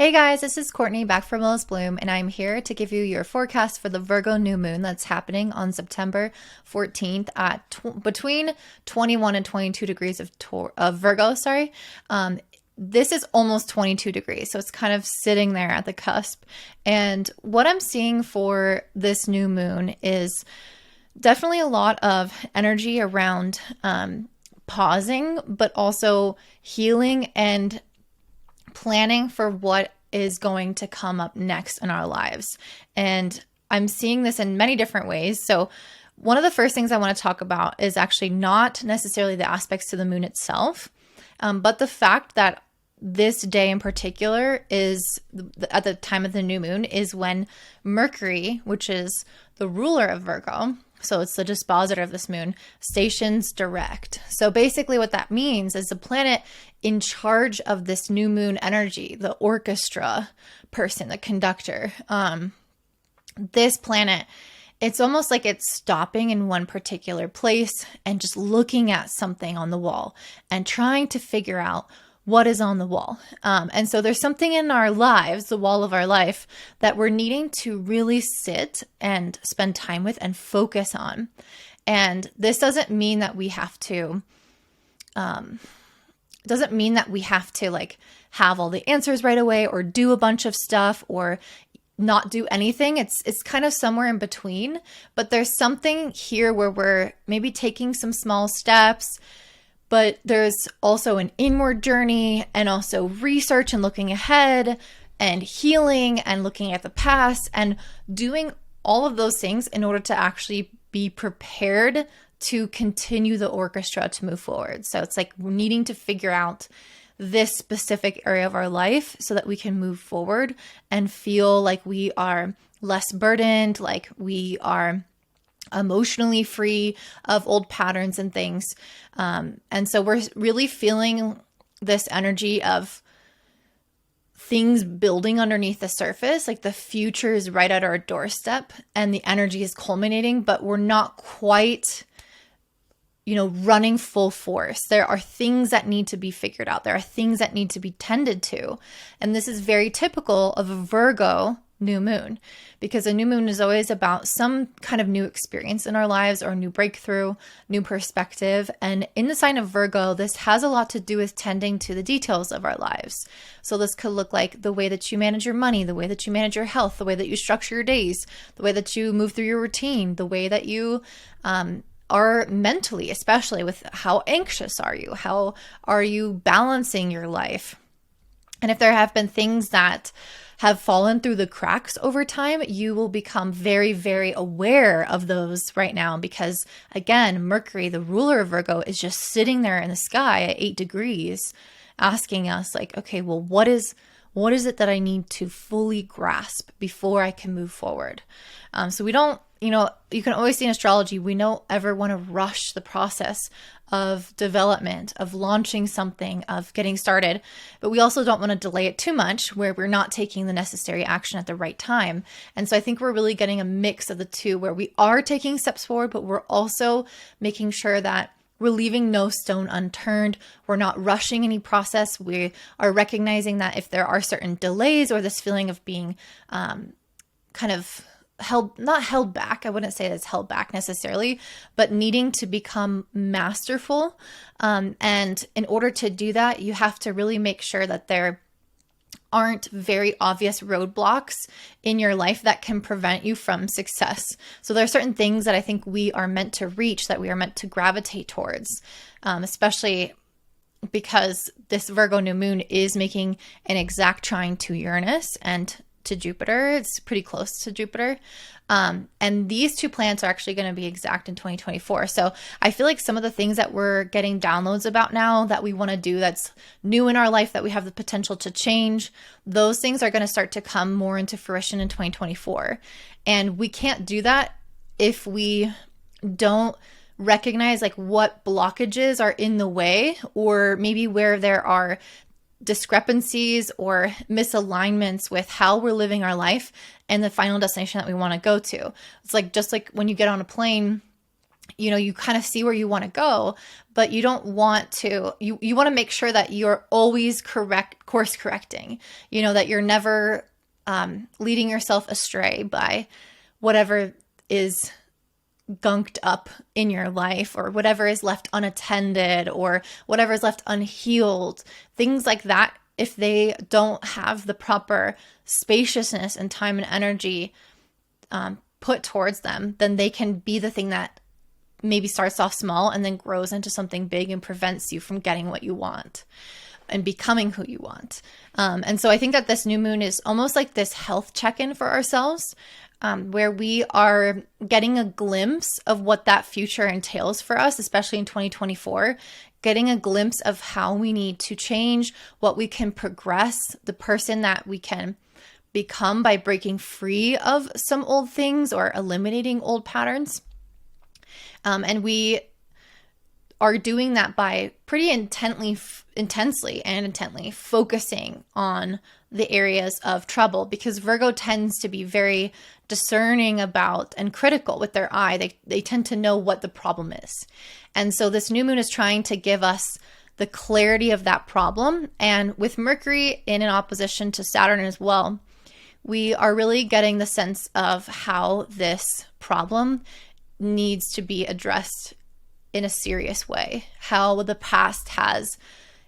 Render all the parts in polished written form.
Hey guys, this is Courtney back from Willow's Bloom, and I'm here to give you your forecast for the Virgo New Moon that's happening on September 14th at between 21 and 22 degrees of Virgo. This is almost 22 degrees, so it's kind of sitting there at the cusp. And what I'm seeing for this new moon is definitely a lot of energy around pausing, but also healing and planning for what is going to come up next in our lives. And I'm seeing this in many different ways. So one of the first things I want to talk about is actually not necessarily the aspects to the moon itself, but the fact that this day in particular is at the time of the new moon is when Mercury, which is the ruler of Virgo, so it's the dispositor of this moon, stations direct. So basically what that means is the planet in charge of this new moon energy, the orchestra person, the conductor, this planet, it's almost like it's stopping in one particular place and just looking at something on the wall and trying to figure out what is on the wall. And so there's something in our lives, the wall of our life, that we're needing to really sit and spend time with and focus on. And this doesn't mean that we have to, like have all the answers right away or do a bunch of stuff or not do anything. It's kind of somewhere in between, but there's something here where we're maybe taking some small steps, but there's also an inward journey and also research and looking ahead and healing and looking at the past and doing all of those things in order to actually be prepared to continue the orchestra to move forward. So it's like we're needing to figure out this specific area of our life so that we can move forward and feel like we are less burdened, like we are emotionally free of old patterns and things. And so we're really feeling this energy of things building underneath the surface, like the future is right at our doorstep and the energy is culminating, but we're not quite, running full force. There are things that need to be figured out. There are things that need to be tended to. And this is very typical of a Virgo new moon, because a new moon is always about some kind of new experience in our lives or new breakthrough, new perspective. And in the sign of Virgo, this has a lot to do with tending to the details of our lives. So this could look like the way that you manage your money, the way that you manage your health, the way that you structure your days, the way that you move through your routine, the way that you are mentally, especially with how anxious are you? How are you balancing your life? And if there have been things that have fallen through the cracks over time, you will become very, very aware of those right now because, again, Mercury, the ruler of Virgo, is just sitting there in the sky at 8 degrees asking us like, okay, well, what is it that I need to fully grasp before I can move forward? So we don't, you can always see in astrology, we don't ever want to rush the process of development, of launching something, of getting started, but we also don't want to delay it too much where we're not taking the necessary action at the right time. And so I think we're really getting a mix of the two where we are taking steps forward, but we're also making sure that we're leaving no stone unturned. We're not rushing any process. We are recognizing that if there are certain delays or this feeling of being kind of not held back. I wouldn't say that's held back necessarily, but needing to become masterful. And in order to do that, you have to really make sure that there aren't very obvious roadblocks in your life that can prevent you from success. So there are certain things that I think we are meant to reach, that we are meant to gravitate towards, especially because this Virgo new moon is making an exact trine to Uranus and to Jupiter. It's pretty close to Jupiter. And these two planets are actually going to be exact in 2024. So I feel like some of the things that we're getting downloads about now that we want to do that's new in our life, that we have the potential to change, those things are going to start to come more into fruition in 2024. And we can't do that if we don't recognize like what blockages are in the way, or maybe where there are discrepancies or misalignments with how we're living our life and the final destination that we want to go to. It's like, just like when you get on a plane you kind of see where you want to go, but you don't want to, you want to make sure that you're always course correcting, that you're never leading yourself astray by whatever is gunked up in your life, or whatever is left unattended, or whatever is left unhealed, things like that. If they don't have the proper spaciousness and time and energy put towards them, then they can be the thing that maybe starts off small and then grows into something big and prevents you from getting what you want and becoming who you want. And so I think that this new moon is almost like this health check-in for ourselves, where we are getting a glimpse of what that future entails for us, especially in 2024, getting a glimpse of how we need to change, what we can progress, the person that we can become by breaking free of some old things or eliminating old patterns. And we are doing that by pretty intensely focusing on the areas of trouble, because Virgo tends to be very discerning about and critical with their eye. They tend to know what the problem is. And so this new moon is trying to give us the clarity of that problem. And with Mercury in an opposition to Saturn as well, we are really getting the sense of how this problem needs to be addressed in a serious way, how the past has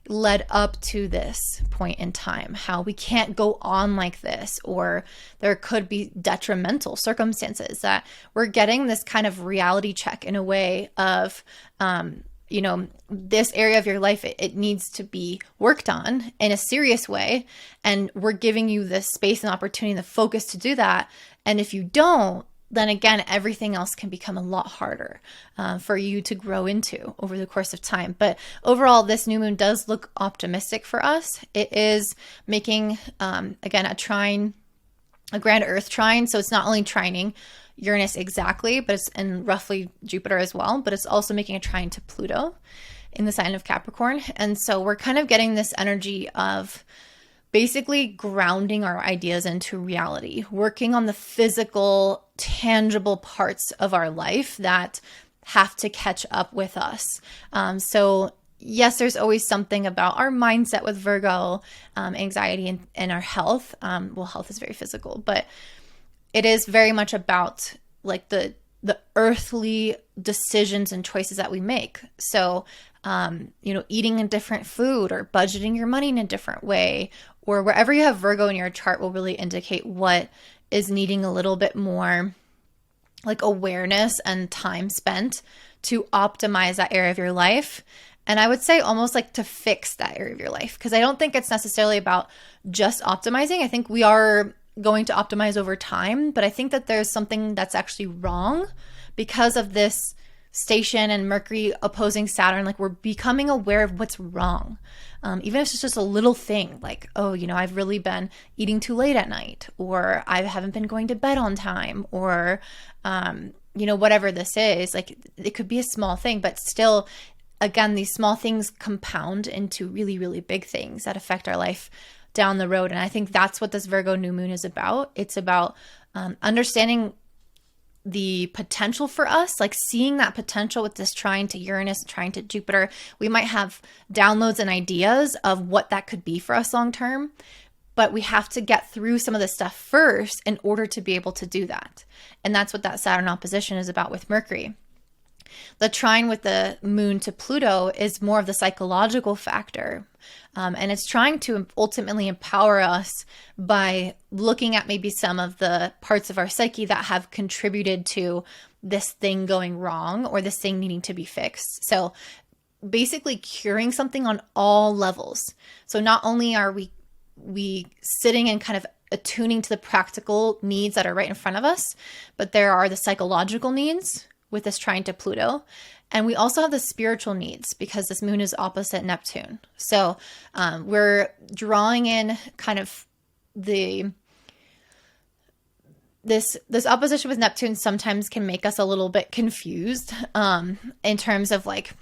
led up to this point in time, how we can't go on like this, or there could be detrimental circumstances, that we're getting this kind of reality check in a way of, this area of your life, it needs to be worked on in a serious way. And we're giving you the space and opportunity and the focus to do that. And if you don't, then again, everything else can become a lot harder for you to grow into over the course of time. But overall, this new moon does look optimistic for us. It is making, again, a trine, a grand Earth trine. So it's not only trining Uranus exactly, but it's in roughly Jupiter as well, but it's also making a trine to Pluto in the sign of Capricorn. And so we're kind of getting this energy of basically grounding our ideas into reality, working on the physical, tangible parts of our life that have to catch up with us. So yes, there's always something about our mindset with Virgo, anxiety, and our health. Well, health is very physical, but it is very much about like the earthly decisions and choices that we make. So, eating a different food, or budgeting your money in a different way, or wherever you have Virgo in your chart will really indicate what is needing a little bit more like awareness and time spent to optimize that area of your life. And I would say almost like to fix that area of your life, because I don't think it's necessarily about just optimizing. I think we are going to optimize over time, but I think that there's something that's actually wrong because of this station and Mercury opposing Saturn. Like, we're becoming aware of what's wrong. Even if it's just a little thing like, oh, I've really been eating too late at night, or I haven't been going to bed on time, or, whatever this is. Like, it could be a small thing, but still, again, these small things compound into really, really big things that affect our life down the road. And I think that's what this Virgo new moon is about. It's about understanding the potential for us, like seeing that potential with this trine to Uranus, trine to Jupiter. We might have downloads and ideas of what that could be for us long term, but we have to get through some of this stuff first in order to be able to do that. And that's what that Saturn opposition is about with Mercury. The trine with the moon to Pluto is more of the psychological factor. And it's trying to ultimately empower us by looking at maybe some of the parts of our psyche that have contributed to this thing going wrong, or this thing needing to be fixed. So basically curing something on all levels. So not only are we sitting and kind of attuning to the practical needs that are right in front of us, but there are the psychological needs with this trine to Pluto. And we also have the spiritual needs because this moon is opposite Neptune. So we're drawing in kind of this opposition with Neptune sometimes can make us a little bit confused in terms of like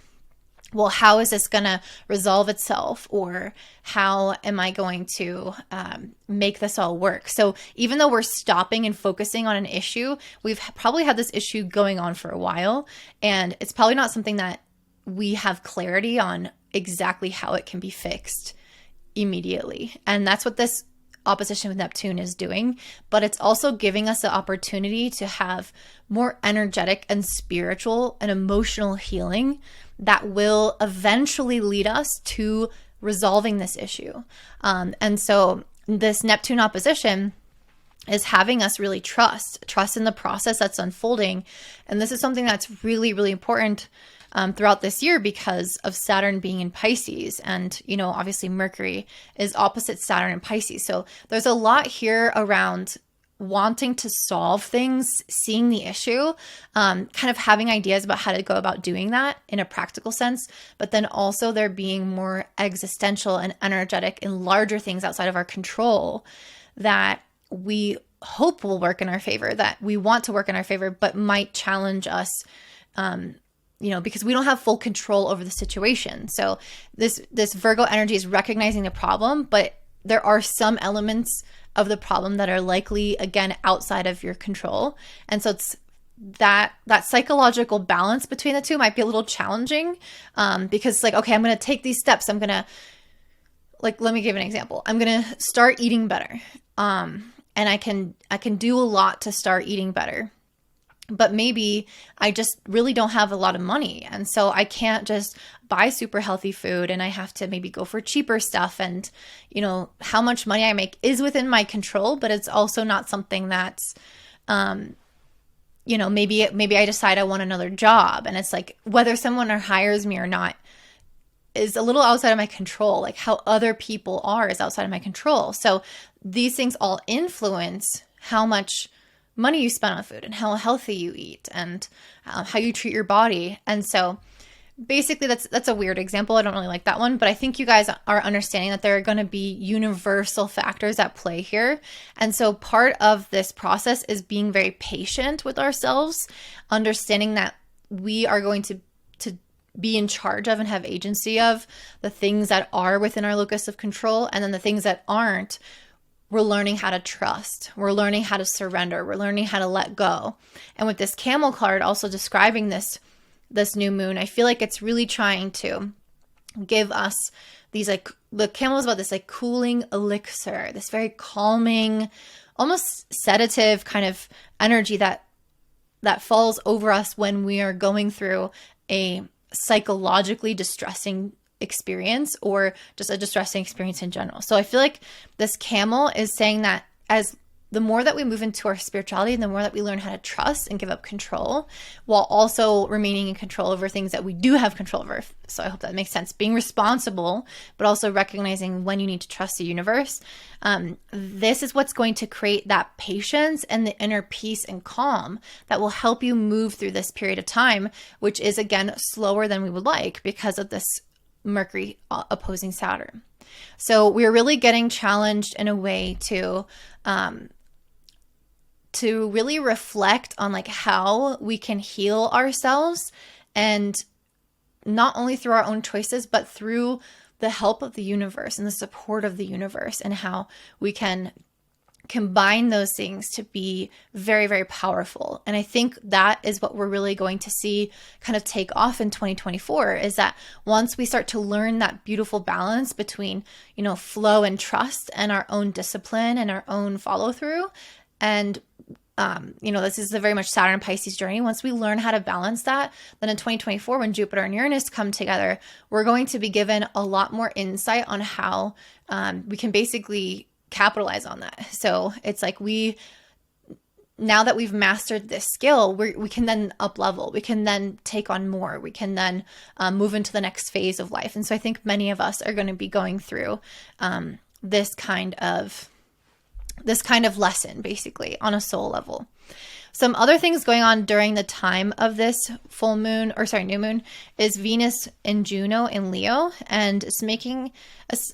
well, how is this going to resolve itself? Or how am I going to make this all work? So even though we're stopping and focusing on an issue, we've probably had this issue going on for a while, and it's probably not something that we have clarity on exactly how it can be fixed immediately. And that's what this opposition with Neptune is doing, but it's also giving us the opportunity to have more energetic and spiritual and emotional healing that will eventually lead us to resolving this issue. And so this Neptune opposition is having us really trust in the process that's unfolding. And this is something that's really, really important throughout this year because of Saturn being in Pisces. And, obviously Mercury is opposite Saturn in Pisces. So there's a lot here around wanting to solve things, seeing the issue, kind of having ideas about how to go about doing that in a practical sense, but then also there being more existential and energetic and larger things outside of our control that we hope will work in our favor, that we want to work in our favor, but might challenge us, because we don't have full control over the situation. So this Virgo energy is recognizing the problem, but there are some elements of the problem that are likely, again, outside of your control. And so it's that psychological balance between the two might be a little challenging, because okay, I'm going to take these steps. I'm going to, let me give an example. I'm going to start eating better. And I can do a lot to start eating better. But maybe I just really don't have a lot of money. And so I can't just buy super healthy food, and I have to maybe go for cheaper stuff. And, how much money I make is within my control, but it's also not something that's, maybe I decide I want another job. And it's whether someone hires me or not is a little outside of my control. How other people are is outside of my control. So these things all influence how much money you spend on food and how healthy you eat and how you treat your body. And so basically that's a weird example. I don't really like that one, but I think you guys are understanding that there are going to be universal factors at play here. And so part of this process is being very patient with ourselves, understanding that we are going to be in charge of and have agency of the things that are within our locus of control, and then the things that aren't, we're learning how to trust. We're learning how to surrender. We're learning how to let go. And with this camel card also describing this new moon, I feel like it's really trying to give us these the camel is about this cooling elixir, this very calming, almost sedative kind of energy that falls over us when we are going through a psychologically distressing experience, or just a distressing experience in general. So I feel like this camel is saying that as the more that we move into our spirituality and the more that we learn how to trust and give up control, while also remaining in control over things that we do have control over. So I hope that makes sense. Being responsible, but also recognizing when you need to trust the universe. This is what's going to create that patience and the inner peace and calm that will help you move through this period of time, which is, again, slower than we would like because of this Mercury opposing Saturn. So we're really getting challenged in a way to really reflect on how we can heal ourselves, and not only through our own choices, but through the help of the universe and the support of the universe, and how we can combine those things to be very, very powerful. And I think that is what we're really going to see kind of take off in 2024, is that once we start to learn that beautiful balance between, flow and trust, and our own discipline and our own follow through. And, this is a very much Saturn Pisces journey. Once we learn how to balance that, then in 2024, when Jupiter and Uranus come together, we're going to be given a lot more insight on how we can basically capitalize on that. So it's now that we've mastered this skill, we can then up level. We can then take on more. We can then move into the next phase of life. And so I think many of us are going to be going through this kind of lesson, basically, on a soul level. Some other things going on during the time of this new moon is Venus and Juno in Leo, and it's making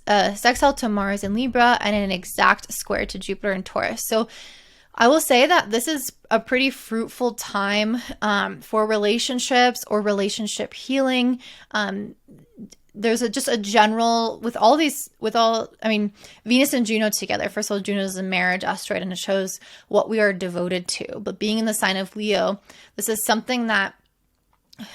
a sextile to Mars in Libra and an exact square to Jupiter in Taurus. So I will say that this is a pretty fruitful time for relationships or relationship healing. There's just a general, I mean, Venus and Juno together. First of all, Juno is a marriage asteroid and it shows what we are devoted to. But being in the sign of Leo, this is something that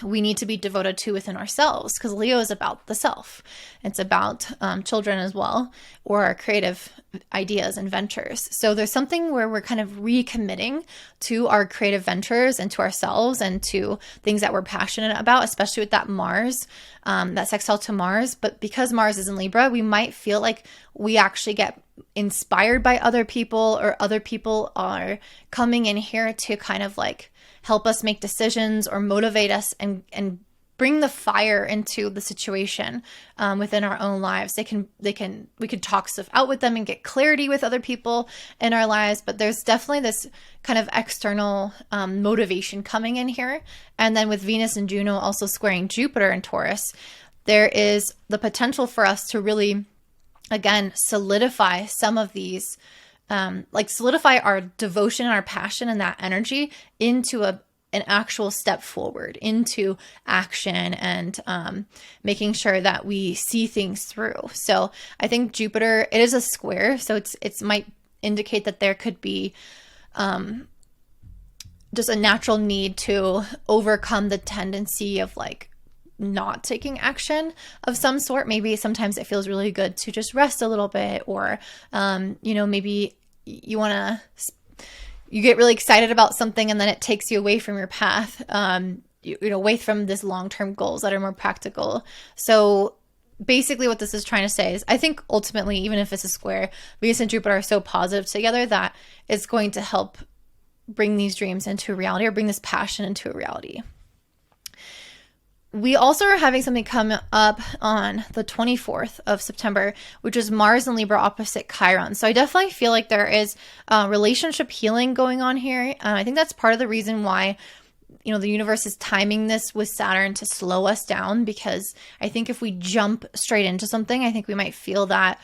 we need to be devoted to within ourselves, because Leo is about the self. It's about children as well, or our creative ideas and ventures. So there's something where we're kind of recommitting to our creative ventures and to ourselves and to things that we're passionate about, especially with that Mars, that sextile to Mars. But because Mars is in Libra, we might feel like we actually get inspired by other people, or other people are coming in here to kind of like help us make decisions or motivate us and bring the fire into the situation within our own lives. We can talk stuff out with them and get clarity with other people in our lives, but there's definitely this kind of external motivation coming in here. And then with Venus and Juno also squaring Jupiter in Taurus, there is the potential for us to really, again, solidify some of these solidify our devotion and our passion and that energy into an actual step forward, into action, and making sure that we see things through. So I think Jupiter, it is a square, so it's might indicate that there could be just a natural need to overcome the tendency of like not taking action of some sort. Maybe sometimes it feels really good to just rest a little bit, or maybe you get really excited about something and then it takes you away from your path, away from this long-term goals that are more practical. So basically what this is trying to say is, I think ultimately, even if it's a square, Venus and Jupiter are so positive together that it's going to help bring these dreams into reality, or bring this passion into a reality. We also are having something come up on the 24th of September, which is Mars and Libra opposite Chiron. So I definitely feel like there is relationship healing going on here. I think that's part of the reason why, the universe is timing this with Saturn to slow us down, because I think if we jump straight into something, I think we might feel that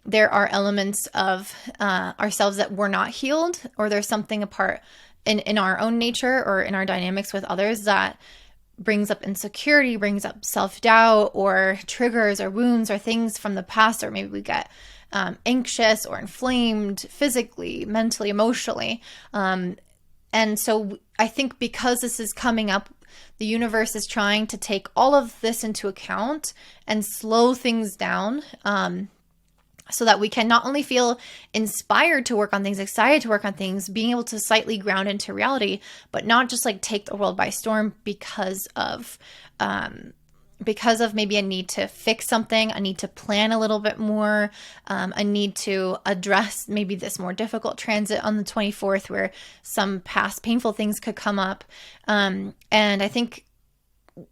there are elements of ourselves that were not healed, or there's something apart in our own nature or in our dynamics with others that brings up insecurity, brings up self-doubt, or triggers or wounds or things from the past, or maybe we get anxious or inflamed physically, mentally, emotionally. And so I think because this is coming up, the universe is trying to take all of this into account and slow things down, so that we can not only feel inspired to work on things, excited to work on things, being able to slightly ground into reality, but not just like take the world by storm because of maybe a need to fix something, a need to plan a little bit more, a need to address maybe this more difficult transit on the 24th where some past painful things could come up. And I think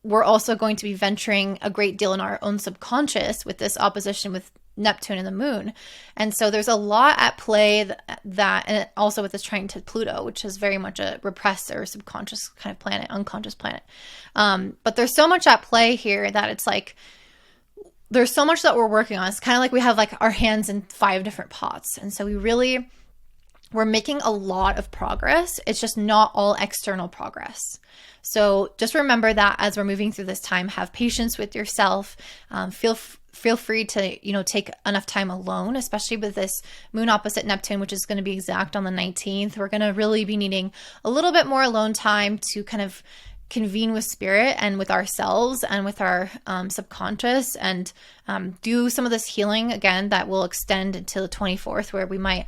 we're also going to be venturing a great deal in our own subconscious with this opposition with Neptune and the moon. And so there's a lot at play and also with this trine to Pluto, which is very much a repressed or subconscious kind of planet, unconscious planet. But there's so much at play here that it's like, there's so much that we're working on. It's kind of like we have like our hands in 5 different pots. And so we're making a lot of progress. It's just not all external progress. So just remember that as we're moving through this time, have patience with yourself. Feel free to, take enough time alone, especially with this moon opposite Neptune, which is going to be exact on the 19th. We're going to really be needing a little bit more alone time to kind of convene with spirit and with ourselves and with our subconscious, and do some of this healing again that will extend until the 24th, where we might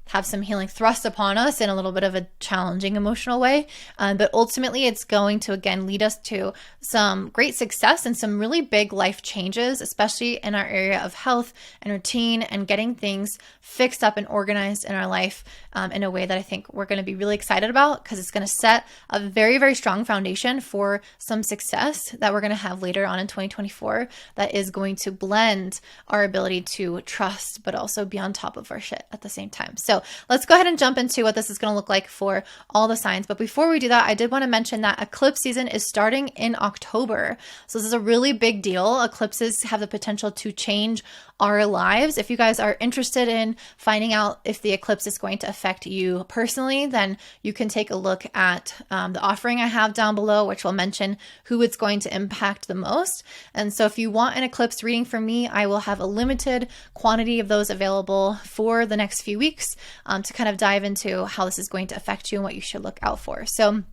have some healing thrust upon us in a little bit of a challenging emotional way. But ultimately, it's going to, again, lead us to some great success and some really big life changes, especially in our area of health and routine and getting things fixed up and organized in our life in a way that I think we're going to be really excited about, because it's going to set a very, very strong foundation for some success that we're going to have later on in 2024 that is going to blend our ability to trust, but also be on top of our shit at the same time. So So let's go ahead and jump into what this is going to look like for all the signs. But before we do that, I did want to mention that eclipse season is starting in October. So this is a really big deal. Eclipses have the potential to change our lives. If you guys are interested in finding out if the eclipse is going to affect you personally, then you can take a look at the offering I have down below, which will mention who it's going to impact the most. And so if you want an eclipse reading from me, I will have a limited quantity of those available for the next few weeks to kind of dive into how this is going to affect you and what you should look out for. So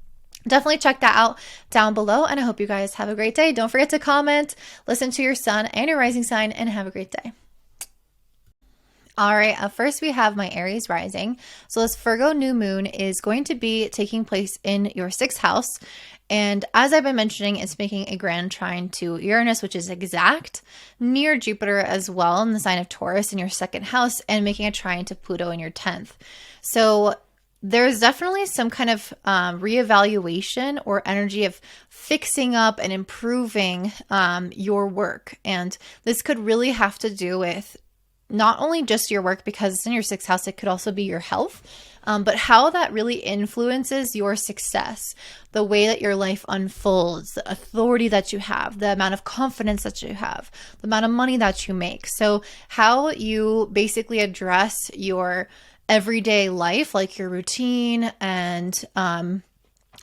definitely check that out down below, and I hope you guys have a great day. Don't forget to comment, listen to your sun and your rising sign, and have a great day. All right, first we have my Aries rising. So this Virgo New Moon is going to be taking place in your 6th house. And as I've been mentioning, it's making a grand trine to Uranus, which is exact, near Jupiter as well in the sign of Taurus in your 2nd house, and making a trine to Pluto in your 10th. So there's definitely some kind of reevaluation or energy of fixing up and improving your work. And this could really have to do with not only just your work, because it's in your 6th house, it could also be your health, but how that really influences your success, the way that your life unfolds, the authority that you have, the amount of confidence that you have, the amount of money that you make. So how you basically address your everyday life, like your routine and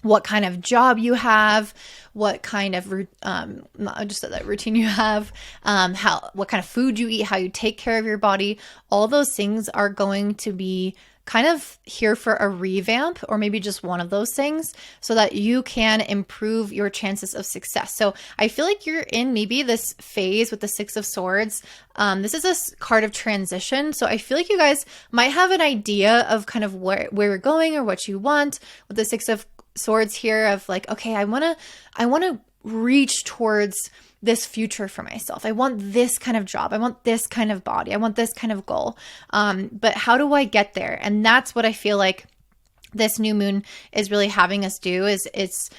what kind of job you have, what kind of just that routine you have, what kind of food you eat, how you take care of your body. All those things are going to be kind of here for a revamp, or maybe just one of those things, so that you can improve your chances of success. So I feel like you're in maybe this phase with the 6 of Swords. This is a card of transition. So I feel like you guys might have an idea of kind of where you're going or what you want with the 6 of Swords here, of like, okay, I want to reach towards this future for myself. I want this kind of job. I want this kind of body. I want this kind of goal. But how do I get there? And that's what I feel like this new moon is really having us do, is it's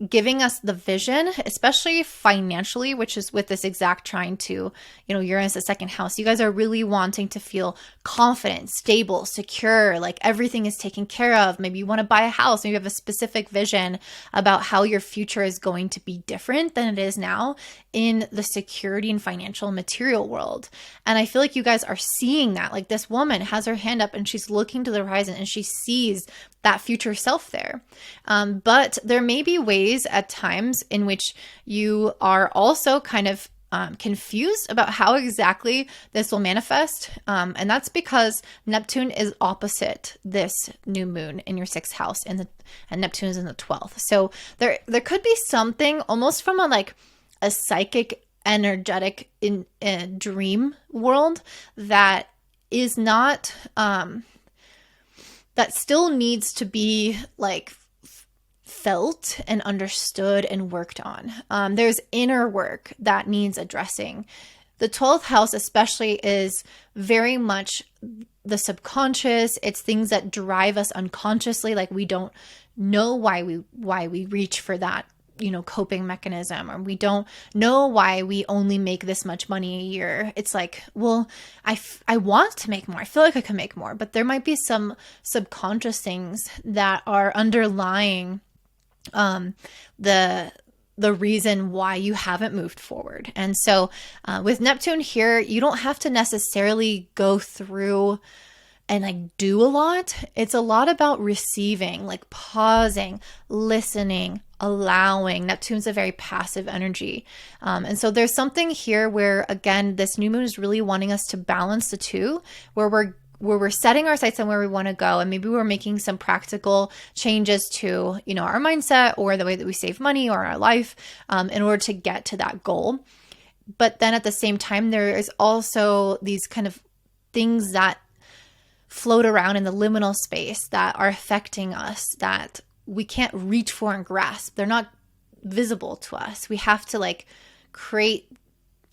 giving us the vision, especially financially, which is with this exact trine to, Uranus, the 2nd house. You guys are really wanting to feel confident, stable, secure, like everything is taken care of. Maybe you want to buy a house. Maybe you have a specific vision about how your future is going to be different than it is now in the security and financial material world. And I feel like you guys are seeing that. Like, this woman has her hand up and she's looking to the horizon and she sees that future self there. But there may be ways at times in which you are also kind of confused about how exactly this will manifest. And that's because Neptune is opposite this new moon in your 6th house, and Neptune is in the 12th. So there could be something almost from a psychic, energetic in a dream world that is not that still needs to be felt and understood and worked on. There's inner work that needs addressing. The 12th house especially is very much the subconscious. It's things that drive us unconsciously. Like, we don't know why we reach for that, coping mechanism, or we don't know why we only make this much money a year. It's like, well, I want to make more. I feel like I can make more, but there might be some subconscious things that are underlying the reason why you haven't moved forward. And so with Neptune here, you don't have to necessarily go through and do a lot. It's a lot about receiving, pausing, listening, allowing. Neptune's a very passive energy. And so there's something here where, again, this new moon is really wanting us to balance the two, where we're setting our sights on where we want to go, and maybe we're making some practical changes to, our mindset or the way that we save money or our life in order to get to that goal. But then at the same time, there is also these kind of things that float around in the liminal space that are affecting us, that we can't reach for and grasp. They're not visible to us. We have to create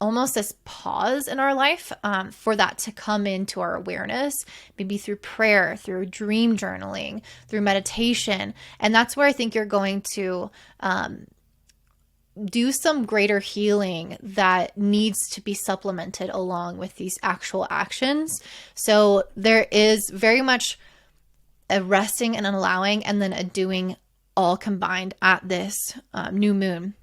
almost this pause in our life for that to come into our awareness, maybe through prayer, through dream journaling, through meditation. And that's where I think you're going to do some greater healing that needs to be supplemented along with these actual actions. So there is very much a resting and an allowing and then a doing all combined at this new moon.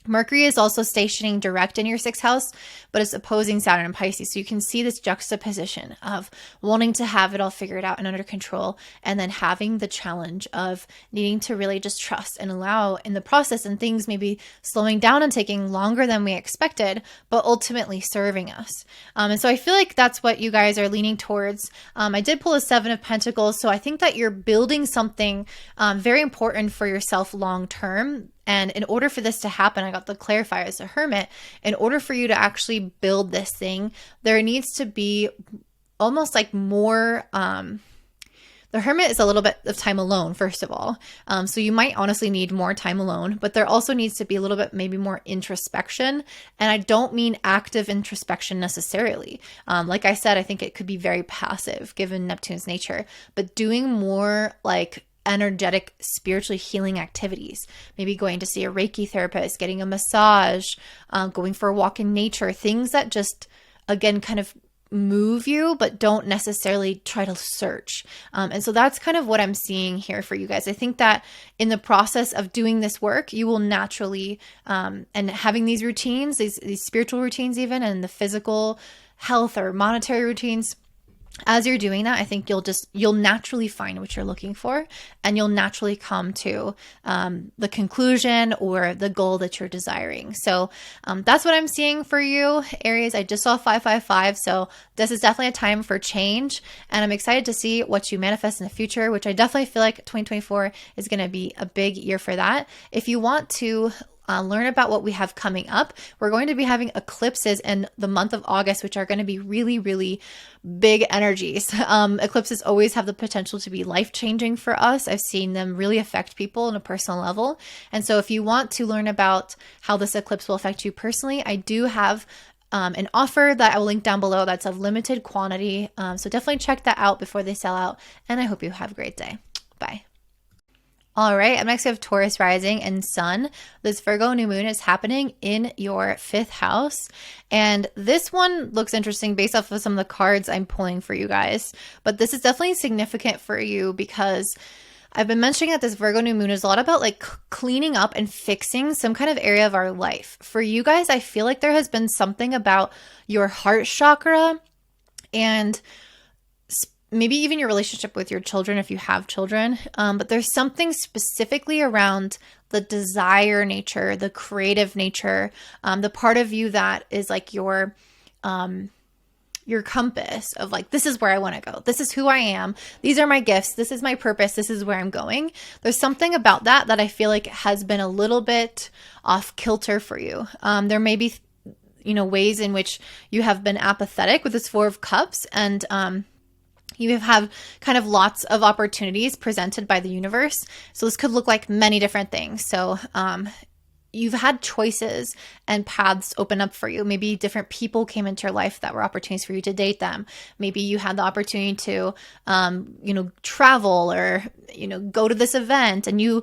Mercury is also stationing direct in your 6th house, but it's opposing Saturn and Pisces. So you can see this juxtaposition of wanting to have it all figured out and under control, and then having the challenge of needing to really just trust and allow in the process, and things maybe slowing down and taking longer than we expected, but ultimately serving us. And so I feel like that's what you guys are leaning towards. I did pull a 7 of Pentacles, so I think that you're building something very important for yourself long term. And in order for this to happen, I got the clarifier as a Hermit. In order for you to actually build this thing, there needs to be almost like more. The Hermit is a little bit of time alone, first of all. So you might honestly need more time alone, but there also needs to be a little bit maybe more introspection. And I don't mean active introspection necessarily. Like I said, I think it could be very passive given Neptune's nature, but doing more like energetic, spiritually healing activities, maybe going to see a Reiki therapist, getting a massage, going for a walk in nature, things that just, again, kind of move you, but don't necessarily try to search. And so that's kind of what I'm seeing here for you guys. I think that in the process of doing this work, you will naturally, and having these routines, these spiritual routines even, and the physical health or monetary routines, as you're doing that, I think you'll naturally find what you're looking for, and you'll naturally come to the conclusion or the goal that you're desiring. So that's what I'm seeing for you, Aries. I just saw 555. So this is definitely a time for change, and I'm excited to see what you manifest in the future, which I definitely feel like 2024 is going to be a big year for that. If you want to learn about what we have coming up, we're going to be having eclipses in the month of August, which are going to be really, really big energies. Eclipses always have the potential to be life-changing for us. I've seen them really affect people on a personal level. And so if you want to learn about how this eclipse will affect you personally, I do have an offer that I will link down below that's of limited quantity. So definitely check that out before they sell out. And I hope you have a great day. Bye. All right, up next we have Taurus rising and sun. This Virgo new moon is happening in your 5th house. And this one looks interesting based off of some of the cards I'm pulling for you guys. But this is definitely significant for you because I've been mentioning that this Virgo new moon is a lot about like cleaning up and fixing some kind of area of our life. For you guys, I feel like there has been something about your heart chakra and maybe even your relationship with your children if you have children. But there's something specifically around the desire nature, the creative nature, the part of you that is like your compass of like, this is where I want to go. This is who I am. These are my gifts. This is my purpose. This is where I'm going. There's something about that I feel like has been a little bit off kilter for you. There may be, ways in which you have been apathetic with this 4 of Cups, and you have kind of lots of opportunities presented by the universe. So this could look like many different things. So you've had choices and paths open up for you. Maybe different people came into your life that were opportunities for you to date them. Maybe you had the opportunity to, travel or, go to this event, and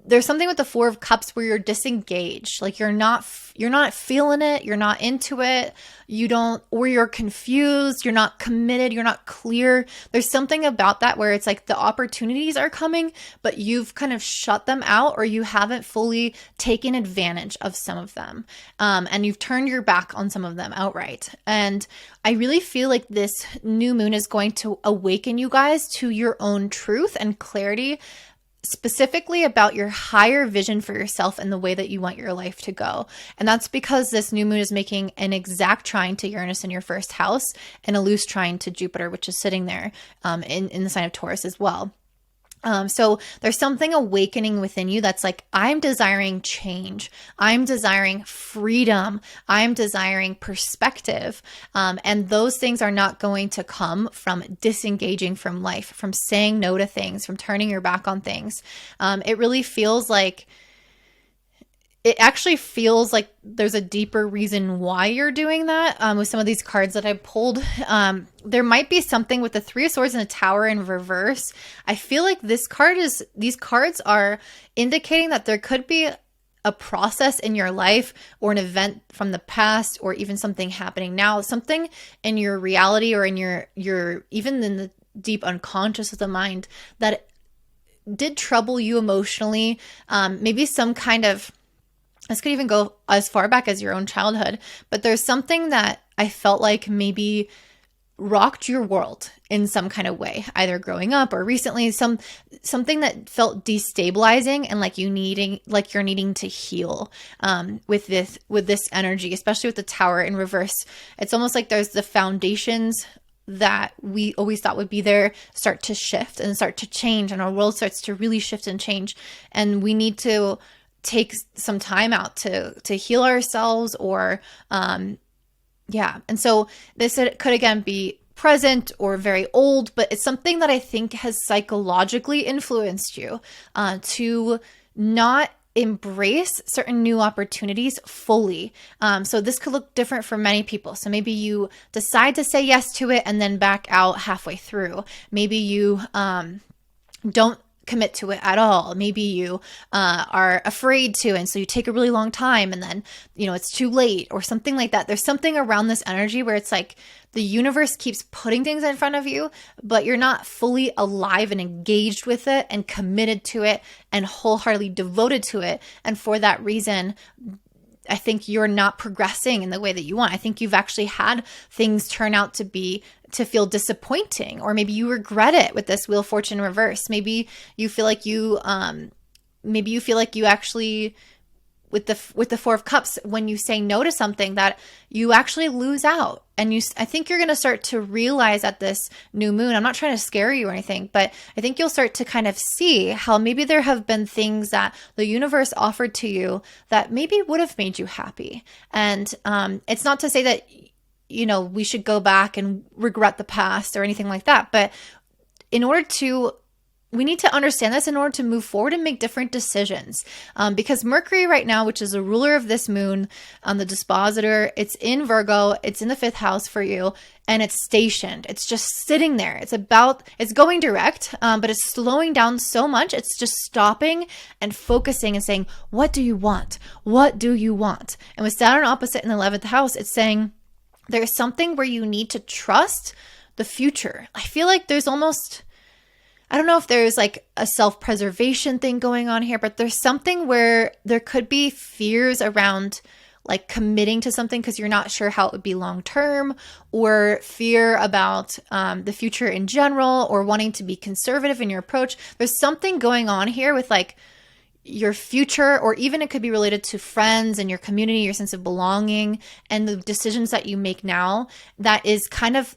there's something with the 4 of Cups where you're disengaged. Like you're not feeling it. You're not into it. Or you're confused. You're not committed. You're not clear. There's something about that where it's like the opportunities are coming, but you've kind of shut them out, or you haven't fully taken advantage of some of them. And you've turned your back on some of them outright. And I really feel like this new moon is going to awaken you guys to your own truth and clarity, specifically about your higher vision for yourself and the way that you want your life to go. And that's because this new moon is making an exact trine to Uranus in your 1st house and a loose trine to Jupiter, which is sitting there in the sign of Taurus as well. So there's something awakening within you that's like, I'm desiring change. I'm desiring freedom. I'm desiring perspective. And those things are not going to come from disengaging from life, from saying no to things, from turning your back on things. It actually feels like there's a deeper reason why you're doing that. With some of these cards that I pulled, there might be something with the 3 of Swords and the Tower in reverse. I feel like these cards are indicating that there could be a process in your life or an event from the past or even something happening now, something in your reality or in your even in the deep unconscious of the mind that did trouble you emotionally. Maybe some kind of, this could even go as far back as your own childhood, but there's something that I felt like maybe rocked your world in some kind of way, either growing up or recently, something that felt destabilizing and like you're needing to heal with this energy, especially with the Tower in reverse. It's almost like there's the foundations that we always thought would be there start to shift and start to change, and our world starts to really shift and change, and we need to take some time out to heal ourselves or yeah. And so this could again be present or very old, but it's something that I think has psychologically influenced you to not embrace certain new opportunities fully. So this could look different for many people. So maybe you decide to say yes to it and then back out halfway through. Maybe you don't commit to it at all. Maybe you are afraid to, and so you take a really long time and then, it's too late or something like that. There's something around this energy where it's like the universe keeps putting things in front of you, but you're not fully alive and engaged with it and committed to it and wholeheartedly devoted to it. And for that reason, I think you're not progressing in the way that you want. I think you've actually had things turn out to feel disappointing, or maybe you regret it with this Wheel of Fortune reverse. Maybe you feel like you actually, with the Four of Cups, when you say no to something, that you actually lose out. And I think you're going to start to realize at this new moon, I'm not trying to scare you or anything, but I think you'll start to kind of see how maybe there have been things that the universe offered to you that maybe would have made you happy. And it's not to say that, we should go back and regret the past or anything like that. But we need to understand this in order to move forward and make different decisions. Because Mercury right now, which is a ruler of this moon, the dispositor, it's in Virgo, it's in the 5th house for you, and it's stationed. It's just sitting there. It's going direct, but it's slowing down so much. It's just stopping and focusing and saying, what do you want? What do you want? And with Saturn opposite in the 11th house, it's saying there's something where you need to trust the future. I feel like there's almost, I don't know if there's like a self-preservation thing going on here, but there's something where there could be fears around like committing to something because you're not sure how it would be long-term, or fear about the future in general, or wanting to be conservative in your approach. There's something going on here with like your future, or even it could be related to friends and your community, your sense of belonging, and the decisions that you make now that is kind of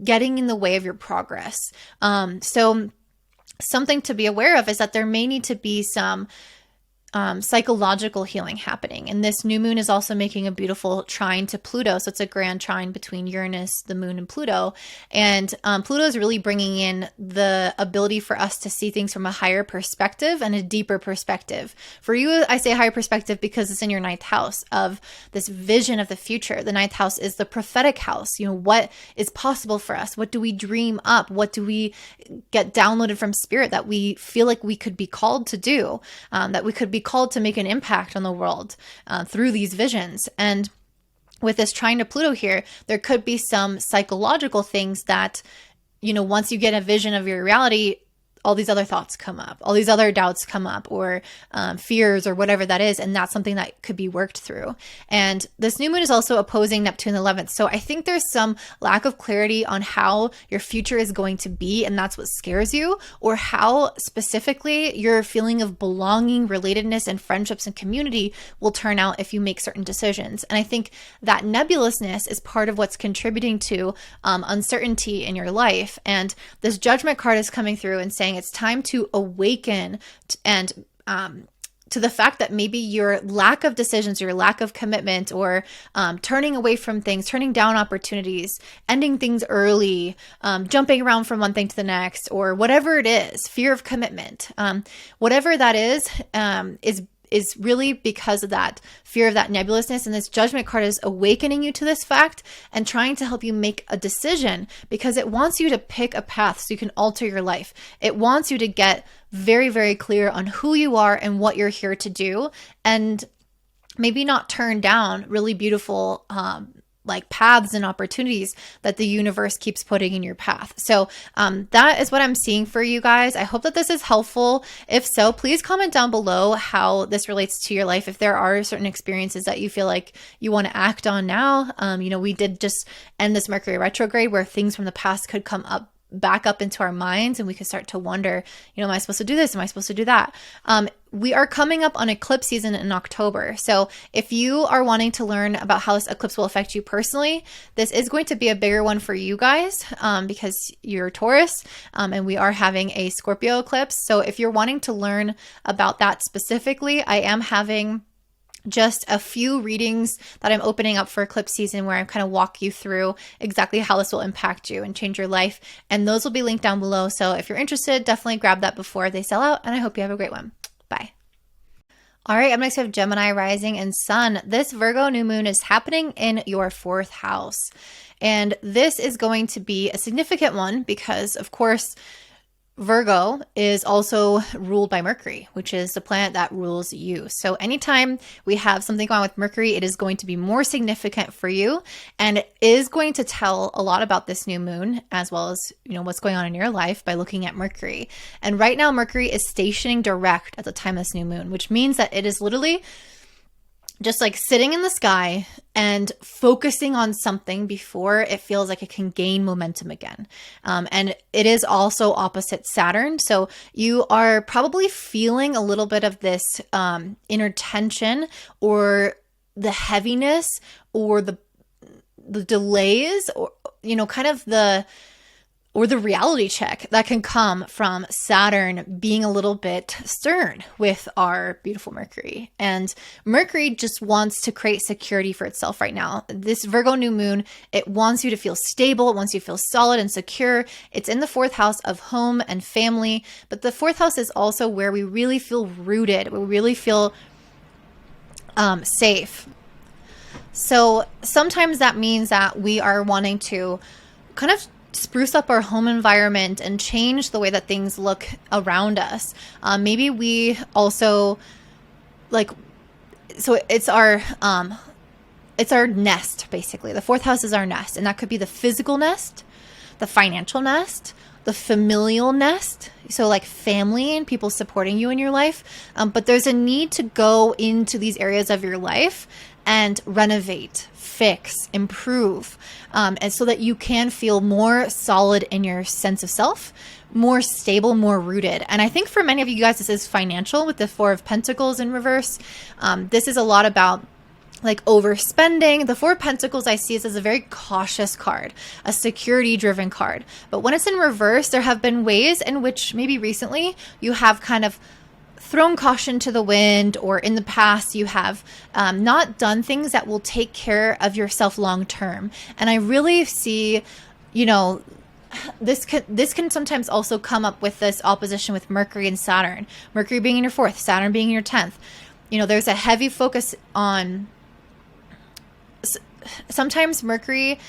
getting in the way of your progress. So something to be aware of is that there may need to be some psychological healing happening. And this new moon is also making a beautiful trine to Pluto. So it's a grand trine between Uranus, the moon, and Pluto. And Pluto is really bringing in the ability for us to see things from a higher perspective and a deeper perspective. For you, I say higher perspective because it's in your 9th house of this vision of the future. The 9th house is the prophetic house. What is possible for us? What do we dream up? What do we get downloaded from spirit that we feel like we could be called to do, that we could be called to make an impact on the world through these visions. And with this trine to Pluto here, there could be some psychological things that, once you get a vision of your reality, all these other thoughts come up, all these other doubts come up, or fears, or whatever that is. And that's something that could be worked through. And this new moon is also opposing Neptune in the 11th. So I think there's some lack of clarity on how your future is going to be. And that's what scares you, or how specifically your feeling of belonging, relatedness, and friendships and community will turn out if you make certain decisions. And I think that nebulousness is part of what's contributing to uncertainty in your life. And this Judgment card is coming through and saying, it's time to awaken and to the fact that maybe your lack of decisions, your lack of commitment, or turning away from things, turning down opportunities, ending things early, jumping around from one thing to the next, or whatever it is, fear of commitment, whatever that is is really because of that fear of that nebulousness. And this Judgment card is awakening you to this fact and trying to help you make a decision, because it wants you to pick a path so you can alter your life. It wants you to get very, very clear on who you are and what you're here to do, and maybe not turn down really beautiful like paths and opportunities that the universe keeps putting in your path. So that is what I'm seeing for you guys. I hope that this is helpful. If so, please comment down below how this relates to your life. If there are certain experiences that you feel like you want to act on now, we did just end this Mercury retrograde where things from the past could come up back up into our minds, and we could start to wonder, am I supposed to do this? Am I supposed to do that? We are coming up on eclipse season in October. So if you are wanting to learn about how this eclipse will affect you personally, this is going to be a bigger one for you guys because you're Taurus, and we are having a Scorpio eclipse. So if you're wanting to learn about that specifically, I am having just a few readings that I'm opening up for eclipse season where I kind of walk you through exactly how this will impact you and change your life. And those will be linked down below. So if you're interested, definitely grab that before they sell out. And I hope you have a great one. Bye. All right, up next we have Gemini rising and sun. This Virgo new moon is happening in your 4th house. And this is going to be a significant one because, of course, Virgo is also ruled by Mercury, which is the planet that rules you. So anytime we have something going on with Mercury, it is going to be more significant for you, and it is going to tell a lot about this new moon, as well as, what's going on in your life by looking at Mercury. And right now, Mercury is stationing direct at the time of this new moon, which means that it is literally just like sitting in the sky and focusing on something before it feels like it can gain momentum again. And it is also opposite Saturn. So you are probably feeling a little bit of this inner tension, or the heaviness, or the delays, or, kind of the reality check that can come from Saturn being a little bit stern with our beautiful Mercury. And Mercury just wants to create security for itself right now. This Virgo new moon, it wants you to feel stable. It wants you to feel solid and secure. It's in the 4th house of home and family, but the 4th house is also where we really feel rooted. We really feel safe. So sometimes that means that we are wanting to kind of spruce up our home environment and change the way that things look around us. Maybe we also so it's our nest, basically. The 4th house is our nest, and that could be the physical nest, the financial nest, the familial nest. So like family and people supporting you in your life. But there's a need to go into these areas of your life and renovate, fix, improve, and so that you can feel more solid in your sense of self, more stable, more rooted. And I think for many of you guys, this is financial with the 4 of Pentacles in reverse. This is a lot about like overspending. The 4 of Pentacles I see this as a very cautious card, a security driven card. But when it's in reverse, there have been ways in which maybe recently you have kind of thrown caution to the wind, or in the past you have not done things that will take care of yourself long term. And I really see, this can sometimes also come up with this opposition with Mercury and Saturn. Mercury being in your 4th, Saturn being in your 10th. There's a heavy focus on sometimes Mercury.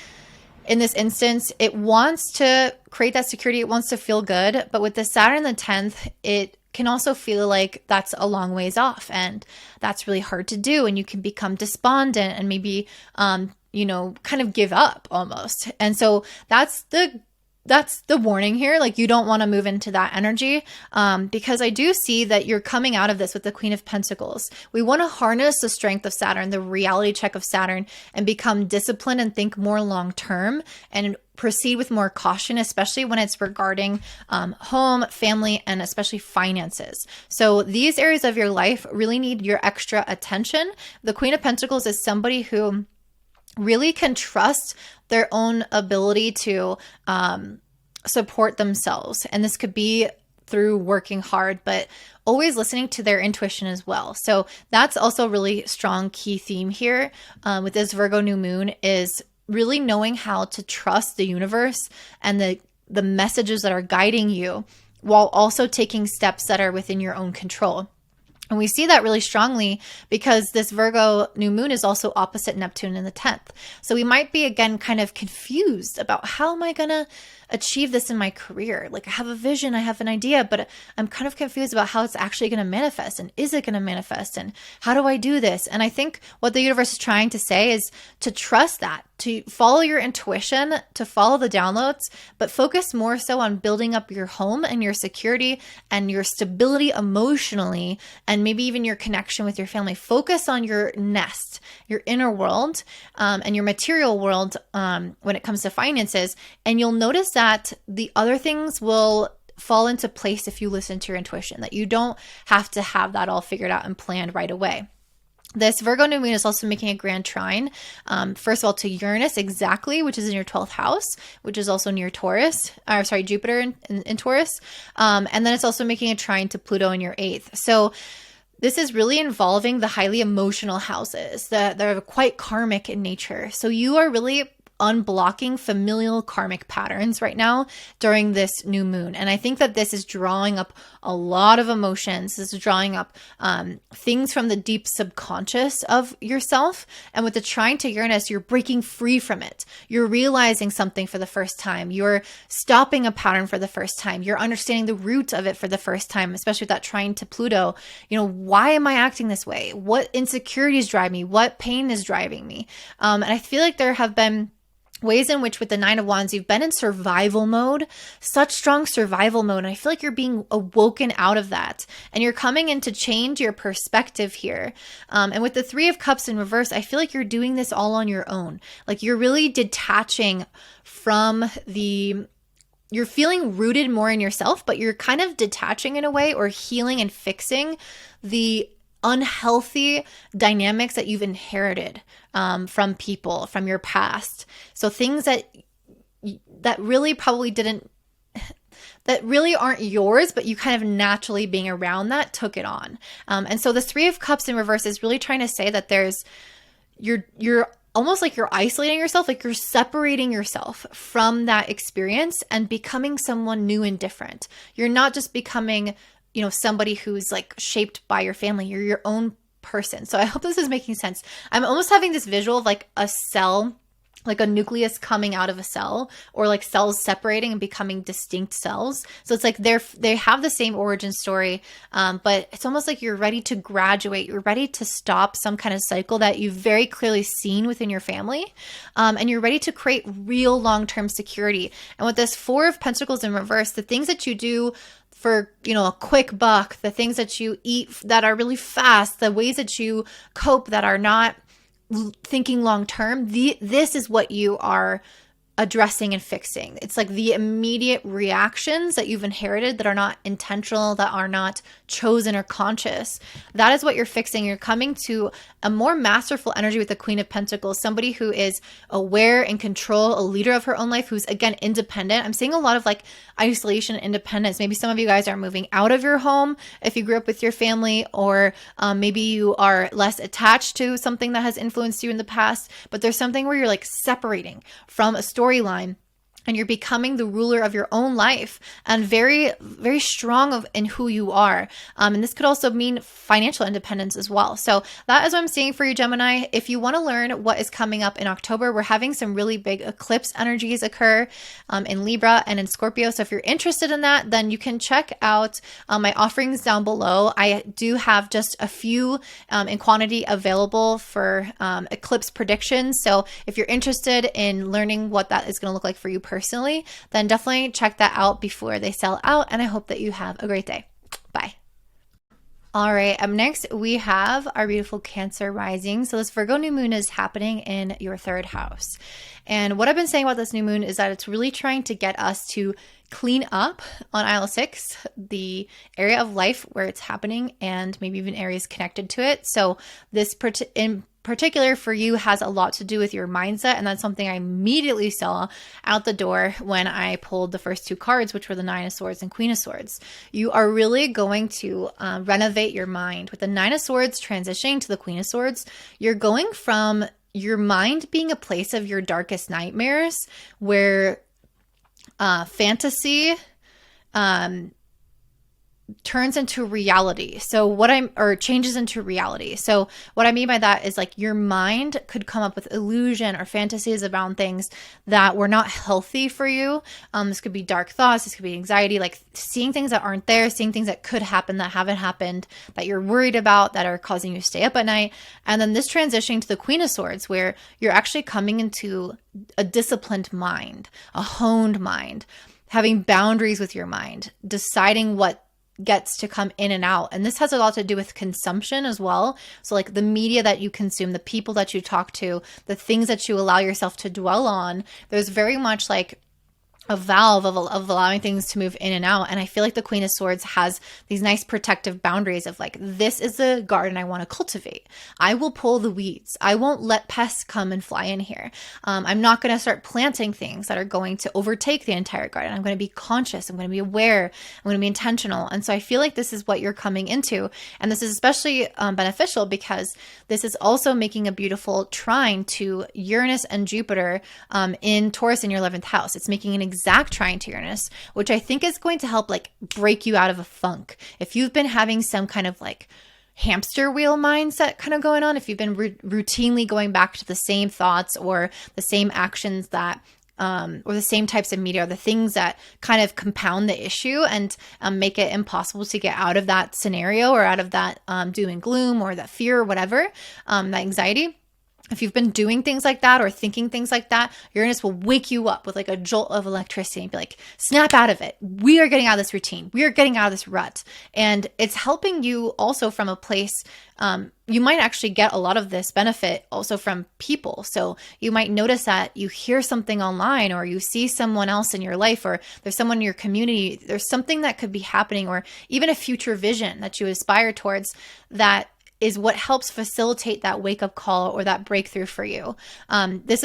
In this instance, it wants to create that security. It wants to feel good. But with the Saturn in the 10th, it can also feel like that's a long ways off, and that's really hard to do. And you can become despondent and maybe, kind of give up almost. And so that's the warning here. Like, you don't want to move into that energy, because I do see that you're coming out of this with the Queen of Pentacles. We want to harness the strength of Saturn, the reality check of Saturn, and become disciplined and think more long term and proceed with more caution, especially when it's regarding home, family, and especially finances. So these areas of your life really need your extra attention. The Queen of Pentacles is somebody who really can trust their own ability to support themselves. And this could be through working hard, but always listening to their intuition as well. So that's also a really strong key theme here with this Virgo new moon, is really knowing how to trust the universe and the messages that are guiding you, while also taking steps that are within your own control. And we see that really strongly because this Virgo new moon is also opposite Neptune in the 10th. So we might be, again, kind of confused about how am I going to achieve this in my career? Like I have a vision, I have an idea, but I'm kind of confused about how it's actually going to manifest, and is it going to manifest, and how do I do this? And I think what the universe is trying to say is to trust that, to follow your intuition, to follow the downloads, but focus more so on building up your home and your security and your stability emotionally, and maybe even your connection with your family. Focus on your nest, your inner world, and your material world when it comes to finances. And you'll notice that the other things will fall into place if you listen to your intuition, that you don't have to have that all figured out and planned right away. This Virgo new moon is also making a grand trine, first of all, to Uranus exactly, which is in your 12th house, which is also near Taurus, Jupiter in Taurus. And then it's also making a trine to Pluto in your 8th. So this is really involving the highly emotional houses that are quite karmic in nature. So you are really unblocking familial karmic patterns right now during this new moon. And I think that this is drawing up a lot of emotions. This is drawing up things from the deep subconscious of yourself. And with the trine to Uranus, you're breaking free from it. You're realizing something for the first time. You're stopping a pattern for the first time. You're understanding the root of it for the first time, especially with that trine to Pluto. You know, why am I acting this way? What insecurities drive me? What pain is driving me? And I feel like there have been ways in which with the Nine of Wands, you've been in survival mode, such strong survival mode. And I feel like you're being awoken out of that. And you're coming in to change your perspective here. And with the Three of Cups in reverse, I feel like you're doing this all on your own. Like you're really detaching from you're feeling rooted more in yourself, but you're kind of detaching in a way, or healing and fixing the unhealthy dynamics that you've inherited from people, from your past. So things that really probably that really aren't yours, but you kind of naturally being around that took it on. And so the Three of Cups in reverse is really trying to say that you're almost like you're isolating yourself, like you're separating yourself from that experience and becoming someone new and different. You're not just becoming somebody who's like shaped by your family. You're your own person. So I hope this is making sense. I'm almost having this visual of like a cell, like a nucleus coming out of a cell, or like cells separating and becoming distinct cells. So it's like they have the same origin story, but it's almost like you're ready to graduate. You're ready to stop some kind of cycle that you've very clearly seen within your family, and you're ready to create real long-term security. And with this Four of Pentacles in reverse, the things that you do for, a quick buck, the things that you eat that are really fast, the ways that you cope that are not thinking long term, this is what you are addressing and fixing. It's like the immediate reactions that you've inherited that are not intentional, that are not chosen or conscious. That is what you're fixing. You're coming to a more masterful energy with the Queen of Pentacles, somebody who is aware and control, a leader of her own life, who's again independent. I'm seeing a lot of like isolation and independence. Maybe some of you guys are moving out of your home if you grew up with your family, or maybe you are less attached to something that has influenced you in the past, but there's something where you're like separating from a storyline, and you're becoming the ruler of your own life and very, very strong in who you are. And this could also mean financial independence as well. So that is what I'm seeing for you, Gemini. If you want to learn what is coming up in October, we're having some really big eclipse energies occur in Libra and in Scorpio. So if you're interested in that, then you can check out my offerings down below. I do have just a few in quantity available for eclipse predictions. So if you're interested in learning what that is going to look like for you personally, then definitely check that out before they sell out. And I hope that you have a great day. Bye. All right, up next, we have our beautiful Cancer rising. So this Virgo new moon is happening in your 3rd house. And what I've been saying about this new moon is that it's really trying to get us to clean up on aisle 6, the area of life where it's happening, and maybe even areas connected to it. So this in particular for you has a lot to do with your mindset, and that's something I immediately saw out the door when I pulled the first 2 cards, which were the Nine of Swords and Queen of Swords. You are really going to renovate your mind. With the Nine of Swords transitioning to the Queen of Swords, you're going from your mind being a place of your darkest nightmares, where fantasy turns into reality. So or changes into reality. So what I mean by that is like your mind could come up with illusion or fantasies around things that were not healthy for you. This could be dark thoughts. This could be anxiety, like seeing things that aren't there, seeing things that could happen that haven't happened, that you're worried about, that are causing you to stay up at night. And then this transitioning to the Queen of Swords, where you're actually coming into a disciplined mind, a honed mind, having boundaries with your mind, deciding what gets to come in and out. And this has a lot to do with consumption as well. So like the media that you consume, the people that you talk to, the things that you allow yourself to dwell on, there's very much like a valve of allowing things to move in and out. And I feel like the Queen of Swords has these nice protective boundaries of like, this is the garden I want to cultivate. I will pull the weeds. I won't let pests come and fly in here. I'm not going to start planting things that are going to overtake the entire garden. I'm going to be conscious. I'm going to be aware. I'm going to be intentional. And so I feel like this is what you're coming into. And this is especially beneficial because this is also making a beautiful trine to Uranus and Jupiter in Taurus in your 11th house. It's making an exact trine to Uranus, which I think is going to help like break you out of a funk. If you've been having some kind of like hamster wheel mindset kind of going on, if you've been routinely going back to the same thoughts or the same actions that or the same types of media, or the things that kind of compound the issue and make it impossible to get out of that scenario or out of that doom and gloom or that fear or whatever, that anxiety. If you've been doing things like that or thinking things like that, Uranus will wake you up with like a jolt of electricity and be like, snap out of it. We are getting out of this routine. We are getting out of this rut. And it's helping you also from a place, you might actually get a lot of this benefit also from people. So you might notice that you hear something online or you see someone else in your life or there's someone in your community, there's something that could be happening or even a future vision that you aspire towards that is what helps facilitate that wake-up call or that breakthrough for you. This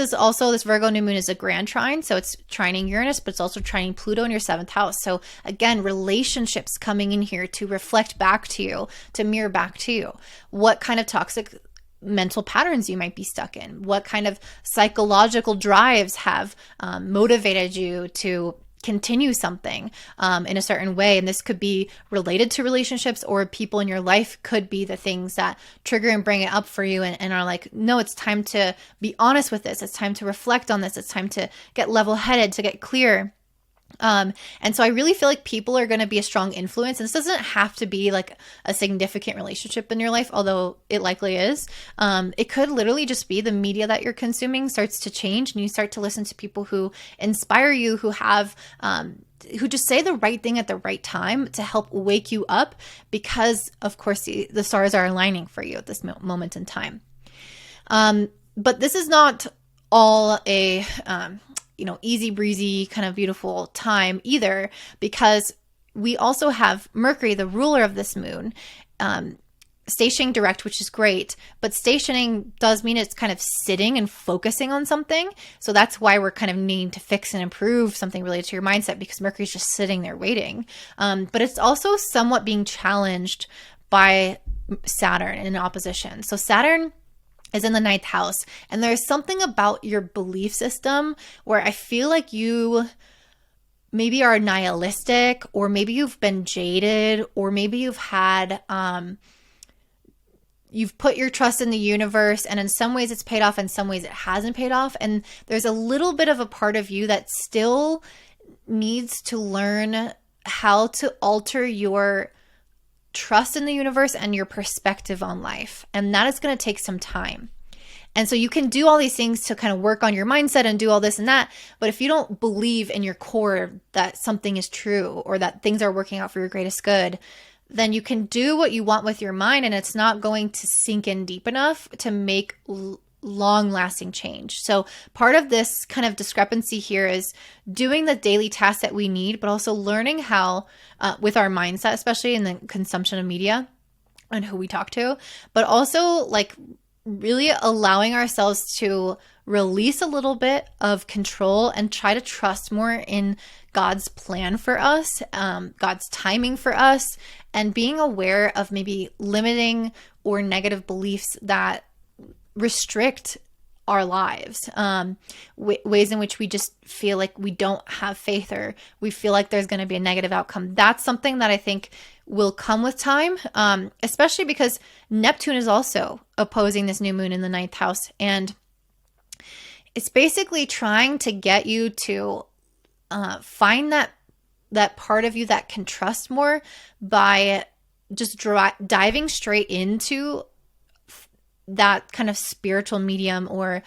Virgo New Moon is a grand trine, so it's trining Uranus, but it's also trining Pluto in your 7th house. So again, relationships coming in here to reflect back to you, to mirror back to you. What kind of toxic mental patterns you might be stuck in? What kind of psychological drives have motivated you to continue something in a certain way? And this could be related to relationships, or people in your life could be the things that trigger and bring it up for you and are like, no, it's time to be honest with this. It's time to reflect on this. It's time to get level-headed, to get clear. And so I really feel like people are going to be a strong influence. And this doesn't have to be like a significant relationship in your life, although it likely is. It could literally just be the media that you're consuming starts to change and you start to listen to people who inspire you, who have, who just say the right thing at the right time to help wake you up because, of course, the stars are aligning for you at this moment in time. But this is not all a easy breezy kind of beautiful time either, because we also have Mercury, the ruler of this moon, stationing direct, which is great, but stationing does mean it's kind of sitting and focusing on something. So that's why we're kind of needing to fix and improve something related to your mindset, because Mercury's just sitting there waiting. But it's also somewhat being challenged by Saturn in opposition. So Saturn is in the 9th house. And there's something about your belief system where I feel like you maybe are nihilistic, or maybe you've been jaded, or maybe you've had, you've put your trust in the universe, and in some ways it's paid off, in some ways it hasn't paid off. And there's a little bit of a part of you that still needs to learn how to alter your trust in the universe and your perspective on life. And that is going to take some time. And so you can do all these things to kind of work on your mindset and do all this and that. But if you don't believe in your core that something is true or that things are working out for your greatest good, then you can do what you want with your mind, and it's not going to sink in deep enough to make long-lasting change. So part of this kind of discrepancy here is doing the daily tasks that we need, but also learning how, with our mindset, especially in the consumption of media and who we talk to, but also like really allowing ourselves to release a little bit of control and try to trust more in God's plan for us, God's timing for us, and being aware of maybe limiting or negative beliefs that restrict our lives, ways in which we just feel like we don't have faith, or we feel like there's going to be a negative outcome. That's something that I think will come with time, especially because Neptune is also opposing this new moon in the 9th house. And it's basically trying to get you to find that part of you that can trust more by just diving straight into that kind of spiritual medium, or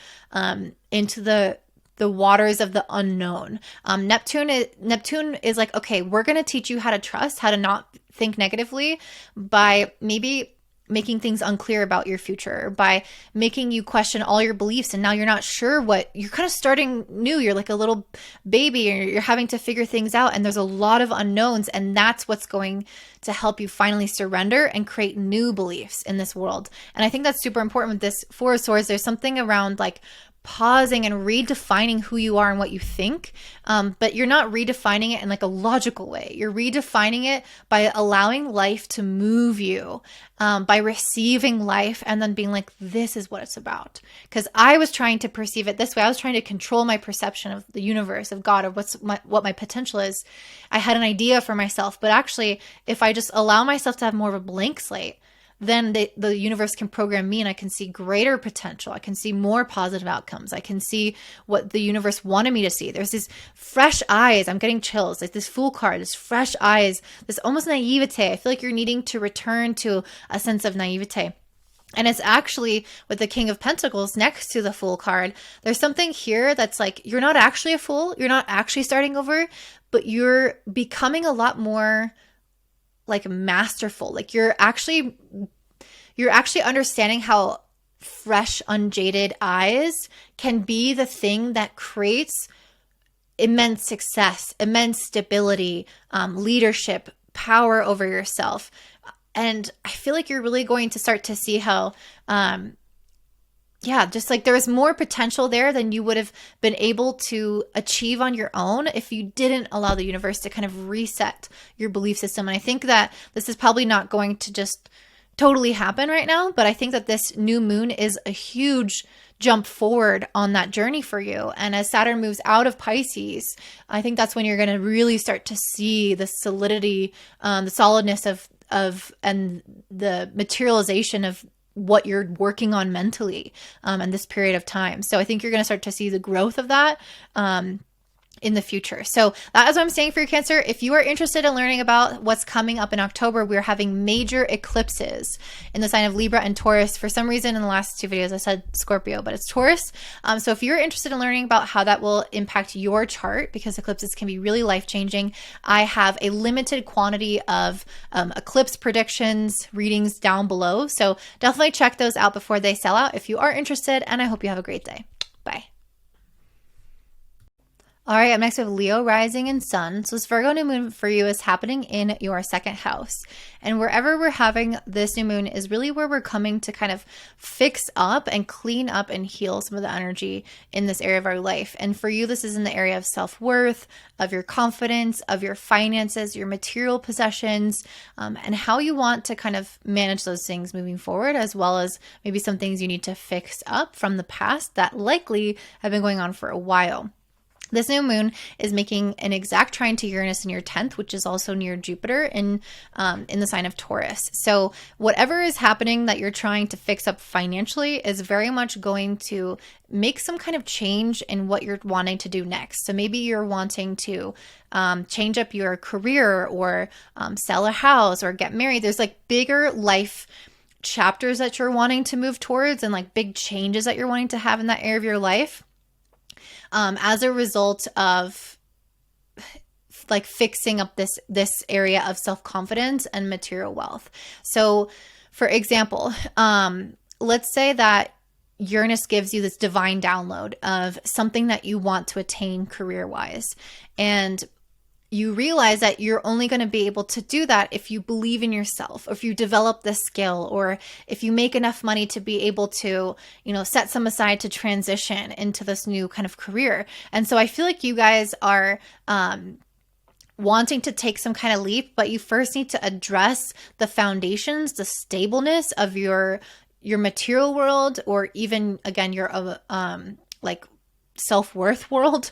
into the waters of the unknown. Neptune is like, okay, we're going to teach you how to trust, how to not think negatively, by maybe making things unclear about your future, by making you question all your beliefs. And now you're not sure you're kind of starting new. You're like a little baby, and you're having to figure things out. And there's a lot of unknowns. And that's what's going to help you finally surrender and create new beliefs in this world. And I think that's super important with this Four of Swords. There's something around like pausing and redefining who you are and what you think. But you're not redefining it in like a logical way. You're redefining it by allowing life to move you, by receiving life and then being like, this is what it's about. Because I was trying to perceive it this way. I was trying to control my perception of the universe, of God, or what my potential is. I had an idea for myself, but actually, if I just allow myself to have more of a blank slate, then the universe can program me, and I can see greater potential. I can see more positive outcomes. I can see what the universe wanted me to see. There's these fresh eyes. I'm getting chills. Like this Fool card, this fresh eyes, this almost naivete. I feel like you're needing to return to a sense of naivete. And it's actually with the King of Pentacles next to the Fool card. There's something here that's like, you're not actually a fool. You're not actually starting over, but you're becoming a lot more like masterful. Like you're actually understanding how fresh, unjaded eyes can be the thing that creates immense success, immense stability, leadership, power over yourself. And I feel like you're really going to start to see how, just like there is more potential there than you would have been able to achieve on your own if you didn't allow the universe to kind of reset your belief system. And I think that this is probably not going to just totally happen right now, but I think that this new moon is a huge jump forward on that journey for you. And as Saturn moves out of Pisces, I think that's when you're going to really start to see the solidity, the solidness of and the materialization of what you're working on mentally in this period of time. So I think you're going to start to see the growth of that in the future. So that is what I'm saying for your Cancer. If you are interested in learning about what's coming up in October, we're having major eclipses in the sign of Libra and Taurus. For some reason in the last two videos I said Scorpio, but it's Taurus. So if you're interested in learning about how that will impact your chart, because eclipses can be really life-changing, I have a limited quantity of eclipse predictions, readings down below. So definitely check those out before they sell out if you are interested, and I hope you have a great day. Bye. All right, up next we have Leo rising and sun. So this Virgo new moon for you is happening in your second house. And wherever we're having this new moon is really where we're coming to kind of fix up and clean up and heal some of the energy in this area of our life. And for you, this is in the area of self-worth, of your confidence, of your finances, your material possessions, and how you want to kind of manage those things moving forward, as well as maybe some things you need to fix up from the past that likely have been going on for a while. This new moon is making an exact trine to Uranus in your 10th, which is also near Jupiter in the sign of Taurus. So whatever is happening that you're trying to fix up financially is very much going to make some kind of change in what you're wanting to do next. So maybe you're wanting to change up your career, or sell a house, or get married. There's like bigger life chapters that you're wanting to move towards, and like big changes that you're wanting to have in that area of your life. As a result of like fixing up this area of self-confidence and material wealth. So for example, let's say that Uranus gives you this divine download of something that you want to attain career-wise, and you realize that you're only going to be able to do that if you believe in yourself, or if you develop the skill, or if you make enough money to be able to, set some aside to transition into this new kind of career. And so I feel like you guys are wanting to take some kind of leap, but you first need to address the foundations, the stableness of your your material world, or even again your like self-worth world,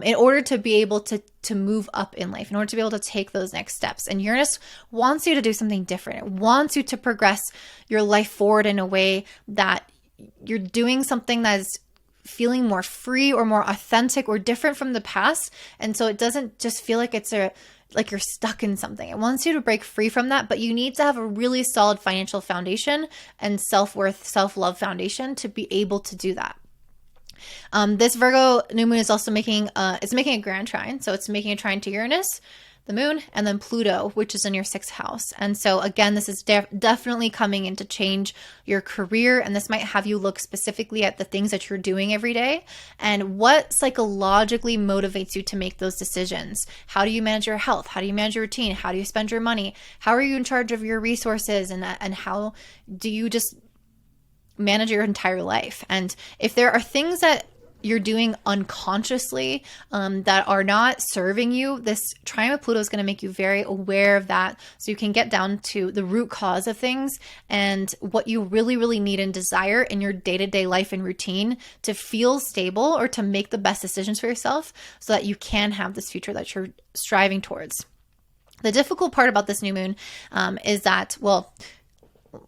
in order to be able to move up in life, in order to be able to take those next steps. And Uranus wants you to do something different. It wants you to progress your life forward in a way that you're doing something that is feeling more free or more authentic or different from the past. And so it doesn't just feel like like you're stuck in something. It wants you to break free from that, but you need to have a really solid financial foundation and self-worth, self-love foundation to be able to do that. This Virgo new moon is also making a grand trine. So it's making a trine to Uranus, the moon, and then Pluto, which is in your 6th house. And so again, this is definitely coming in to change your career. And this might have you look specifically at the things that you're doing every day and what psychologically motivates you to make those decisions. How do you manage your health? How do you manage your routine? How do you spend your money? How are you in charge of your resources? And how do you just manage your entire life? And if there are things that you're doing unconsciously that are not serving you, this trine with Pluto is going to make you very aware of that, so you can get down to the root cause of things and what you really, really need and desire in your day-to-day life and routine to feel stable or to make the best decisions for yourself so that you can have this future that you're striving towards. The difficult part about this new moon is that, well,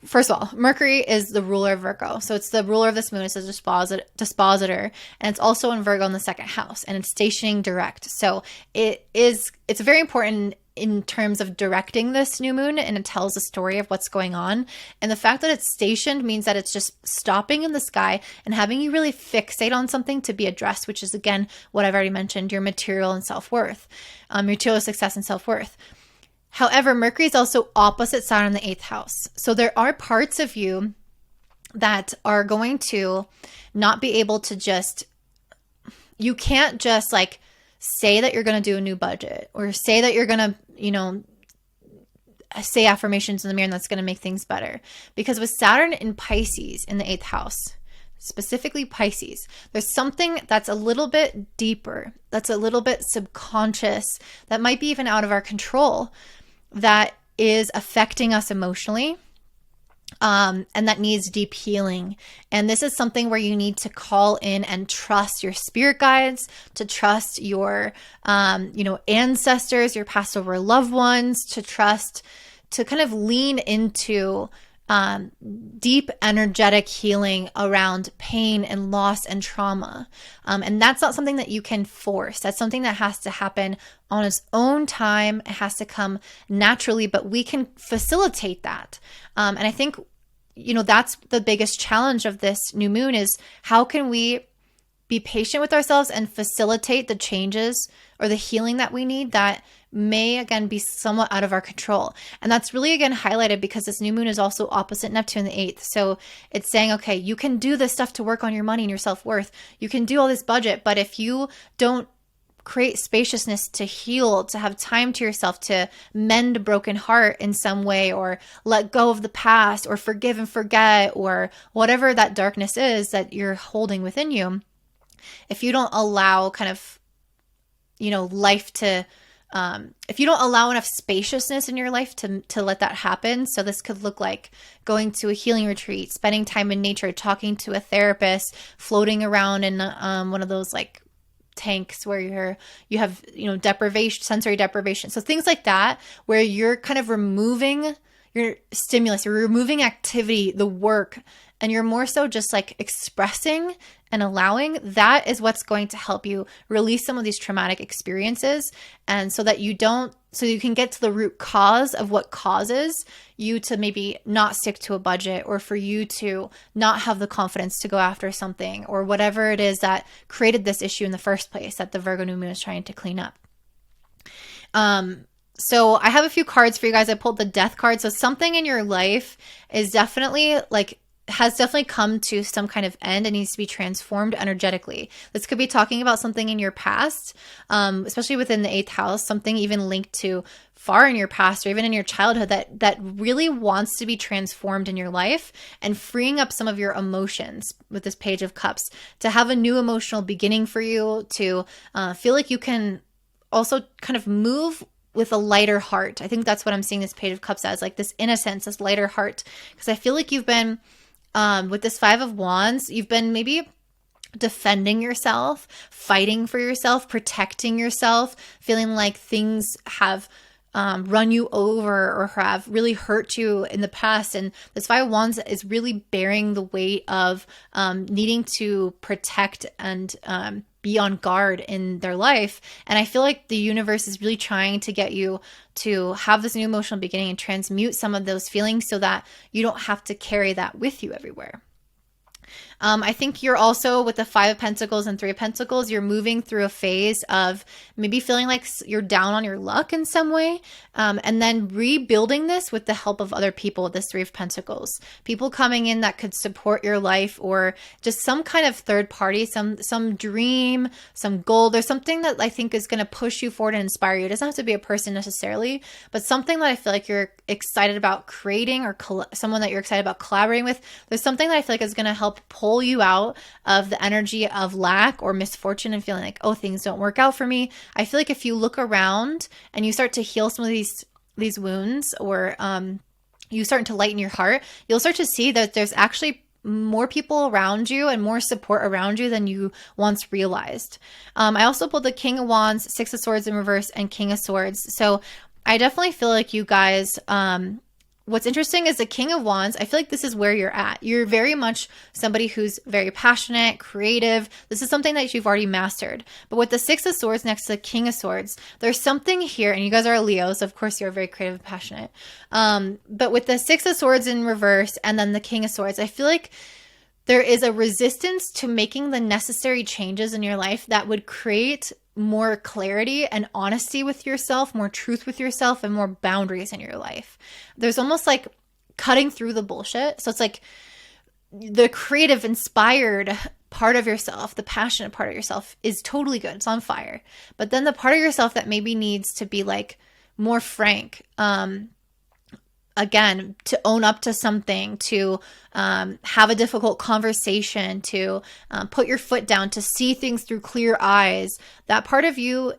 first of all, Mercury is the ruler of Virgo. So it's the ruler of this moon. It's a dispositor. And it's also in Virgo in the 2nd house. And it's stationing direct. So it's very important in terms of directing this new moon. And it tells a story of what's going on. And the fact that it's stationed means that it's just stopping in the sky and having you really fixate on something to be addressed, which is, again, what I've already mentioned, your material and self-worth, material success and self-worth. However, Mercury is also opposite Saturn in the 8th house. So there are parts of you that are going to not be able to you can't just like say that you're going to do a new budget or say that you're going to, say affirmations in the mirror and that's going to make things better. Because with Saturn in Pisces in the 8th house, specifically Pisces, there's something that's a little bit deeper, that's a little bit subconscious, that might be even out of our control, that is affecting us emotionally, and that needs deep healing. And this is something where you need to call in and trust your spirit guides, to trust your, ancestors, your passed over loved ones, to kind of lean into deep energetic healing around pain and loss and trauma. And that's not something that you can force. That's something that has to happen on its own time. It has to come naturally, but we can facilitate that. And I think, that's the biggest challenge of this new moon is how can we be patient with ourselves and facilitate the changes or the healing that we need that may, again, be somewhat out of our control. And that's really, again, highlighted because this new moon is also opposite Neptune in the 8th. So it's saying, okay, you can do this stuff to work on your money and your self-worth. You can do all this budget, but if you don't create spaciousness to heal, to have time to yourself, to mend a broken heart in some way, or let go of the past, or forgive and forget, or whatever that darkness is that you're holding within you, if you don't allow kind of, life to, if you don't allow enough spaciousness in your life to let that happen. So this could look like going to a healing retreat, spending time in nature, talking to a therapist, floating around in one of those like tanks where you have deprivation, sensory deprivation. So things like that, where you're kind of removing your stimulus, you're removing activity, the work, and you're more so just like expressing and allowing. That is what's going to help you release some of these traumatic experiences, and so you can get to the root cause of what causes you to maybe not stick to a budget, or for you to not have the confidence to go after something, or whatever it is that created this issue in the first place that the Virgo new moon is trying to clean up. So I have a few cards for you guys. I pulled the Death card. So something in your life is has definitely come to some kind of end and needs to be transformed energetically. This could be talking about something in your past, especially within the 8th house, something even linked to far in your past or even in your childhood that really wants to be transformed in your life, and freeing up some of your emotions with this Page of Cups to have a new emotional beginning for you, to feel like you can also kind of move with a lighter heart. I think that's what I'm seeing this Page of Cups as, like this innocence, this lighter heart, because I feel like you've been with this Five of Wands, you've been maybe defending yourself, fighting for yourself, protecting yourself, feeling like things have run you over or have really hurt you in the past. And this Five of Wands is really bearing the weight of needing to protect and be on guard in their life. And I feel like the universe is really trying to get you to have this new emotional beginning and transmute some of those feelings so that you don't have to carry that with you everywhere. I think you're also, with the Five of Pentacles and Three of Pentacles, you're moving through a phase of maybe feeling like you're down on your luck in some way, and then rebuilding this with the help of other people with this Three of Pentacles. People coming in that could support your life, or just some kind of third party, some dream, some goal. There's something that I think is going to push you forward and inspire you. It doesn't have to be a person necessarily, but something that I feel like you're excited about creating, or someone that you're excited about collaborating with. There's something that I feel like is going to help pull you out of the energy of lack or misfortune and feeling like, oh, things don't work out for me. I feel like if you look around and you start to heal some of these wounds, or you start to lighten your heart, you'll start to see that there's actually more people around you and more support around you than you once realized. I also pulled the King of Wands, Six of Swords in reverse, and King of Swords. So I definitely feel like you guys, what's interesting is the King of Wands. I feel like this is where you're at. You're very much somebody who's very passionate, creative. This is something that you've already mastered. But with the Six of Swords next to the King of Swords, there's something here, and you guys are Leos, so of course you're very creative and passionate. But with the Six of Swords in reverse and then the King of Swords, I feel like there is a resistance to making the necessary changes in your life that would create more clarity and honesty with yourself, more truth with yourself, and more boundaries in your life. There's almost like cutting through the bullshit. So it's like the creative, inspired part of yourself, the passionate part of yourself is totally good. It's on fire. But then the part of yourself that maybe needs to be like more frank, again, to own up to something, to have a difficult conversation, to put your foot down, to see things through clear eyes. That part of you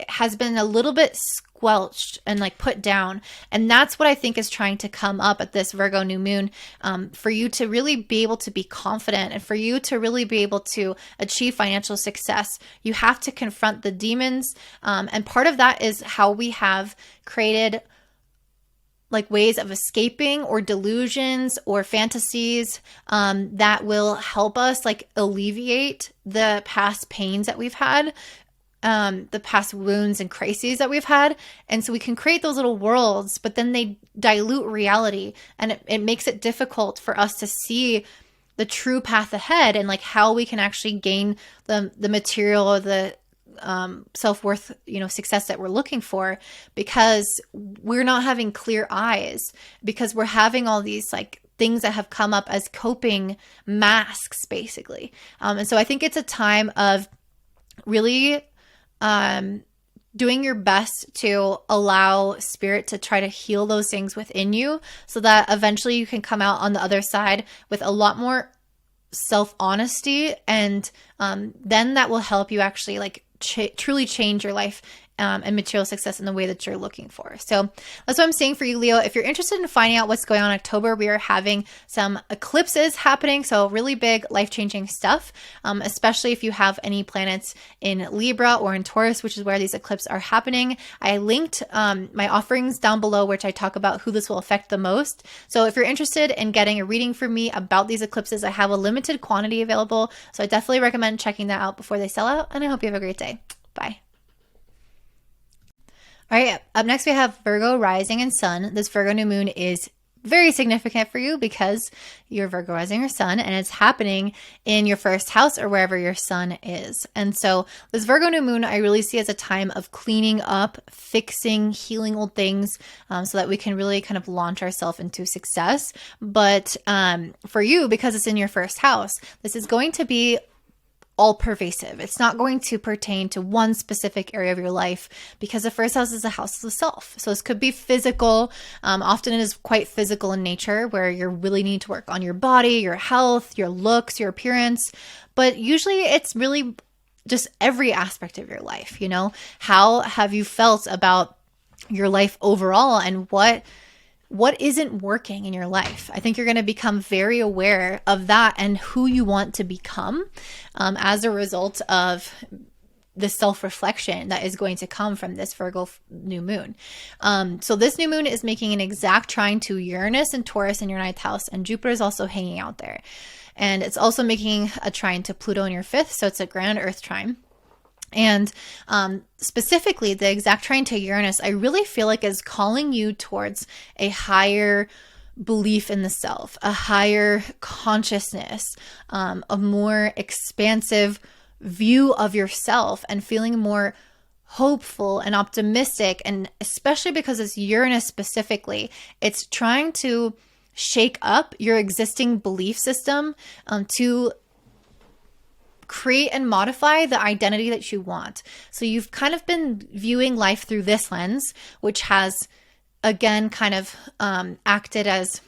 has been a little bit squelched and like put down. And that's what I think is trying to come up at this Virgo new moon, for you to really be able to be confident and for you to really be able to achieve financial success. You have to confront the demons. And part of that is how we have created like ways of escaping or delusions or fantasies that will help us like alleviate the past pains that we've had, the past wounds and crises that we've had. And so we can create those little worlds, but then they dilute reality, and it makes it difficult for us to see the true path ahead and like how we can actually gain the material or the self-worth, success that we're looking for, because we're not having clear eyes, because we're having all these like things that have come up as coping masks, basically. And so I think it's a time of really doing your best to allow spirit to try to heal those things within you, so that eventually you can come out on the other side with a lot more self-honesty, and then that will help you actually like truly change your life and material success in the way that you're looking for. So that's what I'm saying for you, Leo. If you're interested in finding out what's going on in October, we are having some eclipses happening. So really big life-changing stuff, especially if you have any planets in Libra or in Taurus, which is where these eclipses are happening. I linked my offerings down below, which I talk about who this will affect the most. So if you're interested in getting a reading from me about these eclipses, I have a limited quantity available. So I definitely recommend checking that out before they sell out. And I hope you have a great day. Bye. All right, up next we have Virgo rising and sun. This Virgo new moon is very significant for you because you're Virgo rising or sun, and it's happening in your first house or wherever your sun is. And so this Virgo new moon I really see as a time of cleaning up, fixing, healing old things, so that we can really kind of launch ourselves into success. But for you, because it's in your first house, this is going to be all pervasive. It's not going to pertain to one specific area of your life, because the first house is a house of the self. So this could be physical. Often it is quite physical in nature, where you really need to work on your body, your health, your looks, your appearance. But usually it's really just every aspect of your life. How have you felt about your life overall, and what what isn't working in your life. I think you're going to become very aware of that and who you want to become as a result of the self-reflection that is going to come from this Virgo new moon. So this new moon is making an exact trine to Uranus and Taurus in your 9th house, and Jupiter is also hanging out there. And it's also making a trine to Pluto in your 5th, so it's a grand Earth trine. And specifically, the exact trine to Uranus, I really feel like is calling you towards a higher belief in the self, a higher consciousness, a more expansive view of yourself, and feeling more hopeful and optimistic. And especially because it's Uranus specifically, it's trying to shake up your existing belief system to create and modify the identity that you want. So you've kind of been viewing life through this lens, which has, again, kind of acted as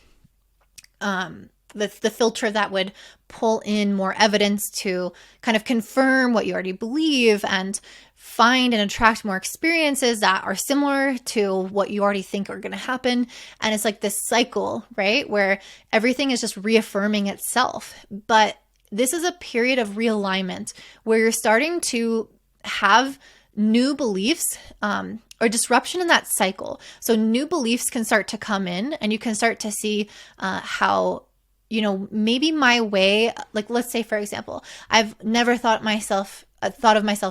the filter that would pull in more evidence to kind of confirm what you already believe and find and attract more experiences that are similar to what you already think are going to happen. And it's like this cycle, right, where everything is just reaffirming itself. But this is a period of realignment where you're starting to have new beliefs or disruption in that cycle. So new beliefs can start to come in, and you can start to see how, you know, maybe my way, like let's say, for example, I've never thought of myself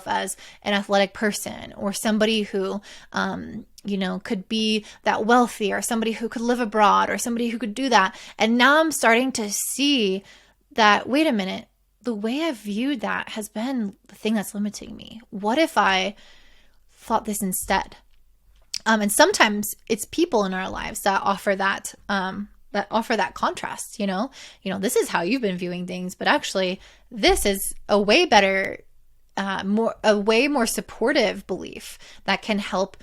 as an athletic person, or somebody who, you know, could be that wealthy, or somebody who could live abroad, or somebody who could do that. And now I'm starting to see that, wait a minute, the way I've viewed that has been the thing that's limiting me. What if I thought this instead? And sometimes it's people in our lives that offer that contrast, you know, this is how you've been viewing things, but actually this is a way better, a way more supportive belief that can help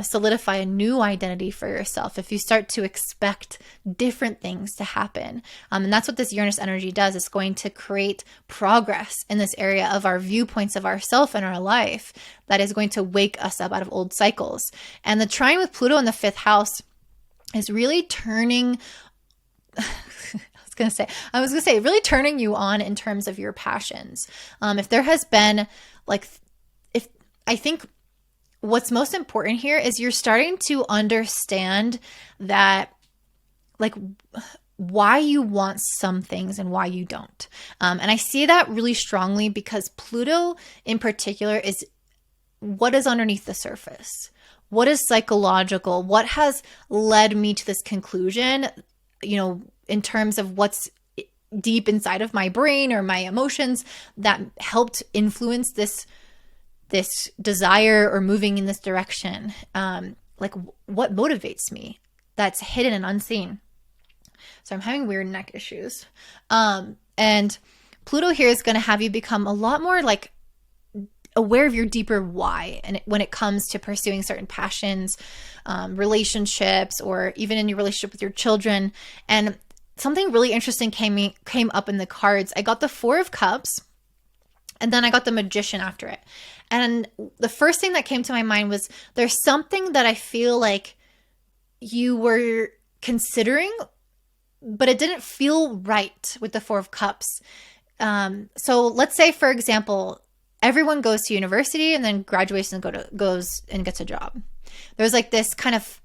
solidify a new identity for yourself if you start to expect different things to happen. And that's what this Uranus energy does. It's going to create progress in this area of our viewpoints of ourself and our life that is going to wake us up out of old cycles. And the trine with Pluto in the 5th house is really turning I was gonna say really turning you on in terms of your passions. If there has been I think what's most important here is you're starting to understand that, like, why you want some things and why you don't. And I see that really strongly because Pluto in particular is what is underneath the surface. What is psychological? What has led me to this conclusion, you know, in terms of what's deep inside of my brain or my emotions that helped influence this desire or moving in this direction. Like, what motivates me that's hidden and unseen. So I'm having weird neck issues. And Pluto here is going to have you become a lot more like aware of your deeper why. And when it comes to pursuing certain passions, relationships, or even in your relationship with your children. And something really interesting came up in the cards. I got the 4 of Cups, and then I got the Magician after it. And the first thing that came to my mind was there's something that I feel like you were considering, but it didn't feel right with the 4 of Cups. So let's say, for example, everyone goes to university and then graduates and goes and gets a job. There's like this kind of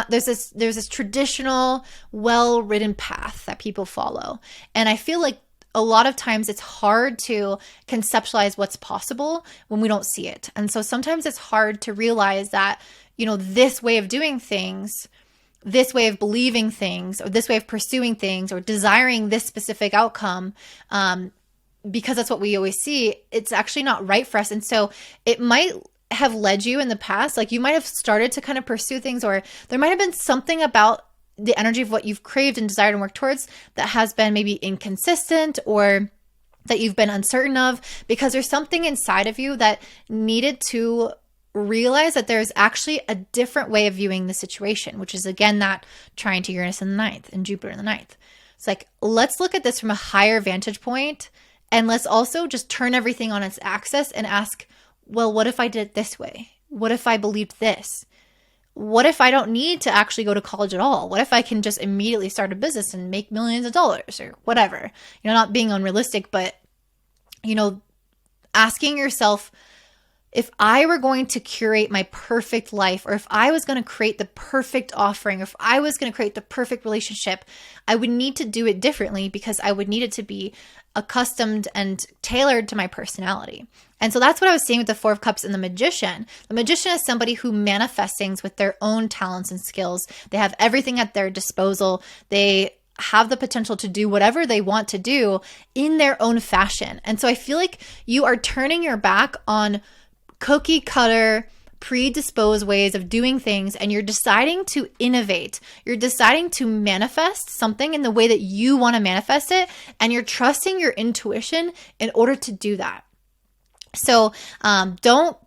there's this traditional, well-written path that people follow. And I feel like a lot of times it's hard to conceptualize what's possible when we don't see it. And so sometimes it's hard to realize that, you know, this way of doing things, this way of believing things, or this way of pursuing things, or desiring this specific outcome, because that's what we always see, it's actually not right for us. And so it might have led you in the past, like you might have started to kind of pursue things, or there might have been something about the energy of what you've craved and desired and worked towards that has been maybe inconsistent, or that you've been uncertain of, because there's something inside of you that needed to realize that there's actually a different way of viewing the situation, which is again that trine to Uranus in the 9th and Jupiter in the 9th. It's like, let's look at this from a higher vantage point, and let's also just turn everything on its axis and ask, well, what if I did it this way? What if I believed this? what if I don't need to actually go to college at all? What if I can just immediately start a business and make millions of dollars or whatever? Not being unrealistic, but, asking yourself, if I were going to curate my perfect life, or if I was going to create the perfect offering, or if I was going to create the perfect relationship, I would need to do it differently because I would need it to be accustomed and tailored to my personality. And so that's what I was seeing with the Four of Cups and the Magician. The Magician is somebody who manifests things with their own talents and skills. They have everything at their disposal. They have the potential to do whatever they want to do in their own fashion. And so I feel like you are turning your back on cookie cutter, predisposed ways of doing things, and you're deciding to innovate. You're deciding to manifest something in the way that you want to manifest it, and you're trusting your intuition in order to do that. So don't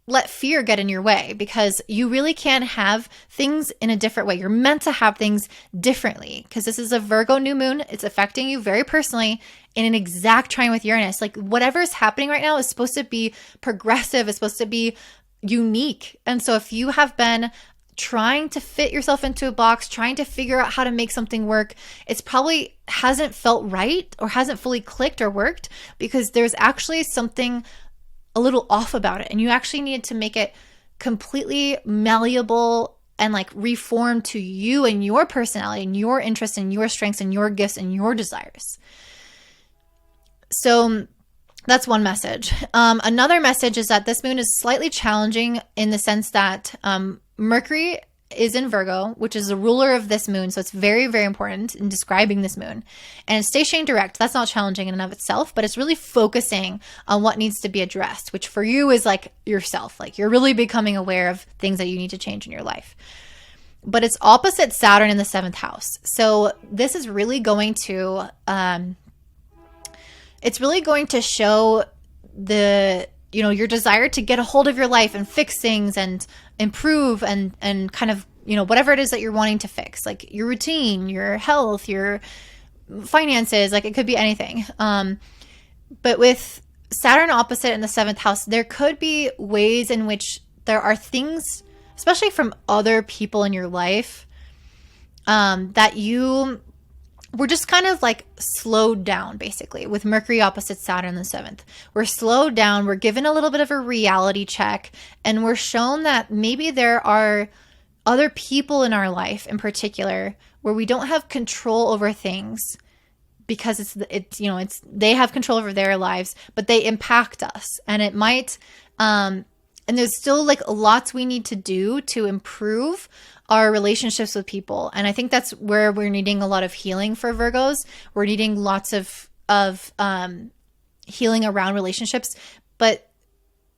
let fear get in your way, because you really can have things in a different way. You're meant to have things differently, because this is a Virgo new moon. It's affecting you very personally in an exact trine with Uranus. Like whatever is happening right now is supposed to be progressive. It's supposed to be unique. And so if you have been trying to fit yourself into a box, trying to figure out how to make something work, it's probably hasn't felt right or hasn't fully clicked or worked, because there's actually something a little off about it. And you actually needed to make it completely malleable and like reform to you and your personality and your interests and your strengths and your gifts and your desires. So that's one message. Another message is that this moon is slightly challenging in the sense that Mercury is in Virgo, which is the ruler of this moon. So it's very, very important in describing this moon. And it's stationing direct. That's not challenging in and of itself, but it's really focusing on what needs to be addressed, which for you is like yourself. Like you're really becoming aware of things that you need to change in your life. But it's opposite Saturn in the 7th house. So this is really going to, it's really going to show your desire to get a hold of your life and fix things and improve and kind of, whatever it is that you're wanting to fix, like your routine, your health, your finances, like it could be anything. But with Saturn opposite in the 7th house, there could be ways in which there are things, especially from other people in your life, that you we're just kind of like slowed down, basically, with Mercury opposite Saturn in the 7th. We're slowed down. We're given a little bit of a reality check, and we're shown that maybe there are other people in our life in particular where we don't have control over things, because it's they have control over their lives, but they impact us. And it might and there's still like lots we need to do to improve our relationships with people. And I think that's where we're needing a lot of healing for Virgos. We're needing lots of healing around relationships. But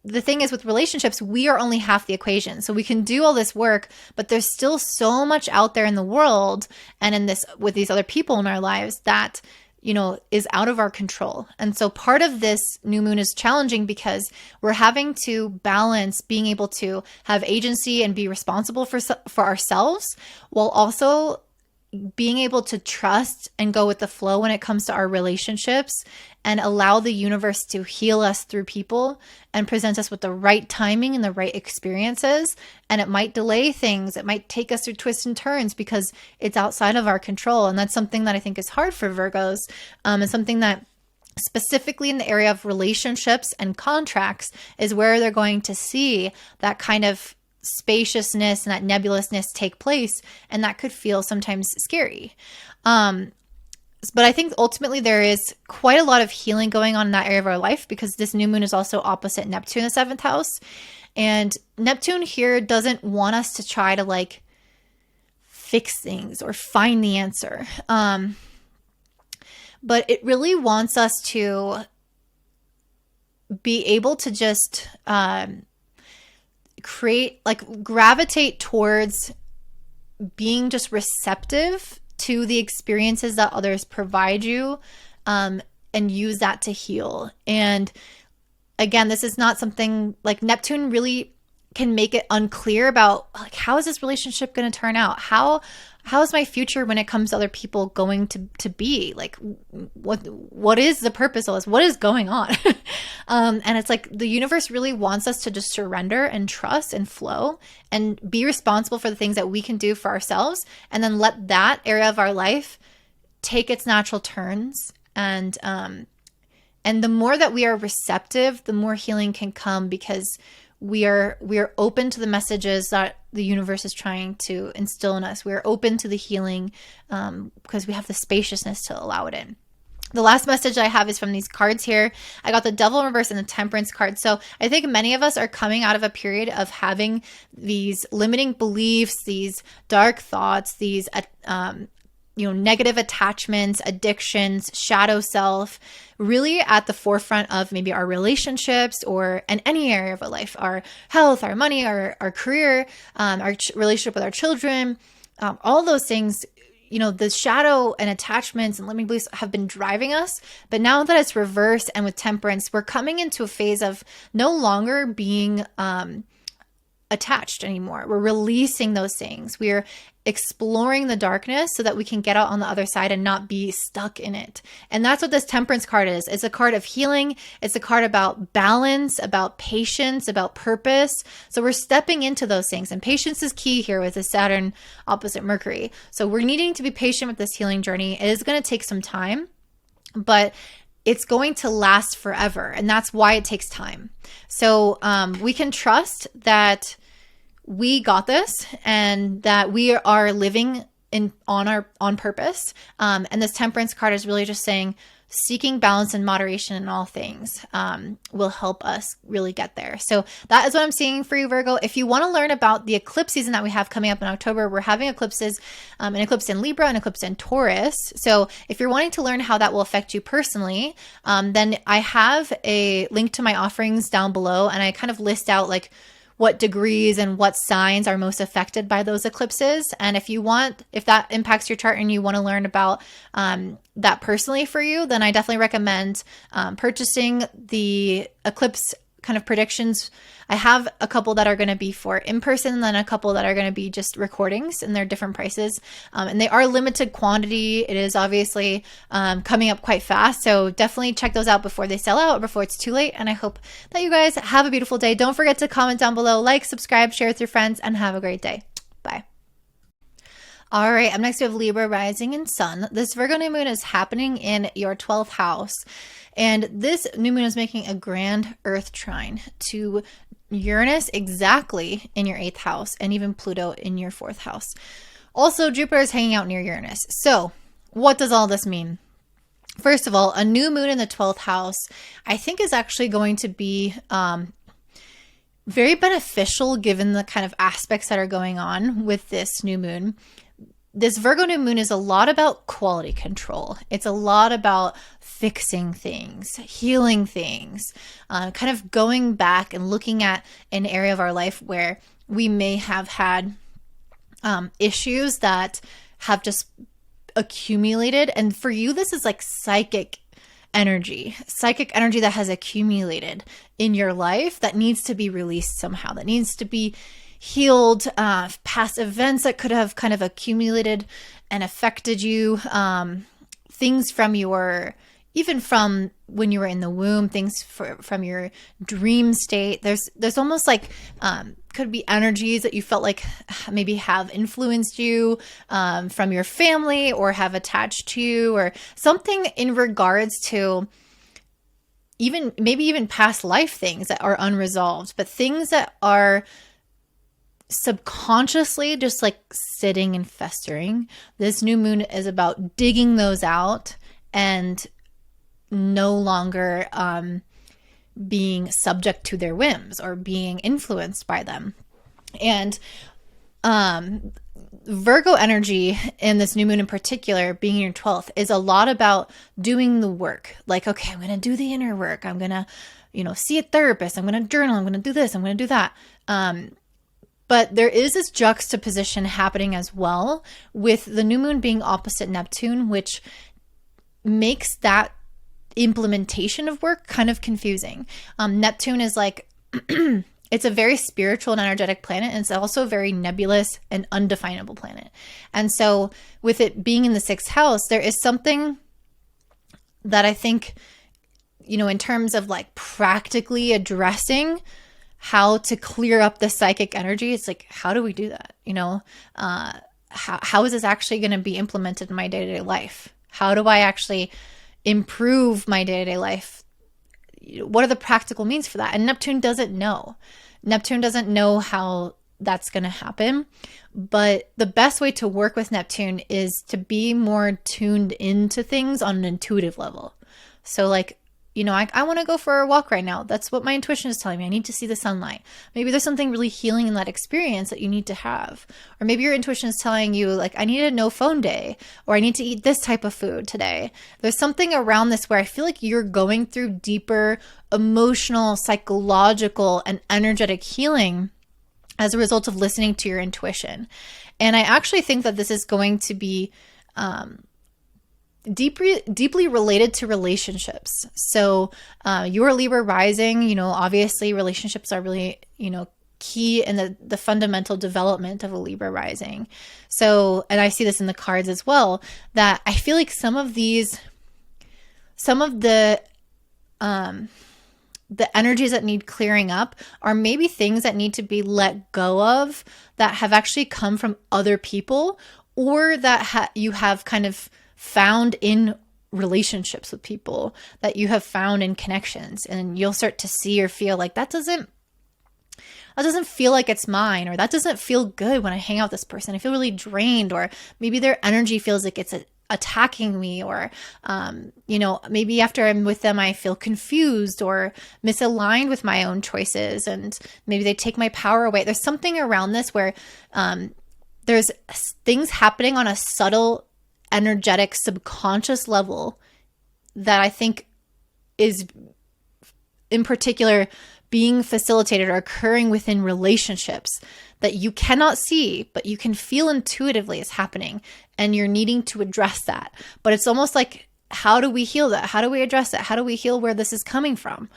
the thing is, with relationships, we are only half the equation. So we can do all this work, but there's still so much out there in the world and with these other people in our lives that is out of our control. And so part of this new moon is challenging because we're having to balance being able to have agency and be responsible for ourselves, while also being able to trust and go with the flow when it comes to our relationships, and allow the universe to heal us through people and present us with the right timing and the right experiences. And it might delay things. It might take us through twists and turns because it's outside of our control. And that's something that I think is hard for Virgos, and something that specifically in the area of relationships and contracts is where they're going to see that kind of spaciousness and that nebulousness take place, and that could feel sometimes scary. But I think ultimately there is quite a lot of healing going on in that area of our life, because this new moon is also opposite Neptune in the 7th house. And Neptune here doesn't want us to try to like fix things or find the answer. But it really wants us to be able to just gravitate towards being just receptive to the experiences that others provide you, and use that to heal. And again, this is not something like Neptune really can make it unclear about like, how is this relationship going to turn out? How how is my future when it comes to other people going to be? Like, what is the purpose of this? What is going on? And it's like the universe really wants us to just surrender and trust and flow and be responsible for the things that we can do for ourselves, and then let that area of our life take its natural turns. And the more that we are receptive, the more healing can come, because we are open to the messages that the universe is trying to instill in us. We are open to the healing because we have the spaciousness to allow it in. The last message I have is from these cards here. I got the Devil in reverse and the Temperance card. So I think many of us are coming out of a period of having these limiting beliefs, these dark thoughts, these negative attachments, addictions, shadow self, really at the forefront of maybe our relationships or in any area of our life, our health, our money, our career, our relationship with our children, all those things. The shadow and attachments and limiting beliefs have been driving us. But now that it's reversed and with Temperance, we're coming into a phase of no longer being attached anymore. We're releasing those things. We're exploring the darkness so that we can get out on the other side and not be stuck in it. And that's what this Temperance card is. It's a card of healing. It's a card about balance, about patience, about purpose. So we're stepping into those things. And patience is key here with the Saturn opposite Mercury. So we're needing to be patient with this healing journey. It is going to take some time, but it's going to last forever. And that's why it takes time. So we can trust that we got this and that we are living on purpose. And this Temperance card is really just saying seeking balance and moderation in all things will help us really get there. So that is what I'm seeing for you, Virgo. If you want to learn about the eclipse season that we have coming up in October, we're having eclipses, an eclipse in Libra, an eclipse in Taurus. So if you're wanting to learn how that will affect you personally, then I have a link to my offerings down below, and I kind of list out like what degrees and what signs are most affected by those eclipses. And if that impacts your chart and you want to learn about that personally for you, then I definitely recommend purchasing the eclipse kind of predictions. I have a couple that are going to be for in-person, and then a couple that are going to be just recordings, and they're different prices. And they are limited quantity. It is obviously coming up quite fast. So definitely check those out before they sell out or before it's too late. And I hope that you guys have a beautiful day. Don't forget to comment down below, like, subscribe, share with your friends, and have a great day. Bye. All right, up next we have Libra rising and sun. This Virgo new moon is happening in your 12th house. And this new moon is making a grand earth trine to Uranus exactly in your 8th house, and even Pluto in your 4th house. Also, Jupiter is hanging out near Uranus. So what does all this mean? First of all, a new moon in the 12th house, I think, is actually going to be very beneficial given the kind of aspects that are going on with this new moon. This Virgo new moon is a lot about quality control. It's a lot about fixing things, healing things, kind of going back and looking at an area of our life where we may have had issues that have just accumulated. And for you, this is like psychic energy that has accumulated in your life that needs to be released somehow, that needs to be healed, past events that could have kind of accumulated and affected you, things from even from when you were in the womb, things from your dream state. There's almost like, could be energies that you felt like maybe have influenced you from your family or have attached to you, or something in regards to maybe even past life things that are unresolved, but things that are subconsciously just like sitting and festering. This new moon is about digging those out and no longer being subject to their whims or being influenced by them. And Virgo energy in this new moon in particular, being in your 12th, is a lot about doing the work. Like, okay, I'm going to do the inner work. I'm going to, see a therapist. I'm going to journal. I'm going to do this. I'm going to do that. But there is this juxtaposition happening as well with the new moon being opposite Neptune, which makes that implementation of work kind of confusing. Neptune is like, it's a very spiritual and energetic planet, and it's also a very nebulous and undefinable planet. And so with it being in the 6th house, there is something that I think, you know, in terms of like practically addressing how to clear up the psychic energy, it's like, how do we do that? You know, how is this actually going to be implemented in my day-to-day life? How do I actually improve my day-to-day life? What are the practical means for that? And Neptune doesn't know. Neptune doesn't know how that's going to happen. But the best way to work with Neptune is to be more tuned into things on an intuitive level. So like, you know, I want to go for a walk right now. That's what my intuition is telling me. I need to see the sunlight. Maybe there's something really healing in that experience that you need to have. Or maybe your intuition is telling you, like, I need a no phone day, or I need to eat this type of food today. There's something around this where I feel like you're going through deeper emotional, psychological, and energetic healing as a result of listening to your intuition. And I actually think that this is going to be deeply related to relationships. So you're Libra rising, you know, obviously relationships are really, you know, key in the fundamental development of a Libra rising. So, and I see this in the cards as well, that I feel like some of the energies that need clearing up are maybe things that need to be let go of that have actually come from other people, or that you have kind of found in relationships with people, that you have found in connections, and you'll start to see or feel like that doesn't feel like it's mine, or that doesn't feel good when I hang out with this person. I feel really drained, or maybe their energy feels like it's attacking me, or you know, maybe after I'm with them I feel confused or misaligned with my own choices, and maybe they take my power away. There's something around this where there's things happening on a subtle, energetic, subconscious level that I think is in particular being facilitated or occurring within relationships that you cannot see, but you can feel intuitively is happening, and you're needing to address that. But it's almost like, how do we heal that? How do we address it? How do we heal where this is coming from?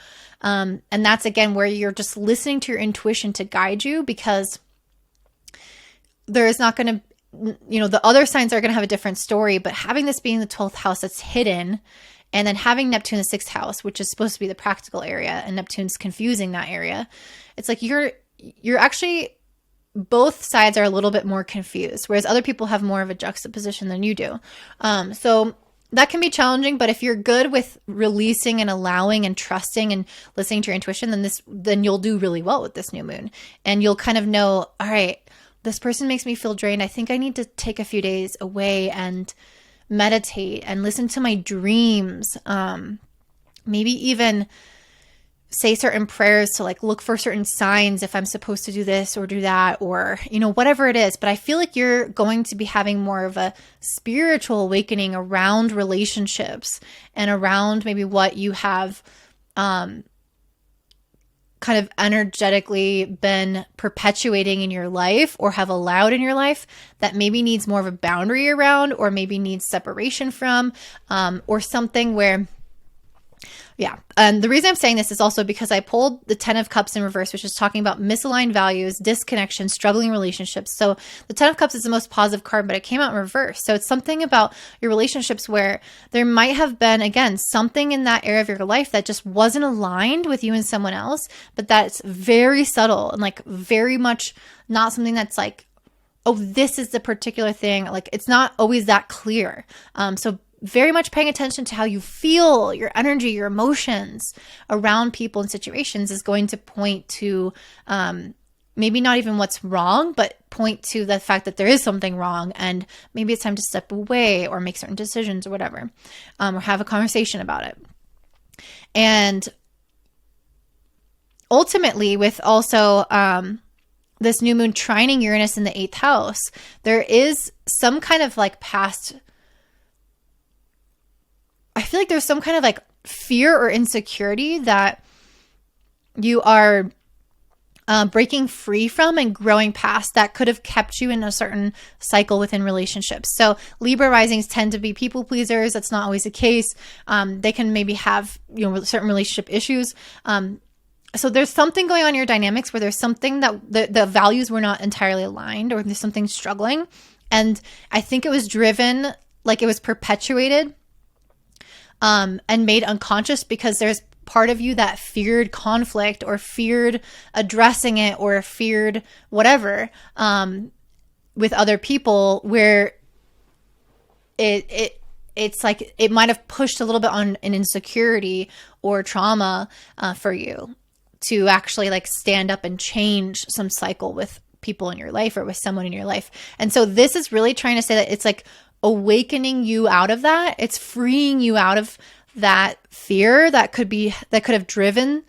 And that's, again, where you're just listening to your intuition to guide you, because there is not going to, you know, the other signs are going to have a different story, but having this being the 12th house that's hidden, and then having Neptune in the 6th house, which is supposed to be the practical area, and Neptune's confusing that area. It's like you're actually, both sides are a little bit more confused, whereas other people have more of a juxtaposition than you do. So that can be challenging, but if you're good with releasing and allowing and trusting and listening to your intuition, then you'll do really well with this new moon. And you'll kind of know, all right, this person makes me feel drained. I think I need to take a few days away and meditate and listen to my dreams. Maybe even say certain prayers to like look for certain signs if I'm supposed to do this or do that, or, you know, whatever it is. But I feel like you're going to be having more of a spiritual awakening around relationships and around maybe what you have kind of energetically been perpetuating in your life, or have allowed in your life, that maybe needs more of a boundary around, or maybe needs separation from, or something where, yeah. And the reason I'm saying this is also because I pulled the 10 of Cups in reverse, which is talking about misaligned values, disconnection, struggling relationships. So the 10 of Cups is the most positive card, but it came out in reverse. So it's something about your relationships where there might have been, again, something in that area of your life that just wasn't aligned with you and someone else, but that's very subtle and like very much not something that's like, oh, this is the particular thing. Like, it's not always that clear. So very much paying attention to how you feel, your energy, your emotions around people and situations is going to point to maybe not even what's wrong, but point to the fact that there is something wrong, and maybe it's time to step away or make certain decisions or whatever, or have a conversation about it. And ultimately, with also this new moon trining Uranus in the 8th house, there is some kind of like past, I feel like there's some kind of like fear or insecurity that you are breaking free from and growing past that could have kept you in a certain cycle within relationships. So Libra risings tend to be people pleasers. That's not always the case. They can maybe have, you know, certain relationship issues. So there's something going on in your dynamics where there's something that the values were not entirely aligned, or there's something struggling. And I think it was driven, like it was perpetuated and made unconscious because there's part of you that feared conflict or feared addressing it or feared whatever with other people, where it's like it might have pushed a little bit on an insecurity or trauma for you to actually like stand up and change some cycle with people in your life or with someone in your life. And so this is really trying to say that it's like awakening you out of that. It's freeing you out of that fear that could have driven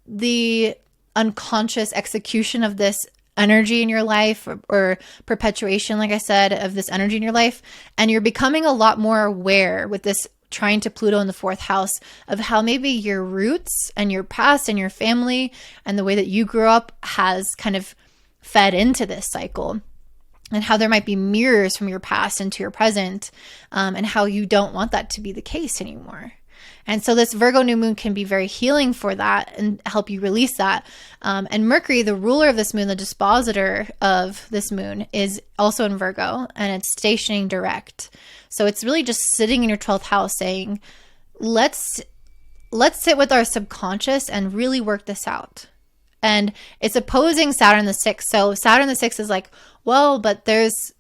the unconscious execution of this energy in your life, or perpetuation, like I said, of this energy in your life. And you're becoming a lot more aware with this trying to Pluto in the 4th house of how maybe your roots and your past and your family and the way that you grew up has kind of fed into this cycle, and how there might be mirrors from your past into your present, and how you don't want that to be the case anymore. And so this Virgo new moon can be very healing for that and help you release that. And Mercury, the ruler of this moon, the dispositor of this moon, is also in Virgo, and it's stationing direct. So it's really just sitting in your 12th house saying, let's sit with our subconscious and really work this out. And it's opposing Saturn the 6th. So Saturn the 6th is like, well, but there's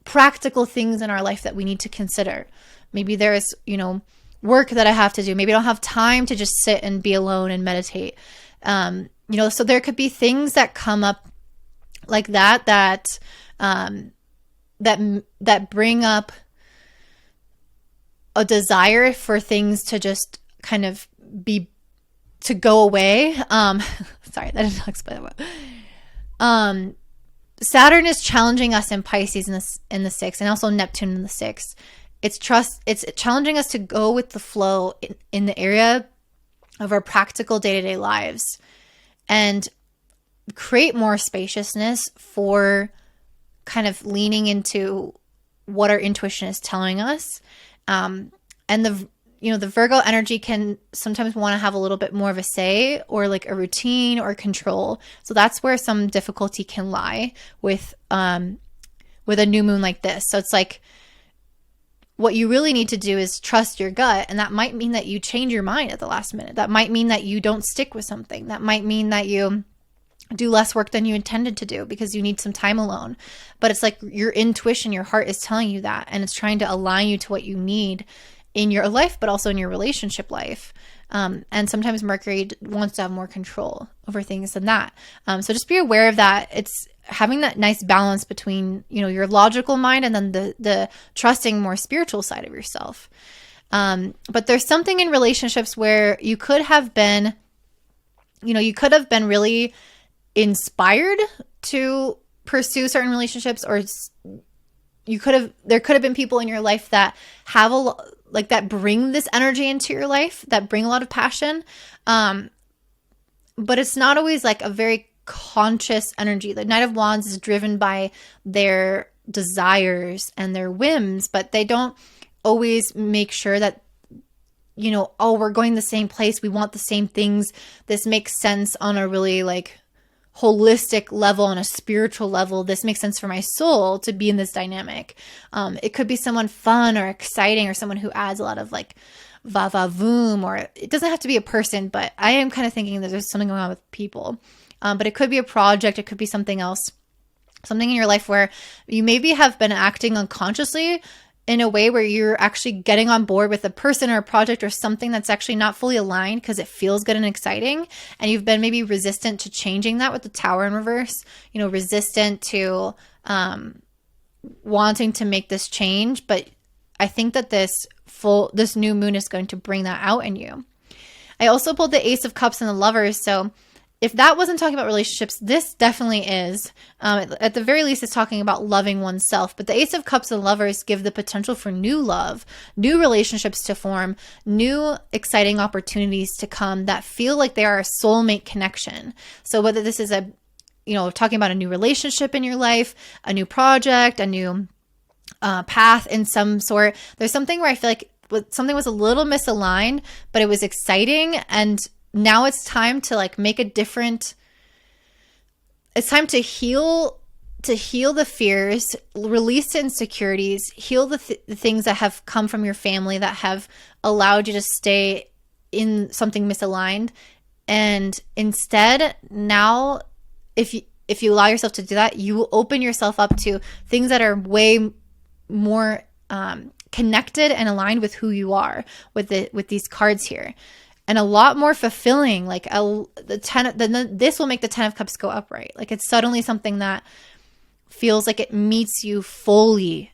practical things in our life that we need to consider. Maybe there's, work that I have to do. Maybe I don't have time to just sit and be alone and meditate. So there could be things that come up like that bring up a desire for things to just kind of to go away. Sorry, that didn't explain that. Saturn is challenging us in Pisces in the 6th, and also Neptune in the 6th. It's challenging us to go with the flow in the area of our practical day-to-day lives and create more spaciousness for kind of leaning into what our intuition is telling us. And the Virgo energy can sometimes want to have a little bit more of a say, or like a routine or control. So that's where some difficulty can lie with a new moon like this. So it's like, what you really need to do is trust your gut. And that might mean that you change your mind at the last minute. That might mean that you don't stick with something. That might mean that you do less work than you intended to do because you need some time alone. But it's like your intuition, your heart is telling you that, and it's trying to align you to what you need in your life, but also in your relationship life. And sometimes Mercury wants to have more control over things than that. So just be aware of that. It's having that nice balance between, your logical mind and then the trusting, more spiritual side of yourself. But there's something in relationships where you could have been really inspired to pursue certain relationships, or there could have been people in your life that have that bring this energy into your life, that bring a lot of passion. But it's not always like a very conscious energy. The Knight of Wands is driven by their desires and their whims, but they don't always make sure that, we're going the same place. We want the same things. This makes sense on a really like holistic level, on a spiritual level. This makes sense for my soul to be in this dynamic. It could be someone fun or exciting, or someone who adds a lot of like va-va-voom, or it doesn't have to be a person, but I am kind of thinking that there's something going on with people. But it could be a project. It could be something else, something in your life where you maybe have been acting unconsciously in a way where you're actually getting on board with a person or a project or something that's actually not fully aligned because it feels good and exciting. And you've been maybe resistant to changing that with the Tower in reverse, resistant to wanting to make this change. But I think that this new moon is going to bring that out in you. I also pulled the Ace of Cups and the Lovers. So if that wasn't talking about relationships, this definitely is. At the very least, it's talking about loving oneself. But the Ace of Cups and Lovers give the potential for new love, new relationships to form, new exciting opportunities to come that feel like they are a soulmate connection. So whether this is talking about a new relationship in your life, a new project, a new path in some sort, there's something where I feel like something was a little misaligned, but it was exciting, and now it's time to like make a different, it's time to heal the fears, release the insecurities, heal the things that have come from your family that have allowed you to stay in something misaligned. And instead, now, if you allow yourself to do that, you will open yourself up to things that are way more connected and aligned with who you are with these cards here, and a lot more fulfilling. Like this will make the 10 of Cups go upright. Like it's suddenly something that feels like it meets you fully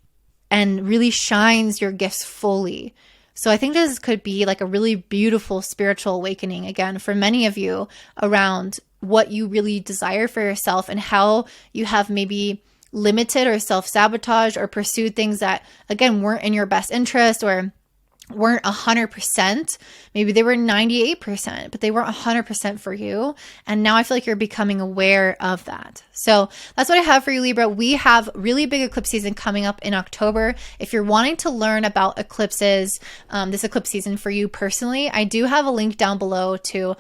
and really shines your gifts fully. So I think this could be like a really beautiful spiritual awakening again for many of you around what you really desire for yourself and how you have maybe limited or self-sabotaged or pursued things that, again, weren't in your best interest or weren't 100%. Maybe they were 98%, but they weren't 100% for you. And now I feel like you're becoming aware of that. So that's what I have for you, Libra. We have really big eclipse season coming up in October. If you're wanting to learn about eclipses, this eclipse season for you personally, I do have a link down below to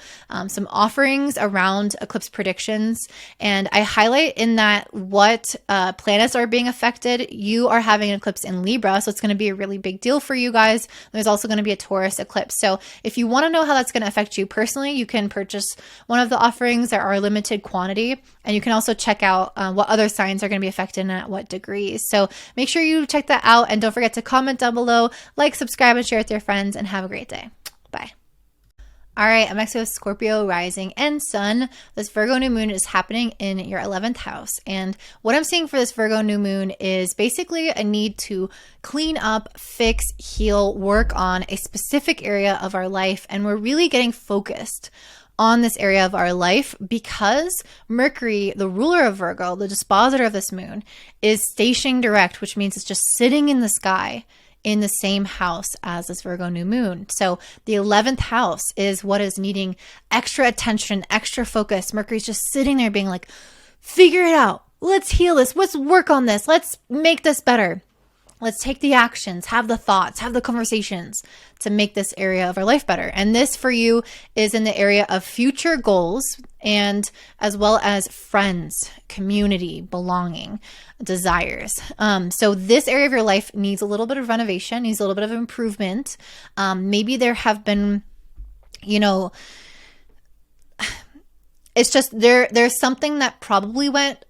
some offerings around eclipse predictions. And I highlight in that what planets are being affected. You are having an eclipse in Libra, so it's going to be a really big deal for you guys. There's also going to be a Taurus eclipse. So if you want to know how that's going to affect you personally, you can purchase one of the offerings. There are a limited quantity, and you can also check out what other signs are going to be affected and at what degrees. So make sure you check that out, and don't forget to comment down below, like, subscribe, and share with your friends, and have a great day. Bye. All right, I'm next with Scorpio rising and sun. This Virgo new moon is happening in your 11th house. And what I'm seeing for this Virgo new moon is basically a need to clean up, fix, heal, work on a specific area of our life. And we're really getting focused on this area of our life because Mercury, the ruler of Virgo, the dispositor of this moon, is stationing direct, which means it's just sitting in the sky in the same house as this Virgo new moon. So the 11th house is what is needing extra attention, extra focus. Mercury's just sitting there being like, figure it out. Let's heal this. Let's work on this. Let's make this better. Let's take the actions, have the thoughts, have the conversations to make this area of our life better. And this for you is in the area of future goals and as well as friends, community, belonging, desires. So this area of your life needs a little bit of renovation, needs a little bit of improvement. Maybe there have been, it's just there's something that probably went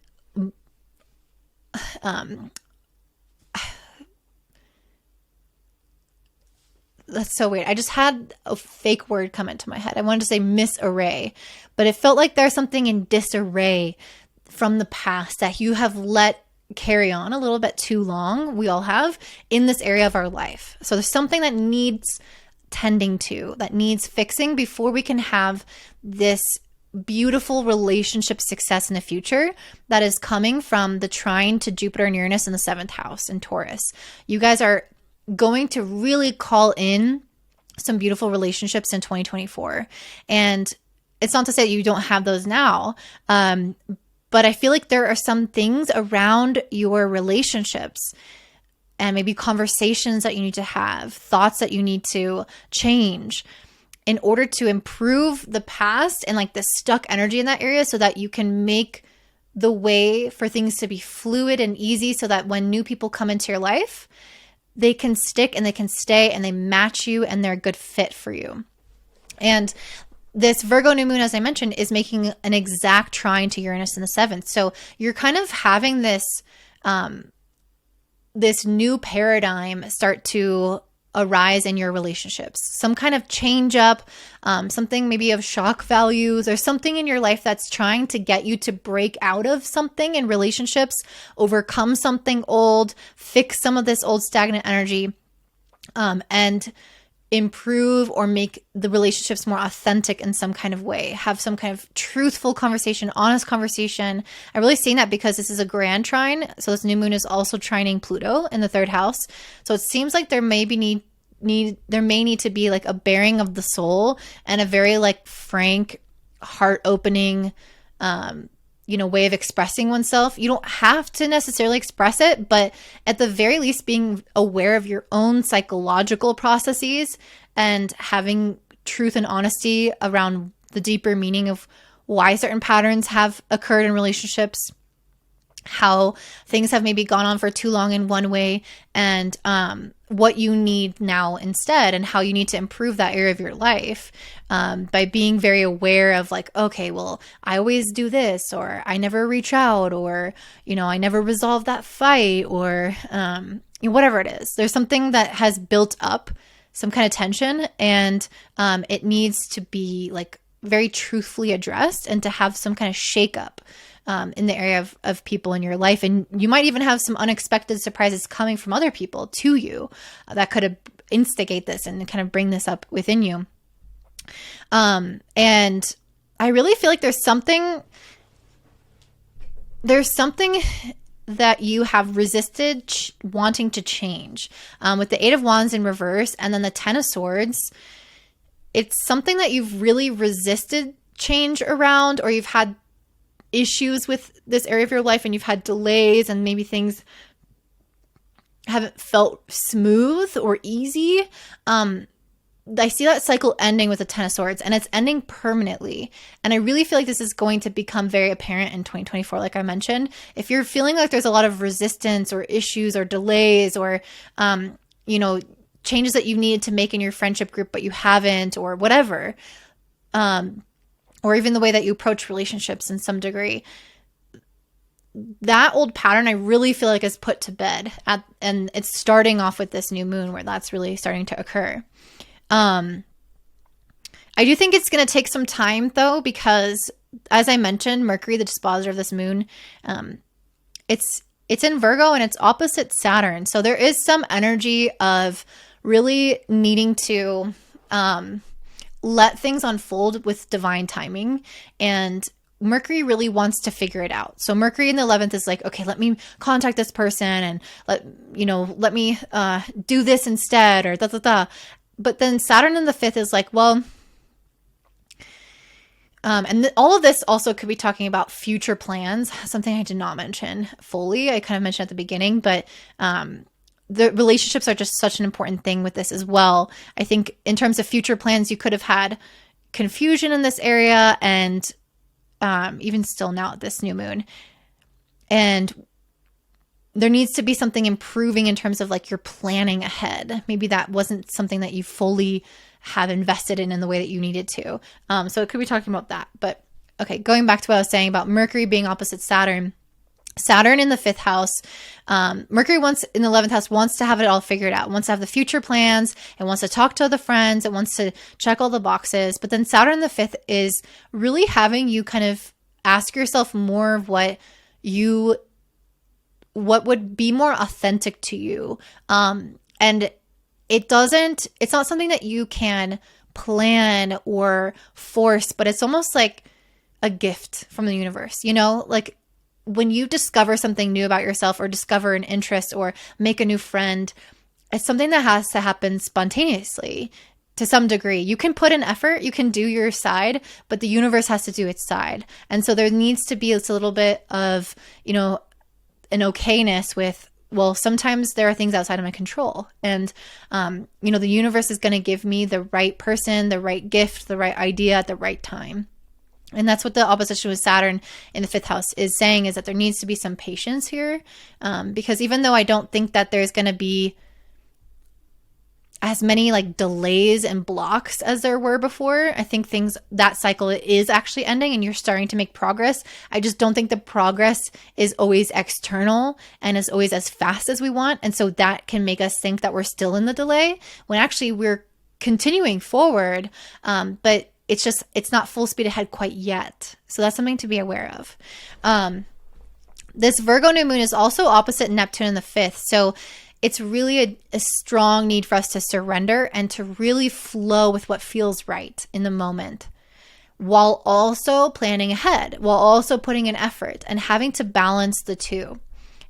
that's so weird. I just had a fake word come into my head. I wanted to say misarray, but it felt like there's something in disarray from the past that you have let carry on a little bit too long. We all have in this area of our life. So there's something that needs tending to, that needs fixing before we can have this beautiful relationship success in the future that is coming from the trine to Jupiter and Uranus in the 7th house in Taurus. You guys are going to really call in some beautiful relationships in 2024. And it's not to say you don't have those now, but I feel like there are some things around your relationships and maybe conversations that you need to have, thoughts that you need to change in order to improve the past and like the stuck energy in that area so that you can make the way for things to be fluid and easy so that when new people come into your life, they can stick and they can stay and they match you and they're a good fit for you. And this Virgo new moon, as I mentioned, is making an exact trine to Uranus in the 7th. So you're kind of having this, this new paradigm start to arise in your relationships. Some kind of change up, something maybe of shock values or something in your life that's trying to get you to break out of something in relationships, overcome something old, fix some of this old stagnant energy, and improve or make the relationships more authentic in some kind of way, have some kind of truthful conversation, honest conversation. I'm really seeing that because this is a grand trine. So this new moon is also trining Pluto in the 3rd house. So it seems like there may need to be like a bearing of the soul and a very like frank, heart opening, way of expressing oneself. You don't have to necessarily express it, but at the very least being aware of your own psychological processes and having truth and honesty around the deeper meaning of why certain patterns have occurred in relationships, how things have maybe gone on for too long in one way, and what you need now instead, and how you need to improve that area of your life by being very aware of like, okay, well, I always do this, or I never reach out, or, you know, I never resolve that fight, or you know, whatever it is. There's something that has built up, some kind of tension, and it needs to be like very truthfully addressed and to have some kind of shakeup in the area of people in your life. And you might even have some unexpected surprises coming from other people to you that could instigate this and kind of bring this up within you. And I really feel like there's something that you have resisted wanting to change. With the Eight of Wands in reverse and then the Ten of Swords, it's something that you've really resisted change around, or you've had issues with this area of your life and you've had delays and maybe things haven't felt smooth or easy. I see that cycle ending with the Ten of Swords, and it's ending permanently. And I really feel like this is going to become very apparent in 2024, like I mentioned. If you're feeling like there's a lot of resistance or issues or delays or, you know, changes that you needed to make in your friendship group, but you haven't, or whatever, or even the way that you approach relationships in some degree, that old pattern I really feel like is put to bed and it's starting off with this new moon where that's really starting to occur. I do think it's going to take some time though, because as I mentioned, Mercury, the dispositor of this moon, it's in Virgo and it's opposite Saturn. So there is some energy of really needing to let things unfold with divine timing, and Mercury really wants to figure it out. So Mercury in the 11th is like, okay, let me contact this person and let me do this instead, or da. But then Saturn in the 5th is like, well, and all of this also could be talking about future plans, something I did not mention fully. I kind of mentioned at the beginning, but the relationships are just such an important thing with this as well. I think in terms of future plans, you could have had confusion in this area, and even still now at this new moon. And there needs to be something improving in terms of like your planning ahead. Maybe that wasn't something that you fully have invested in the way that you needed to. So it could be talking about that. But okay, going back to what I was saying about Mercury being opposite Saturn. Saturn in the 5th house, Mercury in the 11th house wants to have it all figured out, wants to have the future plans, it wants to talk to other friends, it wants to check all the boxes. But then Saturn in the 5th is really having you kind of ask yourself more of what would be more authentic to you. And it's not something that you can plan or force, but it's almost like a gift from the universe, you know, like when you discover something new about yourself or discover an interest or make a new friend, it's something that has to happen spontaneously to some degree. You can put in effort, you can do your side, but the universe has to do its side. And so there needs to be a little bit of, you know, an okayness with, well, sometimes there are things outside of my control. And, you know, the universe is going to give me the right person, the right gift, the right idea at the right time. And that's what the opposition with Saturn in the 5th house is saying, is that there needs to be some patience here. Because even though I don't think that there's going to be as many like delays and blocks as there were before, I think that cycle is actually ending and you're starting to make progress. I just don't think the progress is always external and is always as fast as we want. And so that can make us think that we're still in the delay when actually we're continuing forward. But it's not full speed ahead quite yet. So that's something to be aware of. This Virgo new moon is also opposite Neptune in the 5th. So it's really a strong need for us to surrender and to really flow with what feels right in the moment, while also planning ahead, while also putting in effort and having to balance the two.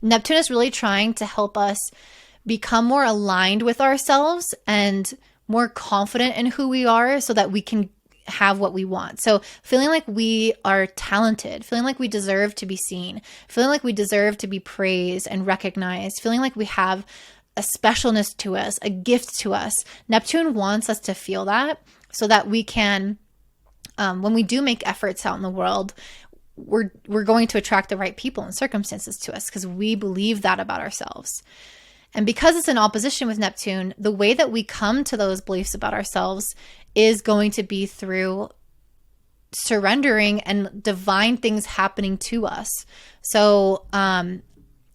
Neptune is really trying to help us become more aligned with ourselves and more confident in who we are so that we can have what we want. So feeling like we are talented, feeling like we deserve to be seen, feeling like we deserve to be praised and recognized, feeling like we have a specialness to us, a gift to us. Neptune wants us to feel that. so that we can, when we do make efforts out in the world, we're going to attract the right people and circumstances to us because we believe that about ourselves. And because it's in opposition with Neptune, the way that we come to those beliefs about ourselves is going to be through surrendering and divine things happening to us. So,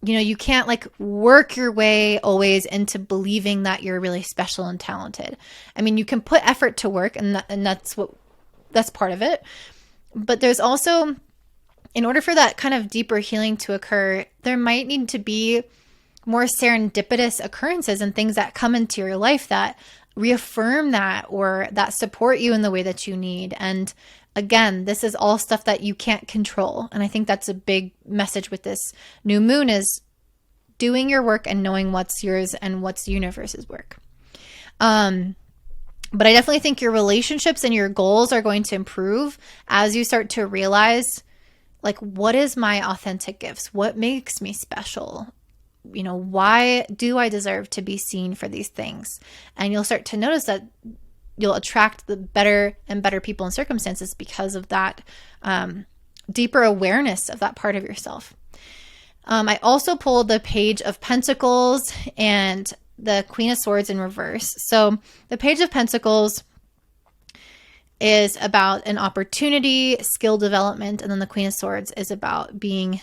you can't like work your way always into believing that you're really special and talented. I mean, you can put effort to work, and that's part of it. But there's also, in order for that kind of deeper healing to occur, there might need to be more serendipitous occurrences and things that come into your life that reaffirm that or that support you in the way that you need. And again, this is all stuff that you can't control. And I think that's a big message with this new moon, is doing your work and knowing what's yours and what's the universe's work. But I definitely think your relationships and your goals are going to improve as you start to realize, like, what is my authentic gifts? What makes me special? Why do I deserve to be seen for these things? And you'll start to notice that you'll attract the better and better people and circumstances because of that deeper awareness of that part of yourself. I also pulled the Page of Pentacles and the Queen of Swords in reverse. So the Page of Pentacles is about an opportunity, skill development, and then the Queen of Swords is about being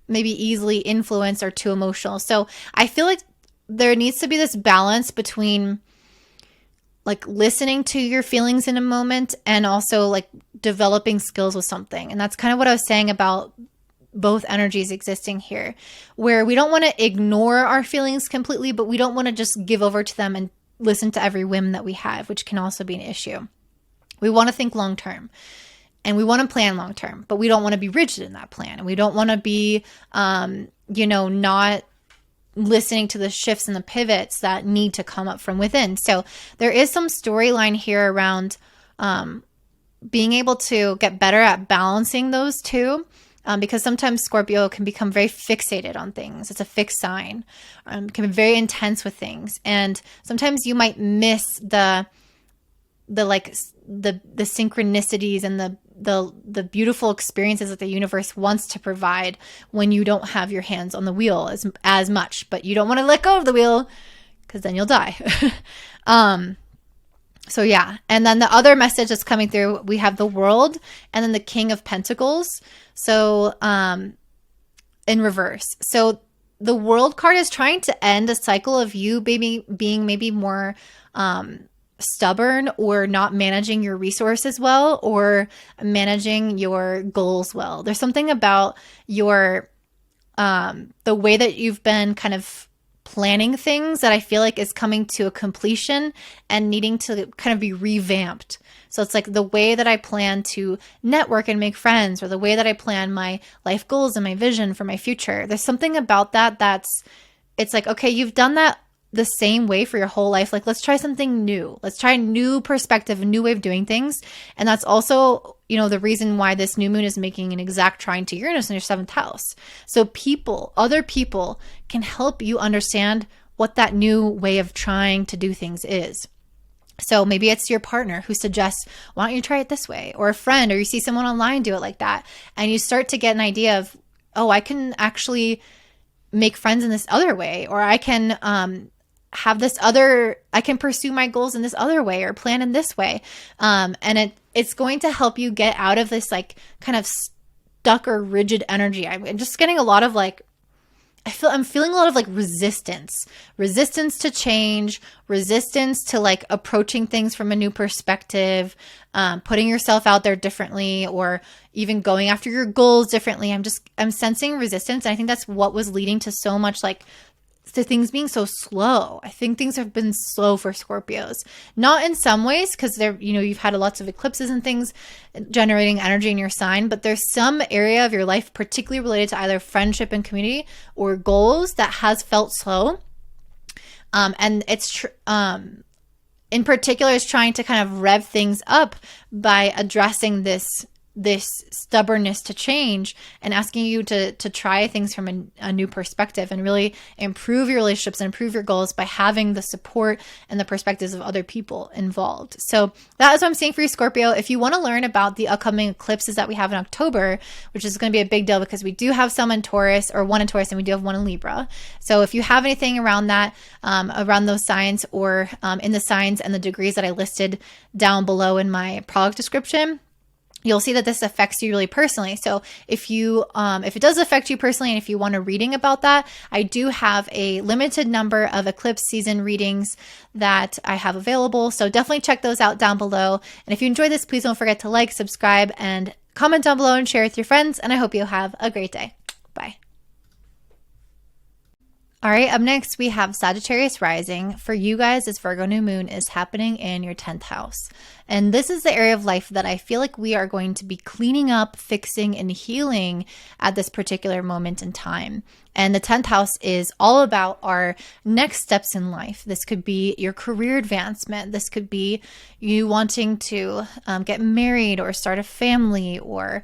maybe easily influenced or too emotional. So I feel like there needs to be this balance between like listening to your feelings in a moment and also like developing skills with something. And that's kind of what I was saying about both energies existing here, where we don't want to ignore our feelings completely, but we don't want to just give over to them and listen to every whim that we have, which can also be an issue. We want to think long term. And we want to plan long term, but we don't want to be rigid in that plan. And we don't want to be, not listening to the shifts and the pivots that need to come up from within. So there is some storyline here around being able to get better at balancing those two, because sometimes Scorpio can become very fixated on things. It's a fixed sign, can be very intense with things. And sometimes you might miss the synchronicities and the beautiful experiences that the universe wants to provide when you don't have your hands on the wheel as much, but you don't want to let go of the wheel because then you'll die. So yeah. And then the other message that's coming through, we have the World and then the King of Pentacles. So, in reverse. So the World card is trying to end a cycle of you being maybe more, stubborn or not managing your resources well or managing your goals well. There's something about your the way that you've been kind of planning things that I feel like is coming to a completion and needing to kind of be revamped. So it's like the way that I plan to network and make friends, or the way that I plan my life goals and my vision for my future. There's something about it's like, okay, you've done that the same way for your whole life. Like, let's try something new. Let's try a new perspective, a new way of doing things. And that's also, the reason why this new moon is making an exact trine to Uranus in your 7th house. So other people can help you understand what that new way of trying to do things is. So maybe it's your partner who suggests, why don't you try it this way? Or a friend, or you see someone online do it like that. And you start to get an idea of, oh, I can actually make friends in this other way, or I can, I can pursue my goals in this other way or plan in this way. And it's going to help you get out of this like kind of stuck or rigid energy. I'm just getting a lot of like, I'm feeling a lot of like resistance to change, resistance to like approaching things from a new perspective, putting yourself out there differently, or even going after your goals differently. I'm sensing resistance. And I think that's what was leading to so much like to things being so slow. I think things have been slow for Scorpios, not in some ways because you've had lots of eclipses and things generating energy in your sign, but there's some area of your life, particularly related to either friendship and community or goals, that has felt slow. And it's in particular is trying to kind of rev things up by addressing this this stubbornness to change and asking you to try things from a new perspective and really improve your relationships and improve your goals by having the support and the perspectives of other people involved. So that is what I'm seeing for you, Scorpio. If you want to learn about the upcoming eclipses that we have in October, which is going to be a big deal because we do have some in Taurus, or one in Taurus, and we do have one in Libra. So if you have anything around that, around those signs, or in the signs and the degrees that I listed down below in my product description, you'll see that this affects you really personally. So if it does affect you personally, and if you want a reading about that, I do have a limited number of eclipse season readings that I have available. So definitely check those out down below. And if you enjoyed this, please don't forget to like, subscribe, and comment down below and share with your friends. And I hope you have a great day. Bye. All right, up next, we have Sagittarius rising. For you guys, this Virgo New Moon is happening in your 10th house. And this is the area of life that I feel like we are going to be cleaning up, fixing, and healing at this particular moment in time. And the 10th house is all about our next steps in life. This could be your career advancement. This could be you wanting to get married or start a family, or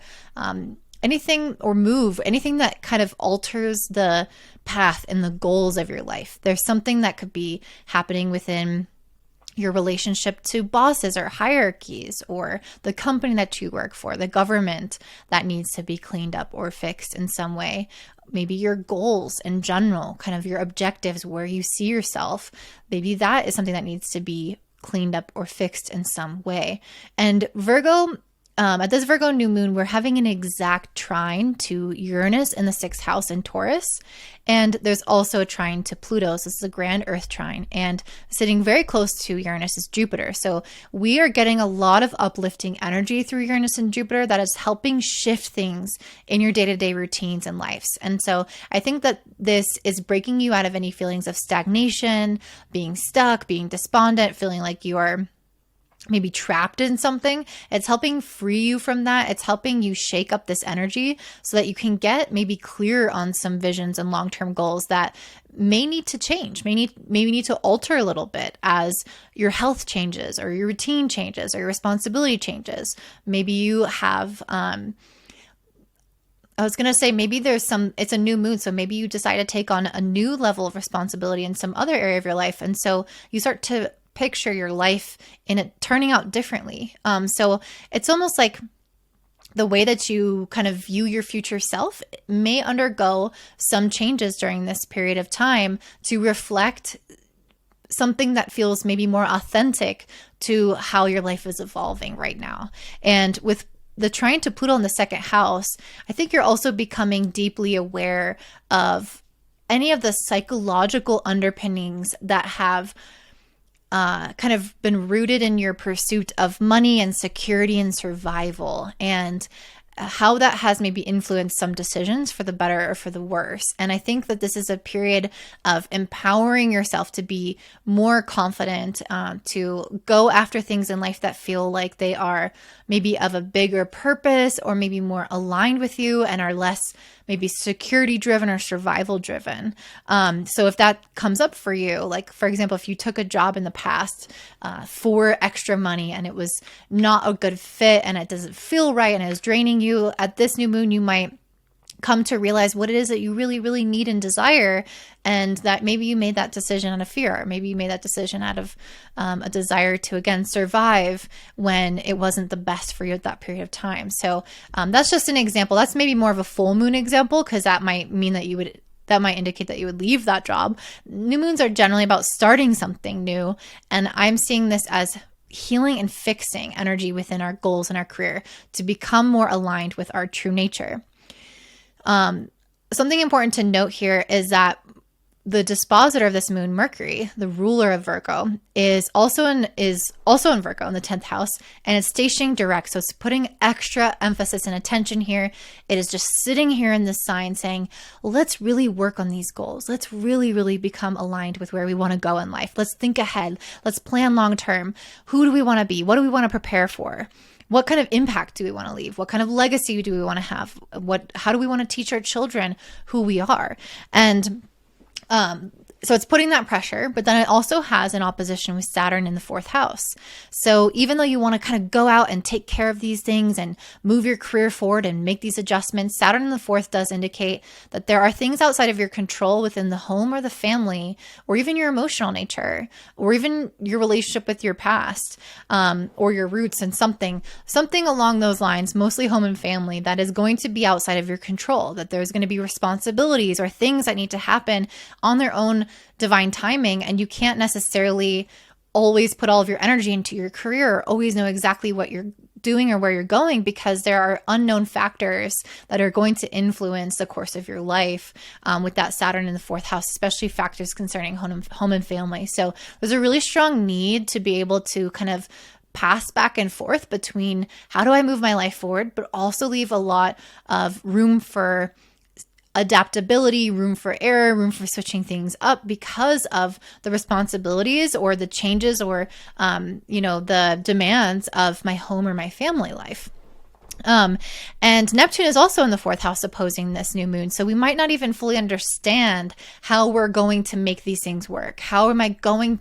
anything, or move, anything that kind of alters the path and the goals of your life. There's something that could be happening within your relationship to bosses or hierarchies, or the company that you work for, the government, that needs to be cleaned up or fixed in some way. Maybe your goals in general, kind of your objectives, where you see yourself, maybe that is something that needs to be cleaned up or fixed in some way. And Virgo, at this Virgo new moon, we're having an exact trine to Uranus in the 6th house in Taurus. And there's also a trine to Pluto. So this is a grand earth trine. And sitting very close to Uranus is Jupiter. So we are getting a lot of uplifting energy through Uranus and Jupiter that is helping shift things in your day-to-day routines and lives. And so I think that this is breaking you out of any feelings of stagnation, being stuck, being despondent, feeling like you are maybe trapped in something. It's helping free you from that. It's helping you shake up this energy so that you can get maybe clear on some visions and long-term goals that may need to change, maybe need to alter a little bit as your health changes, or your routine changes, or your responsibility changes. Maybe you have, I was going to say, maybe it's a new moon. So maybe you decide to take on a new level of responsibility in some other area of your life. And so you start to picture your life in it turning out differently. So it's almost like the way that you kind of view your future self may undergo some changes during this period of time to reflect something that feels maybe more authentic to how your life is evolving right now. And with the trine to Pluto in the 2nd house, I think you're also becoming deeply aware of any of the psychological underpinnings that have kind of been rooted in your pursuit of money and security and survival, and how that has maybe influenced some decisions for the better or for the worse. And I think that this is a period of empowering yourself to be more confident, to go after things in life that feel like they are maybe of a bigger purpose, or maybe more aligned with you, and are less maybe security driven or survival driven. So if that comes up for you, like for example, if you took a job in the past for extra money and it was not a good fit and it doesn't feel right and it is draining you, at this new moon, you might come to realize what it is that you really, really need and desire, and that maybe you made that decision out of fear, or maybe you made that decision out of a desire to, again, survive when it wasn't the best for you at that period of time. So that's just an example. That's maybe more of a full moon example, because that might mean that that might indicate that you would leave that job. New moons are generally about starting something new, and I'm seeing this as healing and fixing energy within our goals and our career to become more aligned with our true nature. Something important to note here is that the dispositor of this moon, Mercury, the ruler of Virgo, is also in Virgo in the 10th house, and it's stationing direct. So it's putting extra emphasis and attention here. It is just sitting here in this sign saying, let's really work on these goals. Let's really, really become aligned with where we want to go in life. Let's think ahead. Let's plan long term. Who do we want to be? What do we want to prepare for? What kind of impact do we want to leave? What kind of legacy do we want to have? How do we want to teach our children who we are? And So it's putting that pressure, but then it also has an opposition with Saturn in the fourth house. So even though you want to kind of go out and take care of these things and move your career forward and make these adjustments, Saturn in the fourth does indicate that there are things outside of your control within the home or the family, or even your emotional nature, or even your relationship with your past, or your roots, and something along those lines, mostly home and family, that is going to be outside of your control, that there's going to be responsibilities or things that need to happen on their own divine timing, and you can't necessarily always put all of your energy into your career or always know exactly what you're doing or where you're going, because there are unknown factors that are going to influence the course of your life with that Saturn in the fourth house, especially factors concerning home and family. So there's a really strong need to be able to kind of pass back and forth between how do I move my life forward, but also leave a lot of room for adaptability, room for error, room for switching things up because of the responsibilities or the changes or, the demands of my home or my family life. And Neptune is also in the fourth house opposing this new moon. So we might not even fully understand how we're going to make these things work. Where am I going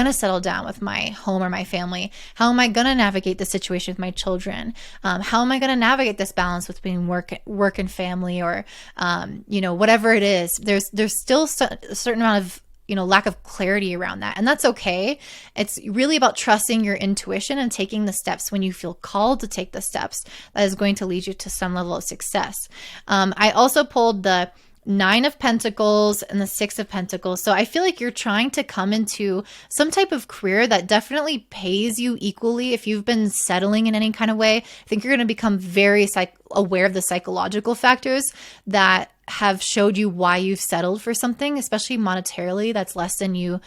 to settle down with my home or my family? How am I going to navigate the situation with my children? How am I going to navigate this balance between work and family, or, whatever it is? There's still a certain amount of lack of clarity around that. And that's okay. It's really about trusting your intuition and taking the steps when you feel called to take the steps that is going to lead you to some level of success. I also pulled the Nine of Pentacles and the Six of Pentacles. So I feel like you're trying to come into some type of career that definitely pays you equally. If you've been settling in any kind of way, I think you're going to become very aware of the psychological factors that have showed you why you've settled for something, especially monetarily, that's less than you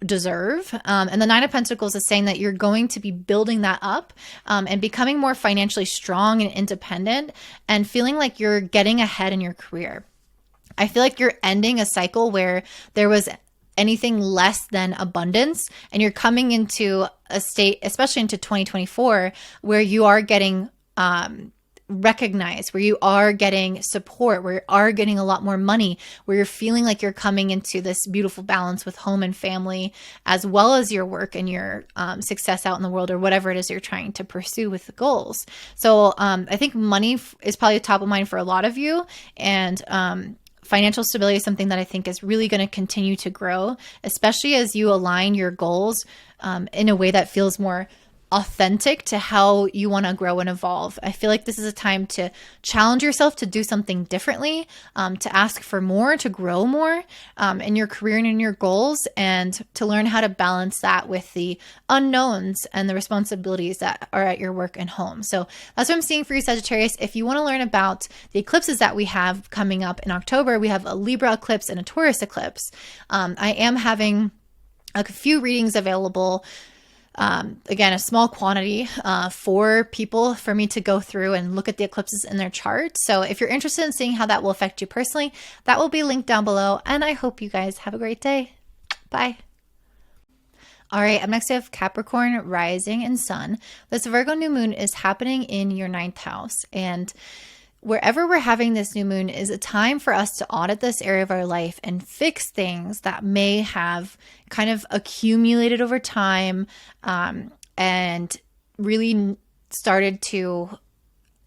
deserve. And the Nine of Pentacles is saying that you're going to be building that up and becoming more financially strong and independent and feeling like you're getting ahead in your career. I feel like you're ending a cycle where there was anything less than abundance, and you're coming into a state, especially into 2024, where you are getting recognized, where you are getting support, where you are getting a lot more money, where you're feeling like you're coming into this beautiful balance with home and family, as well as your work and your success out in the world, or whatever it is you're trying to pursue with the goals. So I think money is probably top of mind for a lot of you, and financial stability is something that I think is really going to continue to grow, especially as you align your goals in a way that feels more authentic to how you want to grow and evolve. I feel like this is a time to challenge yourself to do something differently, to ask for more, to grow more in your career and in your goals, and to learn how to balance that with the unknowns and the responsibilities that are at your work and home. So that's what I'm seeing for you, Sagittarius. If you want to learn about the eclipses that we have coming up in October, we have a Libra eclipse and a Taurus eclipse. I am having a few readings available. Again, a small quantity for people for me to go through and look at the eclipses in their chart. So if you're interested in seeing how that will affect you personally, that will be linked down below. And I hope you guys have a great day. Bye. All right, up next I have Capricorn, rising, and sun. This Virgo new moon is happening in your 9th house. And wherever we're having this new moon is a time for us to audit this area of our life and fix things that may have kind of accumulated over time and really started to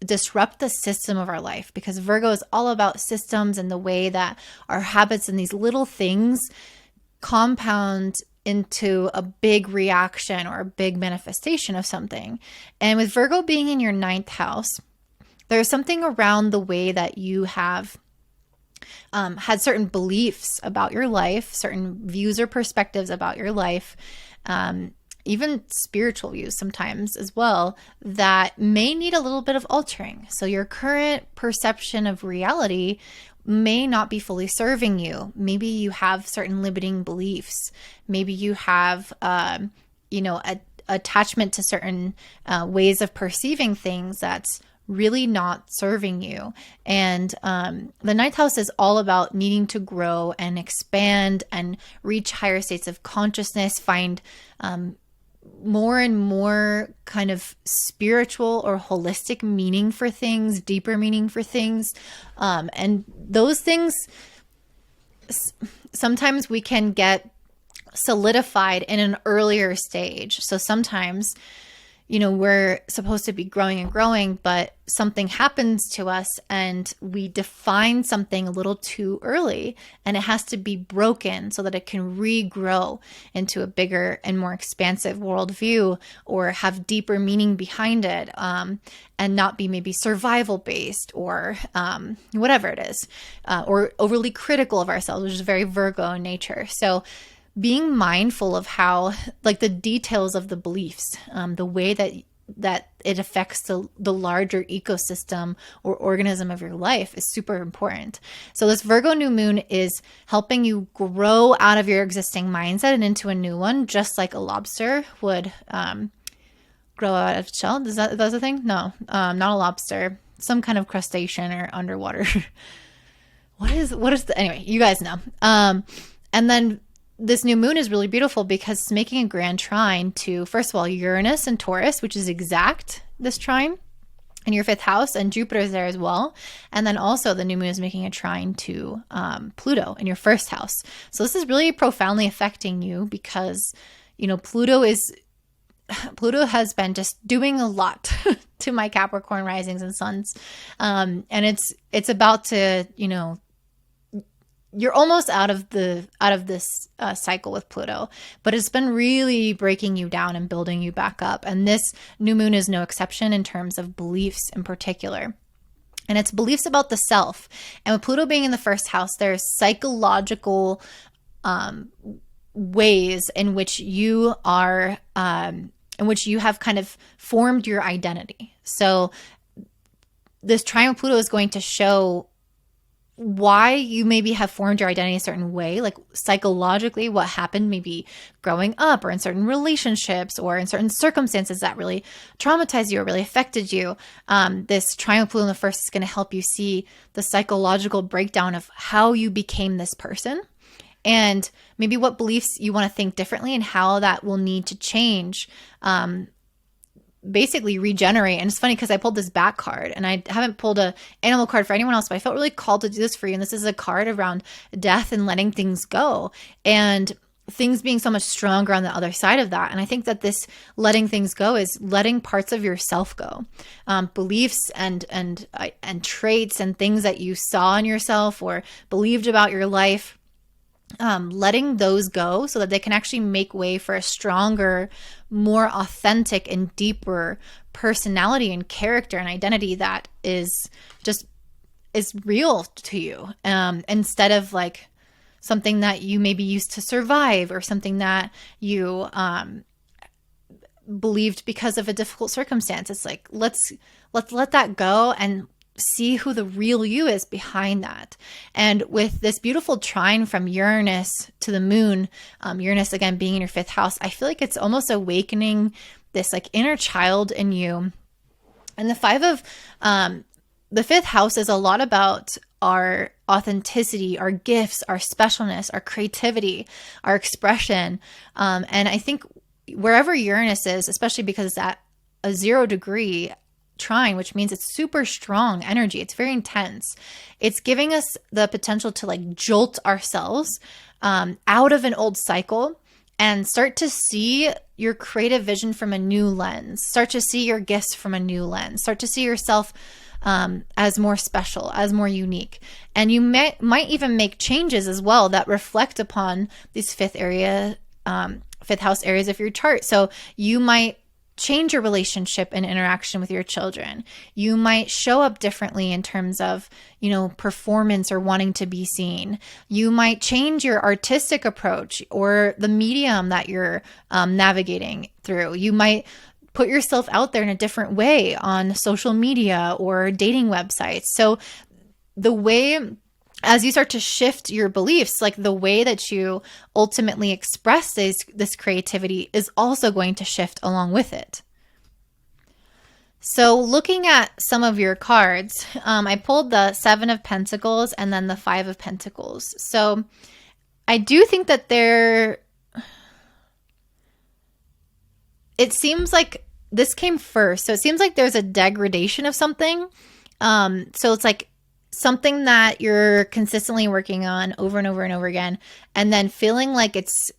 disrupt the system of our life, because Virgo is all about systems and the way that our habits and these little things compound into a big reaction or a big manifestation of something. And with Virgo being in your 9th house, there's something around the way that you have had certain beliefs about your life, certain views or perspectives about your life, even spiritual views sometimes as well, that may need a little bit of altering. So your current perception of reality may not be fully serving you. Maybe you have certain limiting beliefs. Maybe you have, attachment to certain ways of perceiving things that's really not serving you. And the 9th house is all about needing to grow and expand and reach higher states of consciousness, find more and more kind of spiritual or holistic meaning for things, deeper meaning for things. And those things sometimes we can get solidified in an earlier stage. So sometimes, we're supposed to be growing and growing, but something happens to us and we define something a little too early, and it has to be broken so that it can regrow into a bigger and more expansive worldview, or have deeper meaning behind it, and not be maybe survival based, or whatever it is, or overly critical of ourselves, which is very Virgo in nature. So being mindful of how, like, the details of the beliefs, the way that it affects the larger ecosystem or organism of your life is super important. So this Virgo new moon is helping you grow out of your existing mindset and into a new one, just like a lobster would grow out of shell. That's a thing? No, not a lobster. Some kind of crustacean or underwater. Anyway, you guys know. And then this new moon is really beautiful because it's making a grand trine to, first of all, Uranus and Taurus, which is exact, this trine, in your 5th house, and Jupiter is there as well. And then also the new moon is making a trine to Pluto in your 1st house. So this is really profoundly affecting you because, Pluto has been just doing a lot to my Capricorn risings and suns. And it's about to, you're almost out of this cycle with Pluto, but it's been really breaking you down and building you back up. And this new moon is no exception in terms of beliefs in particular. And it's beliefs about the self. And with Pluto being in the 1st house, there's psychological ways in which you are, in which you have kind of formed your identity. So this trine with Pluto is going to show why you maybe have formed your identity a certain way, like psychologically what happened maybe growing up, or in certain relationships, or in certain circumstances that really traumatized you or really affected you. This trine with Pluto in the 1st is going to help you see the psychological breakdown of how you became this person, and maybe what beliefs you want to think differently and how that will need to change, basically regenerate. And it's funny because I pulled this back card, and I haven't pulled a animal card for anyone else, but I felt really called to do this for you. And this is a card around death and letting things go, and things being so much stronger on the other side of that. And I think that this letting things go is letting parts of yourself go, beliefs and traits and things that you saw in yourself or believed about your life. Letting those go so that they can actually make way for a stronger, more authentic and deeper personality and character and identity that is real to you, instead of like something that you maybe used to survive, or something that you believed because of a difficult circumstance. It's like, let's let that go and see who the real you is behind that. And with this beautiful trine from Uranus to the moon, Uranus again being in your 5th house, I feel like it's almost awakening this like inner child in you. And the 5th house is a lot about our authenticity, our gifts, our specialness, our creativity, our expression. And I think wherever Uranus is, especially because it's at a 0 degree trine, which means it's super strong energy. It's very intense. It's giving us the potential to like jolt ourselves out of an old cycle and start to see your creative vision from a new lens, start to see your gifts from a new lens, start to see yourself as more special, as more unique. And you might even make changes as well that reflect upon these 5th house areas of your chart. So you might change your relationship and interaction with your children. You might show up differently in terms of, performance or wanting to be seen. You might change your artistic approach or the medium that you're navigating through. You might put yourself out there in a different way on social media or dating websites. So the way, as you start to shift your beliefs, like the way that you ultimately express this creativity is also going to shift along with it. So looking at some of your cards, I pulled the 7 of Pentacles and then the 5 of Pentacles. So I do think that it seems like this came first. So it seems like there's a degradation of something. So it's like something that you're consistently working on over and over and over again, and then feeling like it's,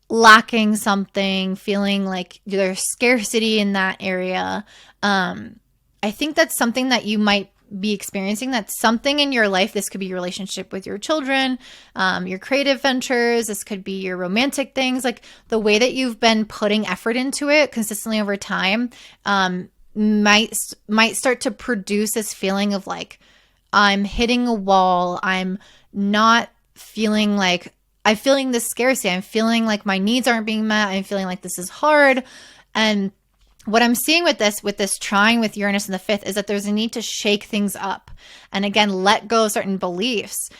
lacking something, feeling like there's scarcity in that area. I think that's something that you might be experiencing. That's something in your life. This could be your relationship with your children, your creative ventures. This could be your romantic things, like the way that you've been putting effort into it consistently over time, might start to produce this feeling of like, I'm hitting a wall. I'm not feeling like, I'm feeling this scarcity. I'm feeling like my needs aren't being met. I'm feeling like this is hard. And what I'm seeing with this trying with Uranus in the fifth is that there's a need to shake things up. And again, let go of certain beliefs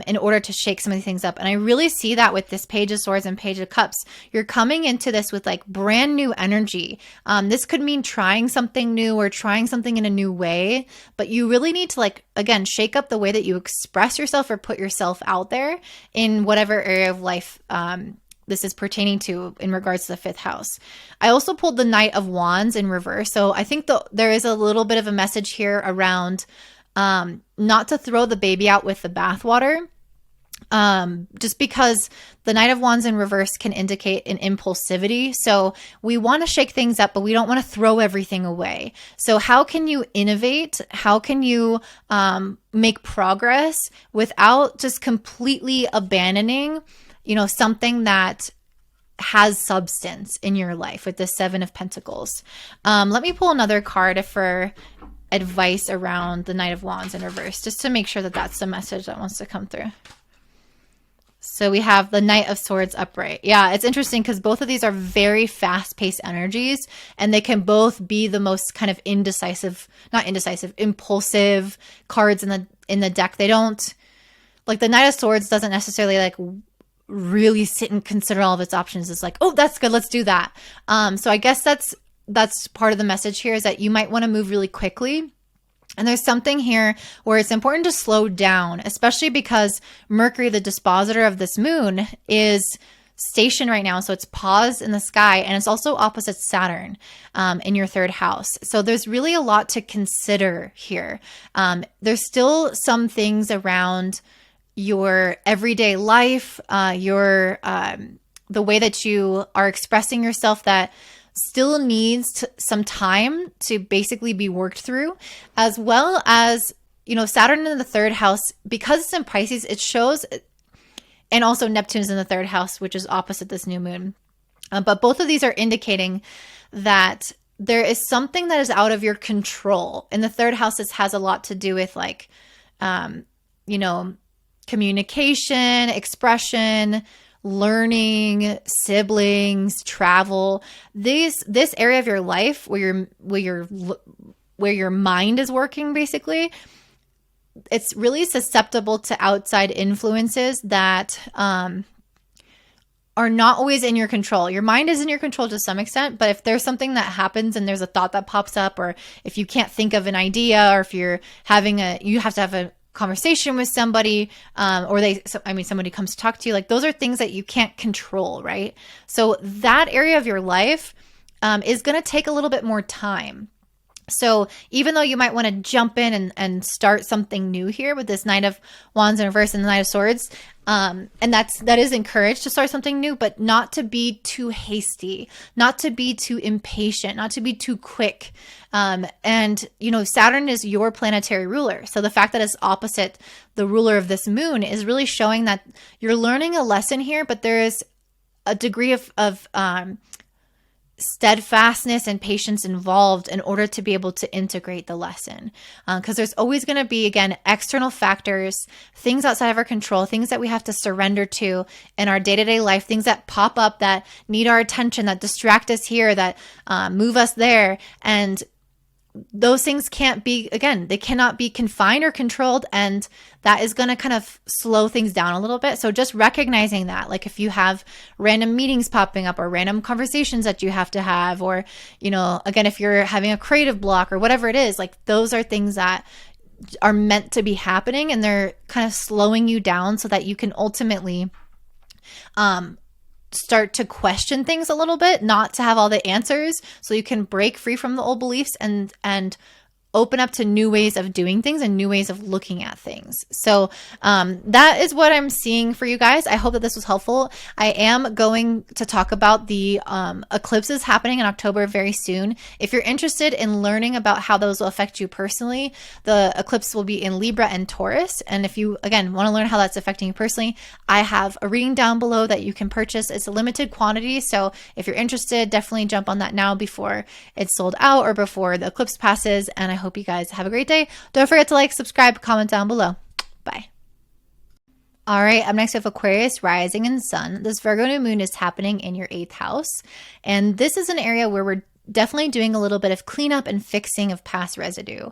in order to shake some of these things up. And I really see that with this Page of Swords and Page of Cups. You're coming into this with like brand new energy. This could mean trying something new or trying something in a new way, but you really need to like, again, shake up the way that you express yourself or put yourself out there in whatever area of life this is pertaining to in regards to the fifth house. I also pulled the Knight of Wands in reverse. So I think there is a little bit of a message here around not to throw the baby out with the bathwater. Just because the Knight of Wands in reverse can indicate an impulsivity. So we want to shake things up, but we don't want to throw everything away. So how can you innovate? How can you make progress without just completely abandoning something that has substance in your life with the Seven of Pentacles? Let me pull another card for advice around the Knight of Wands in reverse, just to make sure that that's the message that wants to come through. So we have the Knight of Swords upright. Yeah, it's interesting because both of these are very fast-paced energies, and they can both be the most kind of impulsive cards in the deck. They don't, like the Knight of Swords doesn't necessarily like really sit and consider all of its options. It's like, oh, that's good, let's do that. So I guess that's part of the message here, is that you might want to move really quickly. And there's something here where it's important to slow down, especially because Mercury, the dispositor of this moon, is stationed right now. So it's paused in the sky, and it's also opposite Saturn in your third house. So there's really a lot to consider here. There's still some things around your everyday life, the way that you are expressing yourself that still needs some time to basically be worked through, as well as, Saturn in the third house, because it's in Pisces, it shows, and also Neptune's in the third house, which is opposite this new moon. But both of these are indicating that there is something that is out of your control. In the third house, this has a lot to do with like, communication, expression, learning, siblings, travel. This area of your life where your mind is working, basically, it's really susceptible to outside influences that are not always in your control. Your mind is in your control to some extent, but if there's something that happens and there's a thought that pops up, or if you can't think of an idea, or if you're you have to have a conversation with somebody, or somebody comes to talk to you, like those are things that you can't control, right? So that area of your life is going to take a little bit more time. So even though you might want to jump in and start something new here with this Knight of Wands in reverse and the Knight of Swords, and that is encouraged to start something new, but not to be too hasty, not to be too impatient, not to be too quick. And Saturn is your planetary ruler. So the fact that it's opposite the ruler of this moon is really showing that you're learning a lesson here, but there is a degree of steadfastness and patience involved in order to be able to integrate the lesson. Because there's always going to be, again, external factors, things outside of our control, things that we have to surrender to in our day-to-day life, things that pop up that need our attention, that distract us here, that move us there. And those things can't be, again, they cannot be confined or controlled, and that is going to kind of slow things down a little bit. So just recognizing that, like if you have random meetings popping up or random conversations that you have to have, or, again, if you're having a creative block or whatever it is, like those are things that are meant to be happening, and they're kind of slowing you down so that you can ultimately start to question things a little bit, not to have all the answers, so you can break free from the old beliefs and open up to new ways of doing things and new ways of looking at things. So that is what I'm seeing for you guys. I hope that this was helpful. I am going to talk about the eclipses happening in October very soon. If you're interested in learning about how those will affect you personally, the eclipse will be in Libra and Taurus. And if you, again, want to learn how that's affecting you personally, I have a reading down below that you can purchase. It's a limited quantity. So if you're interested, definitely jump on that now before it's sold out or before the eclipse passes. And I hope you guys have a great day. Don't forget to like, subscribe, comment down below. Bye. All right, up next we have Aquarius, rising and sun. This Virgo new moon is happening in your 8th house. And this is an area where we're definitely doing a little bit of cleanup and fixing of past residue.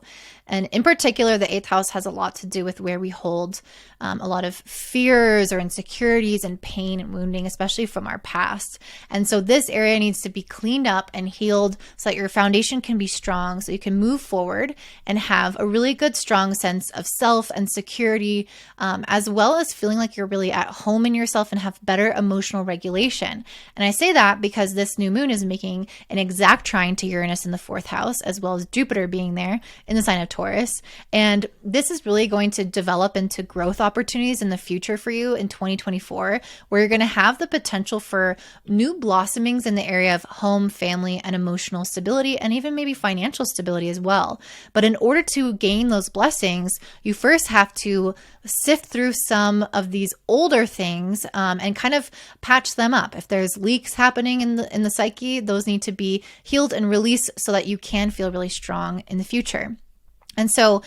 And in particular, the 8th house has a lot to do with where we hold a lot of fears or insecurities and pain and wounding, especially from our past. And so this area needs to be cleaned up and healed so that your foundation can be strong, so you can move forward and have a really good, strong sense of self and security, as well as feeling like you're really at home in yourself and have better emotional regulation. And I say that because this new moon is making an exact trine to Uranus in the 4th house, as well as Jupiter being there in the sign of Taurus. And this is really going to develop into growth opportunities in the future for you in 2024, where you're going to have the potential for new blossomings in the area of home, family, and emotional stability, and even maybe financial stability as well. But in order to gain those blessings, you first have to sift through some of these older things and kind of patch them up. If there's leaks happening in the psyche, those need to be healed and released so that you can feel really strong in the future. And so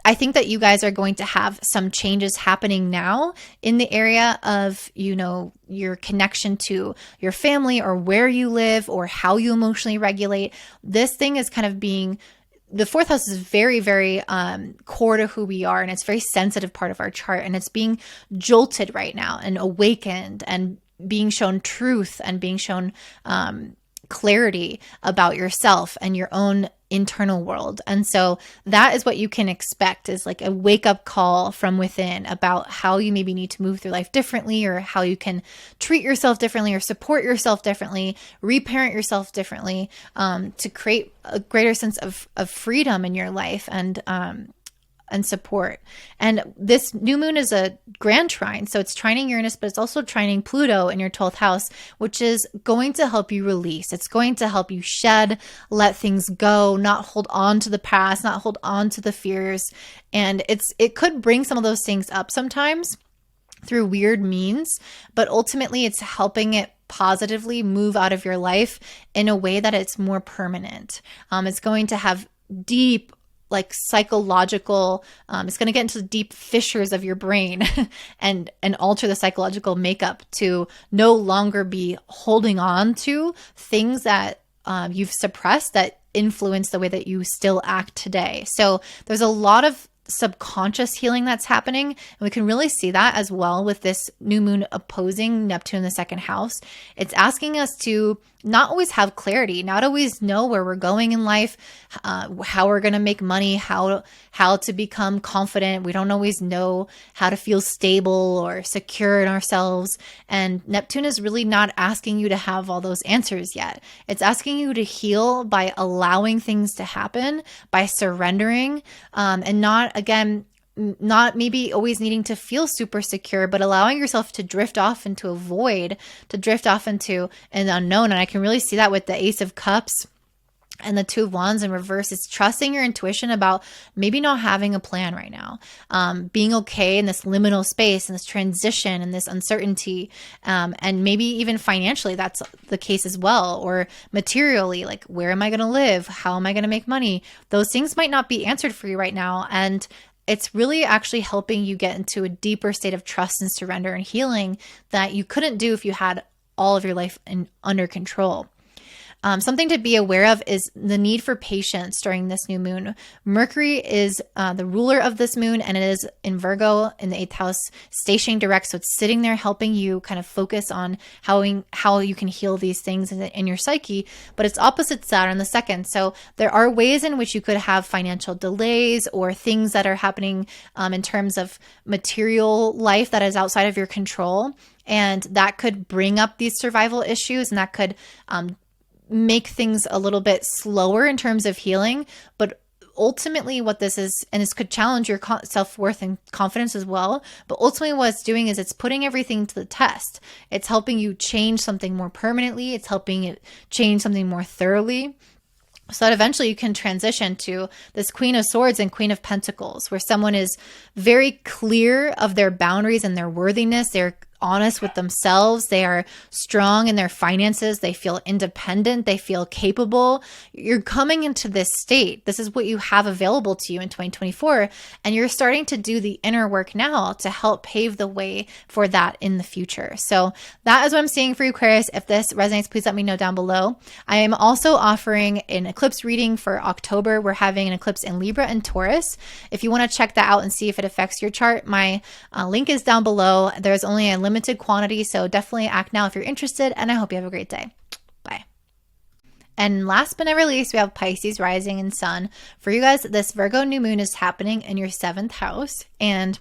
I think that you guys are going to have some changes happening now in the area of, you know, your connection to your family or where you live or how you emotionally regulate. This thing is kind of being, the 4th house is very, very core to who we are, and it's a very sensitive part of our chart, and it's being jolted right now and awakened and being shown truth and being shown clarity about yourself and your own internal world. And so that is what you can expect, is like a wake up call from within about how you maybe need to move through life differently, or how you can treat yourself differently or support yourself differently, reparent yourself differently, to create a greater sense of freedom in your life and support. And this new moon is a grand trine. So it's trining Uranus, but it's also trining Pluto in your 12th house, which is going to help you release. It's going to help you shed, let things go, not hold on to the past, not hold on to the fears. And it could bring some of those things up sometimes through weird means, but ultimately it's helping it positively move out of your life in a way that it's more permanent. It's going to have deep, like psychological, it's going to get into the deep fissures of your brain and alter the psychological makeup to no longer be holding on to things that you've suppressed that influence the way that you still act today. So there's a lot of subconscious healing that's happening, and we can really see that as well with this new moon opposing Neptune in the 2nd house. It's asking us to not always have clarity, not always know where we're going in life, how we're going to make money, how to become confident. We don't always know how to feel stable or secure in ourselves. And Neptune is really not asking you to have all those answers yet. It's asking you to heal by allowing things to happen, by surrendering, and not maybe always needing to feel super secure, but allowing yourself to drift off into a void, to drift off into an unknown. And I can really see that with the Ace of Cups and the 2 of Wands in reverse. It's trusting your intuition about maybe not having a plan right now, being okay in this liminal space and this transition and this uncertainty, and maybe even financially that's the case as well, or materially, like where am I going to live? How am I going to make money? Those things might not be answered for you right now, and it's really actually helping you get into a deeper state of trust and surrender and healing that you couldn't do if you had all of your life under control. Something to be aware of is the need for patience during this new moon. Mercury is the ruler of this moon, and it is in Virgo in the 8th house, stationing direct. So it's sitting there helping you kind of focus on how you can heal these things in your psyche, but it's opposite Saturn the 2nd. So there are ways in which you could have financial delays or things that are happening in terms of material life that is outside of your control. And that could bring up these survival issues, and that could make things a little bit slower in terms of healing. But ultimately what this is, and this could challenge your self-worth and confidence as well, but ultimately what it's doing is it's putting everything to the test. It's helping you change something more permanently. It's helping it change something more thoroughly, so that eventually you can transition to this Queen of Swords and Queen of Pentacles, where someone is very clear of their boundaries and their worthiness. They're honest with themselves. They are strong in their finances. They feel independent. They feel capable. You're coming into this state. This is what you have available to you in 2024. And you're starting to do the inner work now to help pave the way for that in the future. So that is what I'm seeing for you, Aquarius. If this resonates, please let me know down below. I am also offering an eclipse reading for October. We're having an eclipse in Libra and Taurus. If you want to check that out and see if it affects your chart, my link is down below. There's only a limited quantity, so definitely act now if you're interested, and I hope you have a great day. Bye. And last but not least, we have Pisces rising and sun. For you guys, this Virgo new moon is happening in your 7th house, and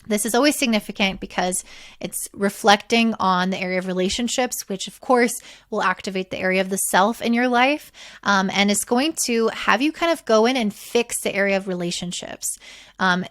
this is always significant because it's reflecting on the area of relationships, which of course will activate the area of the self in your life. And it's going to have you kind of go in and fix the area of relationships.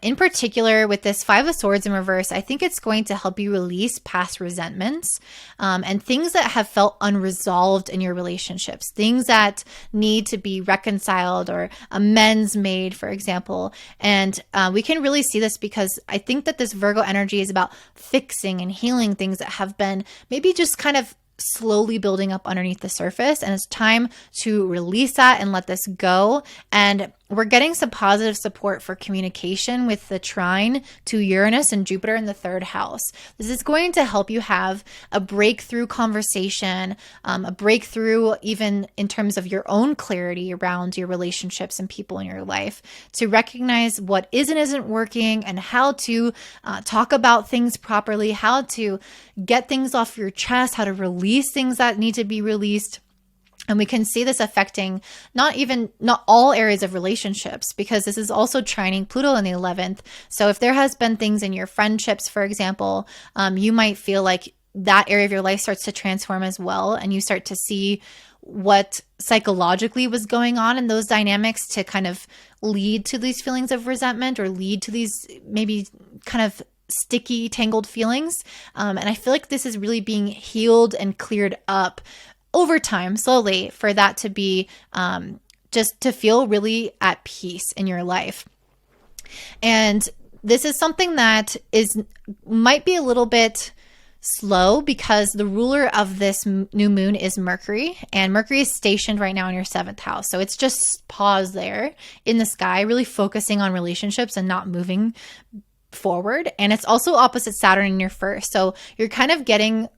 In particular, with this 5 of Swords in reverse, I think it's going to help you release past resentments and things that have felt unresolved in your relationships, things that need to be reconciled or amends made, for example. And we can really see this because I think that this Virgo energy is about fixing and healing things that have been maybe just kind of slowly building up underneath the surface. And it's time to release that and let this go. And we're getting some positive support for communication with the trine to Uranus and Jupiter in the 3rd house. This is going to help you have a breakthrough conversation, a breakthrough even in terms of your own clarity around your relationships and people in your life, to recognize what is and isn't working and how to talk about things properly, how to get things off your chest, how to release things that need to be released. And we can see this affecting not all areas of relationships, because this is also trining Pluto in the 11th. So if there has been things in your friendships, for example, you might feel like that area of your life starts to transform as well. And you start to see what psychologically was going on in those dynamics to kind of lead to these feelings of resentment or lead to these maybe kind of sticky, tangled feelings. And I feel like this is really being healed and cleared up over time, slowly, for that to be just to feel really at peace in your life. And this is something that might be a little bit slow because the ruler of this new moon is Mercury, and Mercury is stationed right now in your 7th house. So it's just paused there in the sky, really focusing on relationships and not moving forward. And it's also opposite Saturn in your 1st. So you're kind of getting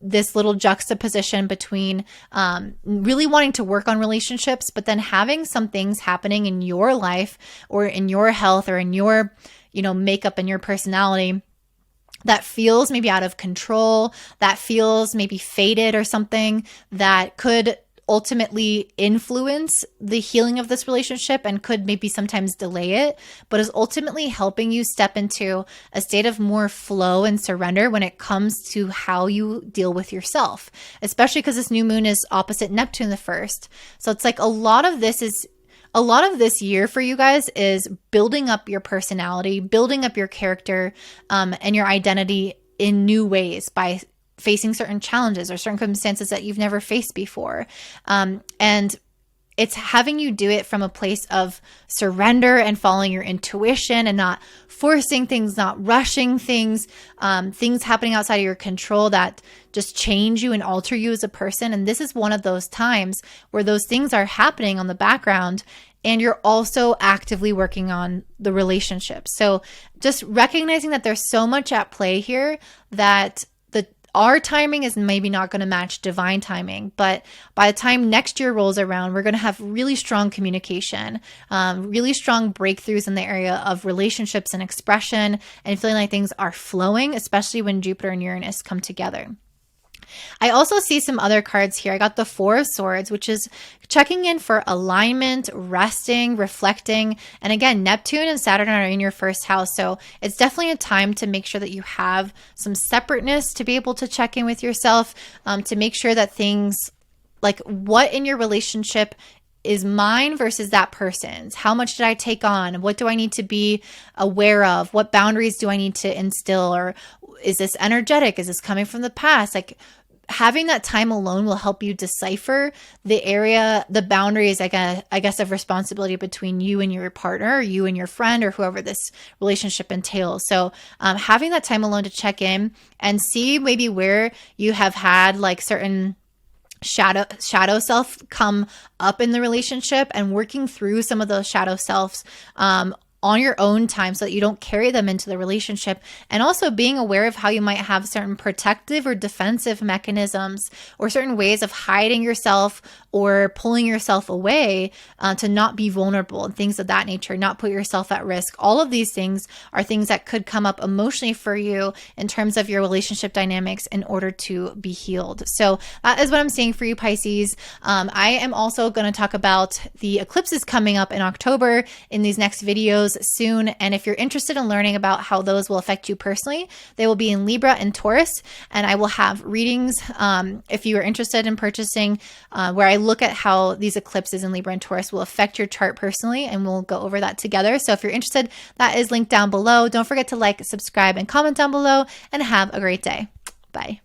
this little juxtaposition between really wanting to work on relationships, but then having some things happening in your life or in your health or in your, makeup and your personality that feels maybe out of control, that feels maybe faded or something that could ultimately influence the healing of this relationship and could maybe sometimes delay it, but is ultimately helping you step into a state of more flow and surrender when it comes to how you deal with yourself, especially because this new moon is opposite Neptune the 1st. So it's like a lot of this year for you guys is building up your personality, building up your character, and your identity in new ways by facing certain challenges or circumstances that you've never faced before. And it's having you do it from a place of surrender and following your intuition and not forcing things, not rushing things, things happening outside of your control that just change you and alter you as a person. And this is one of those times where those things are happening on the background and you're also actively working on the relationship. So just recognizing that there's so much at play here that our timing is maybe not going to match divine timing, but by the time next year rolls around, we're going to have really strong communication, really strong breakthroughs in the area of relationships and expression, and feeling like things are flowing, especially when Jupiter and Uranus come together. I also see some other cards here. I got the 4 of Swords, which is checking in for alignment, resting, reflecting. And again, Neptune and Saturn are in your 1st house. So it's definitely a time to make sure that you have some separateness to be able to check in with yourself, to make sure that things like what in your relationship is mine versus that person's? How much did I take on? What do I need to be aware of? What boundaries do I need to instill? Or is this energetic? Is this coming from the past? Like, having that time alone will help you decipher the boundaries, I guess, of responsibility between you and your partner, or you and your friend, or whoever this relationship entails. So having that time alone to check in and see maybe where you have had like certain shadow self come up in the relationship, and working through some of those shadow selves on your own time so that you don't carry them into the relationship. And also being aware of how you might have certain protective or defensive mechanisms, or certain ways of hiding yourself or pulling yourself away to not be vulnerable, and things of that nature, not put yourself at risk. All of these things are things that could come up emotionally for you in terms of your relationship dynamics in order to be healed. So that is what I'm seeing for you, Pisces. I am also going to talk about the eclipses coming up in October in these next videos soon. And if you're interested in learning about how those will affect you personally, they will be in Libra and Taurus. And I will have readings if you are interested in purchasing where I look at how these eclipses in Libra and Taurus will affect your chart personally, and we'll go over that together. So if you're interested, that is linked down below. Don't forget to like, subscribe, and comment down below, and have a great day. Bye.